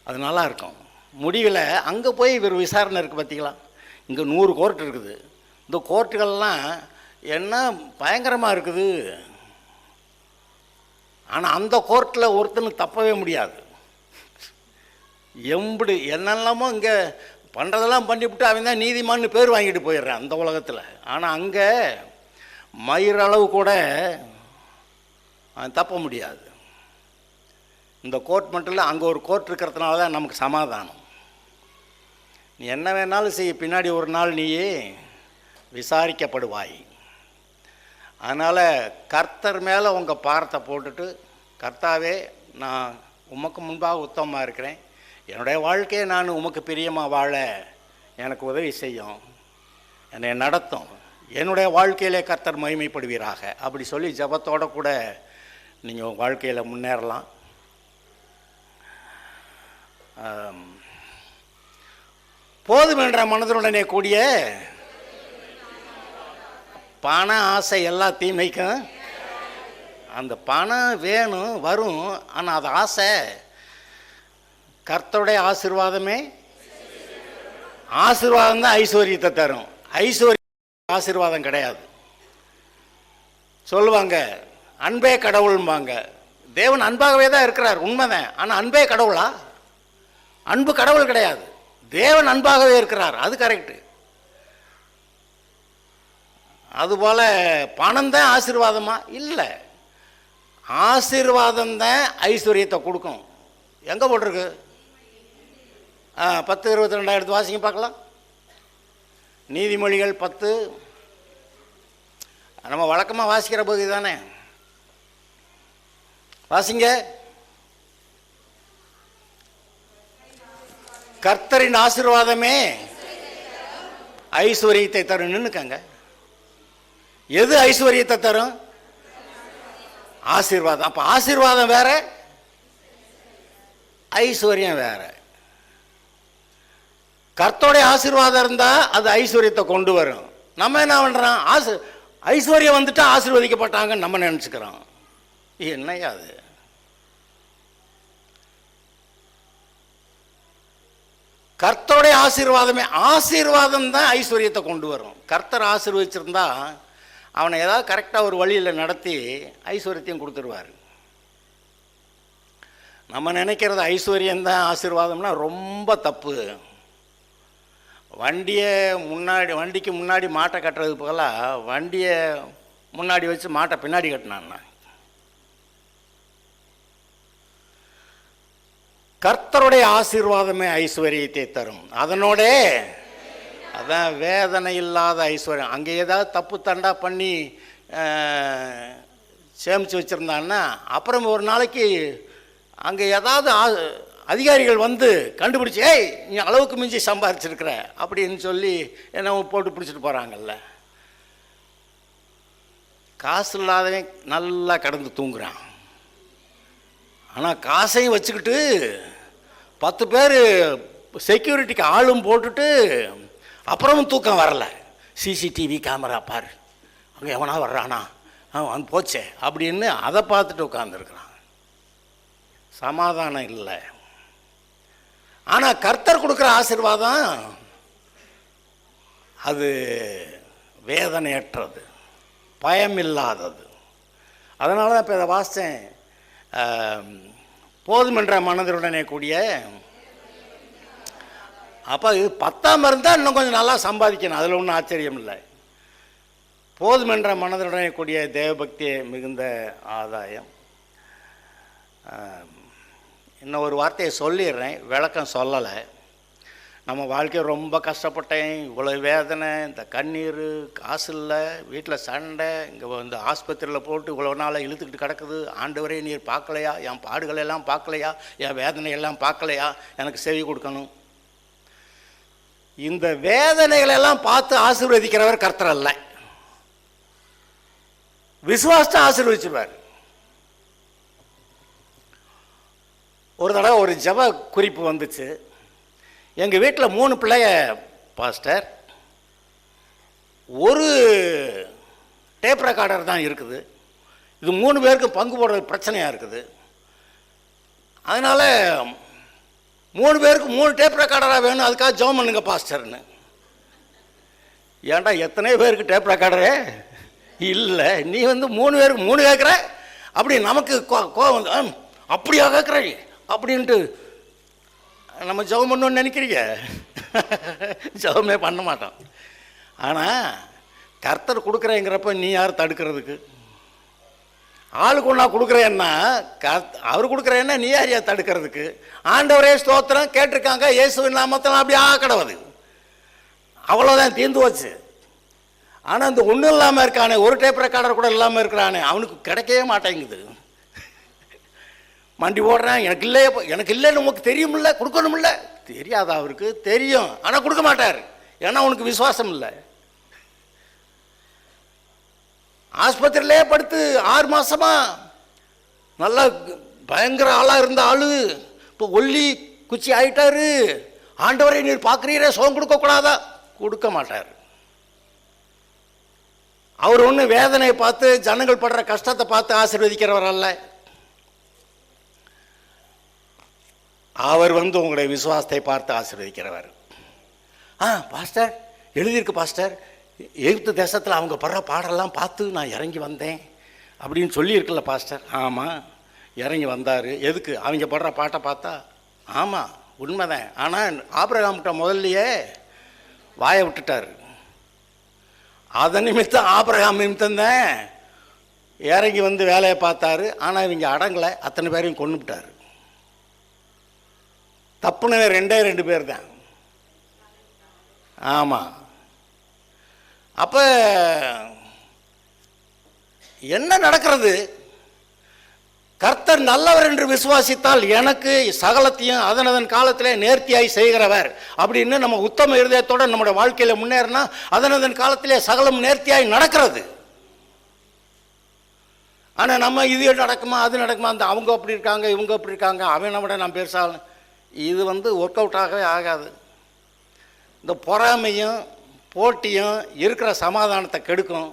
அது நல்லா இருக்கும். முடிவில் அங்கே போய் இவர் விசாரணை இருக்குது பார்த்தீங்களா, இங்கே 100 கோர்ட் இருக்குது. இந்த கோர்ட்டுகள்லாம் என்ன பயங்கரமாக இருக்குது. ஆனால் அந்த கோர்ட்டில் ஒருத்தனுக்கு தப்பவே முடியாது. எம்படி என்னெல்லாமோ இங்கே பண்ணுறதெல்லாம் பண்ணிவிட்டு அவன் தான் நீதிமான்னு பேர் வாங்கிட்டு போயிடுறான் அந்த உலகத்தில். ஆனால் அங்கே மயிரளவு கூட அவன் தப்ப முடியாது. இந்த கோர்ட் மட்டும் இல்லை, அங்கே ஒரு கோர்ட் இருக்கிறதுனால தான் நமக்கு சமாதானம். நீ என்ன வேணாலும் செய்ய, பின்னாடி ஒரு நாள் நீயே விசாரிக்கப்படுவாய். அதனால் கர்த்தர் மேலே உங்கள் பாரத்தை போட்டுட்டு, கர்த்தாவே நான் உமக்கு முன்பாக உத்தமமாக இருக்கிறேன், என்னுடைய வாழ்க்கையை நான் உமக்கு பிரியமாக வாழ எனக்கு உதவி செய்யும், என்னை நடத்தும், என்னுடைய வாழ்க்கையிலே கர்த்தர் மகிமைப்படுவீராக அப்படி சொல்லி ஜெபத்தோடு கூட நீங்கள் வாழ்க்கையில் முன்னேறலாம். போதும் என்ற மனதுடனே கூடிய பண ஆசை எல்லா தீமைக்கும். அந்த பணம் வேணும் வரும், ஆனால் அது ஆசை. கர்த்தருடைய ஆசீர்வாதமே ஆசீர்வாதம் தான் ஐஸ்வர்யத்தை தரும். ஐஸ்வர்யம் ஆசீர்வாதம் கிடையாது. சொல்லுவாங்க அன்பே கடவுள்பாங்க. தேவன் அன்பாகவே தான் இருக்கிறார், உண்மைதான். ஆனால் அன்பே கடவுளா? அன்பு கடவுள் கிடையாது, தேவன் அன்பாகவே இருக்கிறார், அது கரெக்டு. அதுபோல் பணம் தான் ஆசீர்வாதமா? இல்லை, ஆசீர்வாதம் தான் ஐஸ்வர்யத்தை கொடுக்கும். எங்கே போட்டிருக்கு? 10:22 எடுத்து வாசிங்க பார்க்கலாம். நீதிமொழிகள் 10 நம்ம வழக்கமாக வாசிக்கிற போது தானே, வாசிங்க. கர்த்தரின் ஆசீர்வாதமே ஐஸ்வர்யத்தை தரும். நின்னுக்கங்க. எது ஐஸ்வர்யத்தை தரும்? ஆசீர்வாதம். அப்போ ஆசீர்வாதம் வேற, ஐஸ்வர்யம் வேற. கர்த்தருடைய ஆசீர்வாதம் இருந்தால் அது ஐஸ்வர்யத்தை கொண்டு வரும். நம்ம என்ன பண்ணுறோம்? ஐஸ்வர்யம் வந்துட்டா ஆசீர்வதிக்கப்பட்டாங்கன்னு நம்ம நினச்சிக்கிறோம். என்னையா அது? கர்த்தருடைய ஆசீர்வாதமே, ஆசீர்வாதம் தான் ஐஸ்வர்யத்தை கொண்டு வரும். கர்த்தர் ஆசீர்வதிச்சிருந்தா அவனை ஏதாவது கரெக்டாக ஒரு வழியில் நடத்தி ஐஸ்வர்யத்தையும் கொடுத்துருவார். நம்ம நினைக்கிறது ஐஸ்வர்யந்தான் ஆசீர்வாதம்னா ரொம்ப தப்பு. வண்டிக்கு முன்னாடி மாட்டை கட்டுறது போகலாம், வண்டியை முன்னாடி வச்சு மாட்டை பின்னாடி கட்டினான்னா. கர்த்தருடைய ஆசீர்வாதமே ஐஸ்வர்யத்தை தரும். அதனோட அதான் வேதனை இல்லாத ஐஸ்வர்யம். அங்கே ஏதாவது தப்பு தண்டா பண்ணி சேமித்து வச்சுருந்தான்னா அப்புறம் ஒரு நாளைக்கு அங்கே ஏதாவது அதிகாரிகள் வந்து கண்டுபிடிச்சி, ஏய் நீ அளவுக்கு மிஞ்சி சம்பாதிச்சிருக்கிற அப்படின்னு சொல்லி என்ன போட்டு பிடிச்சிட்டு போகிறாங்கல்ல. காசு இல்லாதவன் நல்லா கடந்து தூங்குறான். ஆனால் காசையும் வச்சுக்கிட்டு 10 பேர் செக்யூரிட்டிக்கு ஆளும் போட்டுட்டு அப்புறமும் தூக்கம் வரலை. சிசிடிவி கேமரா பாரு, அங்கே எவனா வர்றானா, வந்து போச்சே அப்படின்னு அதை பார்த்துட்டு உட்காந்துருக்குறான். சமாதானம் இல்லை. ஆனால் கர்த்தர் கொடுக்குற ஆசீர்வாதம் அது வேதனையற்றது, பயமில்லாதது. அதனால தான் இப்போ இதை வாசித்தேன். போதுமென்ற மனதுடனே கூடிய, அப்போ இது 10ஆம் இருந்தால் இன்னும் கொஞ்சம் நல்லா சம்பாதிக்கணும், அதில் ஒன்றும் ஆச்சரியம் இல்லை. போதுமென்ற மனதுடனே கூடிய தேவபக்தியை மிகுந்த ஆதாயம். இன்னும் ஒரு வார்த்தையை சொல்லிடுறேன், விளக்கம் சொல்லலை. நம்ம வாழ்க்கை ரொம்ப கஷ்டப்பட்டேன், இவ்வளோ வேதனை, இந்த கண்ணீர், காசு இல்லை, வீட்டில் சண்டை, இங்கே வந்து ஆஸ்பத்திரியில் போட்டு இவ்வளோ நாளாக இழுத்துக்கிட்டு கிடக்குது. ஆண்டவரே நீர் பார்க்கலையா, என் பாடுகளெல்லாம் பார்க்கலையா, என் வேதனையெல்லாம் பார்க்கலையா, எனக்கு செவி கொடுக்கணும். இந்த வேதனைகளெல்லாம் பார்த்து ஆசீர்வதிக்கிறவர் கர்த்தர் அல்ல, விசுவாசத்தை ஆசீர்வதிச்சிருவார். ஒரு தடவை ஒரு ஜெப குறிப்பு வந்துச்சு. எங்கள் வீட்டில் 3 பிள்ளைய பாஸ்டர், ஒரு டேப் ரெக்கார்டர் தான் இருக்குது. இது 3 பேருக்கு பங்கு போடுறது பிரச்சனையாக இருக்குது. அதனால் 3 பேருக்கு 3 டேப் ரெக்கார்டராக வேணும், அதுக்காக ஜெபம் பண்ணுங்க பாஸ்டர்னு. ஏன்டா எத்தனை பேருக்கு டேப் ரெக்கார்டரே இல்லை, நீ வந்து 3 பேருக்கு 3 கேட்குற, அப்படி நமக்கு கோவம் வந்து அப்படியா கேட்குற அப்படின்ட்டு நம்ம ஜெபம் பண்ணணும்னு நினைக்கிறீங்க? ஜெபமே பண்ண மாட்டோம். ஆனால் கர்த்தர் கொடுக்குறேங்கிறப்ப நீ யார் தடுக்கிறதுக்கு? ஆளுக்கு ஒன்றா கொடுக்குறேன்னா அவர் கொடுக்குறேன்னா நீ யார் தடுக்கிறதுக்கு? ஆண்டவரே ஸ்தோத்திரம் கேட்டிருக்காங்க, இயேசுவின் நாமத்தில் அப்படி ஆக்கடவுது, அவ்வளோதான், தீர்ந்து வச்சு. ஆனால் இந்த ஒன்றும் இல்லாமல் இருக்கானே, ஒரு டேப் ரெக்கார்டர் கூட இல்லாமல் இருக்கிறானே, அவனுக்கு கிடைக்கவே மாட்டேங்குது. மண்டி ஓடுறேன், எனக்கு இல்லை, எனக்கு இல்லைன்னு உனக்கு தெரியுமில்ல, கொடுக்கணுமில்ல. தெரியாதா? அவருக்கு தெரியும், ஆனால் கொடுக்க மாட்டார். ஏன்னா உனக்கு விசுவாசம் இல்லை. ஆஸ்பத்திரியிலே படுத்து 6 மாசமா நல்லா பயங்கர ஆளாக இருந்த ஆளு இப்போ ஒல்லி குச்சி ஆயிட்டாரு. ஆண்டவரை நீர் பார்க்குறீரே, சுகம் கொடுக்கக்கூடாதா? கொடுக்க மாட்டார். அவர் ஒன்று வேதனையை பார்த்து, ஜனங்கள் படுற கஷ்டத்தை பார்த்து ஆசீர்வதிக்கிறவர் அல்ல. அவர் வந்து உங்களுடைய விசுவாசத்தை பார்த்து ஆசீர்வதிக்கிறவர். பாஸ்டர் எழுதியிருக்கு பாஸ்டர், எகிப்து தேசத்தில் அவங்க படுற பாடெல்லாம் பார்த்து நான் இறங்கி வந்தேன் அப்படின்னு சொல்லியிருக்குல்ல பாஸ்டர். ஆமாம், இறங்கி வந்தார். எதுக்கு? அவங்க படுற பாட்டை பார்த்தா. ஆமாம், உண்மைதான். ஆனால் ஆபிரகாம்கிட்ட முதல்லையே வாயை விட்டுட்டார். அதன் நிமித்தம் ஆபிரகாம் நிமித்தம்தான் இறங்கி வந்து வேலையை பார்த்தாரு. ஆனால் இவங்க அடங்கலை, அத்தனை பேரையும் கொண்டு விட்டார். தப்புன்னு 2 பேர் தான். ஆமாம். அப்போ என்ன நடக்கிறது? கர்த்தர் நல்லவர் என்று விசுவாசித்தால் எனக்கு சகலத்தையும் அதனதன் காலத்திலே நேர்த்தியாய் செய்கிறவர் அப்படின்னு நம்ம உத்தம இருதயத்தோடு நம்முடைய வாழ்க்கையில் முன்னேறினா அதனதன் காலத்திலே சகலம் நேர்த்தியாய் நடக்கிறது. ஆனால் நம்ம இது நடக்குமா அது நடக்குமா, அந்த அவங்க அப்படி இருக்காங்க இவங்க அப்படி இருக்காங்க, அவன் நம்மட நான் பேசாலும், இது வந்து ஒர்க் அவுட் ஆகவே ஆகாது. இந்த பொறாமையும் போட்டியும் இருக்கிற சமாதானத்தை கெடுக்கும்.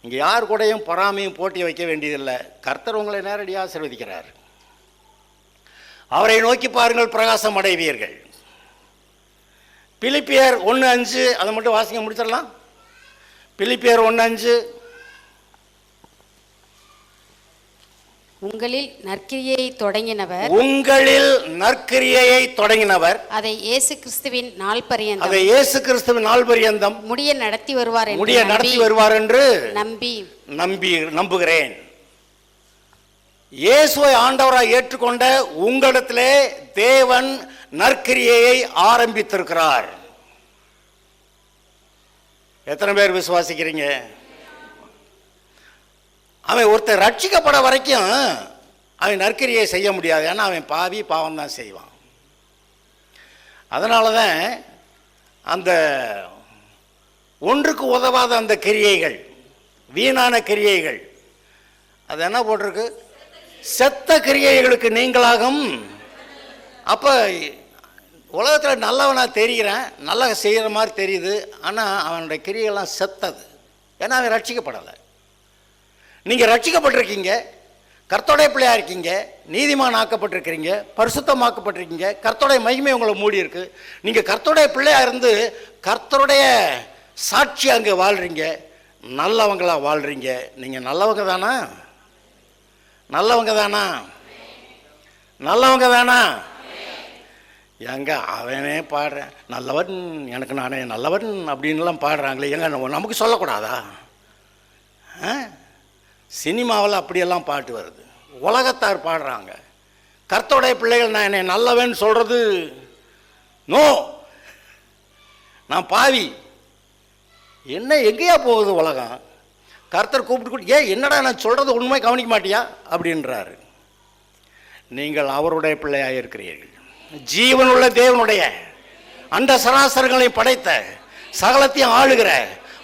இங்கே யார் கூடயும் பொறாமையும் போட்டியை வைக்க வேண்டியதில்லை. கர்த்தர் உங்களை நேரடியாக ஆசீர்வதிக்கிறார். அவரை நோக்கி பாருங்கள், பிரகாசம் அடைவீர்கள். பிலிப்பியர் 1:5 அதை மட்டும் வாசிக்க முடிச்சிடலாம். பிலிப்பியர் 1:5, உங்களில் நற்கிரியை தொடங்கினவர், உங்களில் நற்கிரியையை தொடங்கினவர் அதை இயேசு கிறிஸ்துவின் நாள் பரியந்தம், அதை இயேசு கிறிஸ்துவின் நாள் பரியந்தம் முடிய நடத்தி வருவார் என்று நம்புகிறேன். இயேசுவை ஆண்டவராய் ஏற்றுக்கொண்ட உங்களிடத்திலே தேவன் நற்கிரியையை ஆரம்பித்திருக்கிறார். எத்தனை பேர் விசுவாசிக்கிறீங்க? அவன் ஒருத்தர் ரட்சிக்கப்பட வரைக்கும் அவன் நற்கிரியை செய்ய முடியாது. ஏன்னா அவன் பாவி, பாவம் தான் செய்வான். அதனால தான் அந்த ஒன்றுக்கு உதவாத அந்த கிரியைகள், வீணான கிரியைகள், அது என்ன போட்டிருக்கு? செத்த கிரியைகளுக்கு நீங்களாகும். அப்போ உலகத்தில் நல்லவனாக தெரிகிறேன், நல்லா செய்கிற மாதிரி தெரியுது, ஆனால் அவனுடைய கிரியைகள்லாம் செத்தது. ஏன்னா அவன் ரட்சிக்கப்படலை. நீங்கள் ரட்சிக்கப்பட்டிருக்கீங்க, கர்த்தருடைய பிள்ளையாக இருக்கீங்க, நீதிமான் ஆக்கப்பட்டிருக்கிறீங்க, பரிசுத்தமாக்கப்பட்டிருக்கீங்க, கர்த்தருடைய மகிமை உங்களை மூடி இருக்கு. நீங்கள் கர்த்தருடைய பிள்ளையாக இருந்து கர்த்தருடைய சாட்சி அங்கே வாழ்கிறீங்க, நல்லவங்களாக வாழ்கிறீங்க. நீங்கள் நல்லவங்க தானா? நல்லவங்க தானா? நல்லவங்க தானா? எங்க அவனே பாடுறேன், நல்லவன் எனக்கு நானே நல்லவன் அப்படின்லாம் பாடுறாங்களே, எங்க நமக்கு சொல்லக்கூடாதா? சினிமாவில் அப்படியெல்லாம் பாட்டு வருது, உலகத்தார் பாடுறாங்க. கர்த்தருடைய பிள்ளைகள் நான் என்னை நல்லவன் சொல்கிறது நோ. நான் பாவி. என்ன எங்கேயா போகுது உலகம்? கர்த்தர் கூப்பிட்டு ஏன் என்னடா நான் சொல்கிறது உண்மை கவனிக்க மாட்டியா அப்படின்றாரு. நீங்கள் அவருடைய பிள்ளையாக இருக்கிறீர்கள். ஜீவனுள்ள தேவனுடைய அந்த சராசரங்களை படைத்த, சகலத்தையும் ஆளுகிற,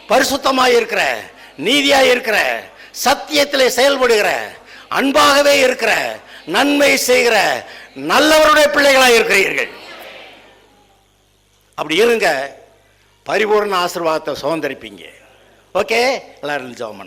பரிசுத்தமாக இருக்கிற, நீதியாக இருக்கிற, சத்தியத்திலே செயல்படுகிற, அன்பாகவே இருக்கிற, நன்மை செய்கிற நல்லவருடைய பிள்ளைகளாக இருக்கிறீர்கள். அப்படி இருங்க, பரிபூர்ண ஆசீர்வாதத்தை சுதந்திரிப்பீங்க. ஓகே, எல்லாரும் ஜெபம் பண்ணுங்க.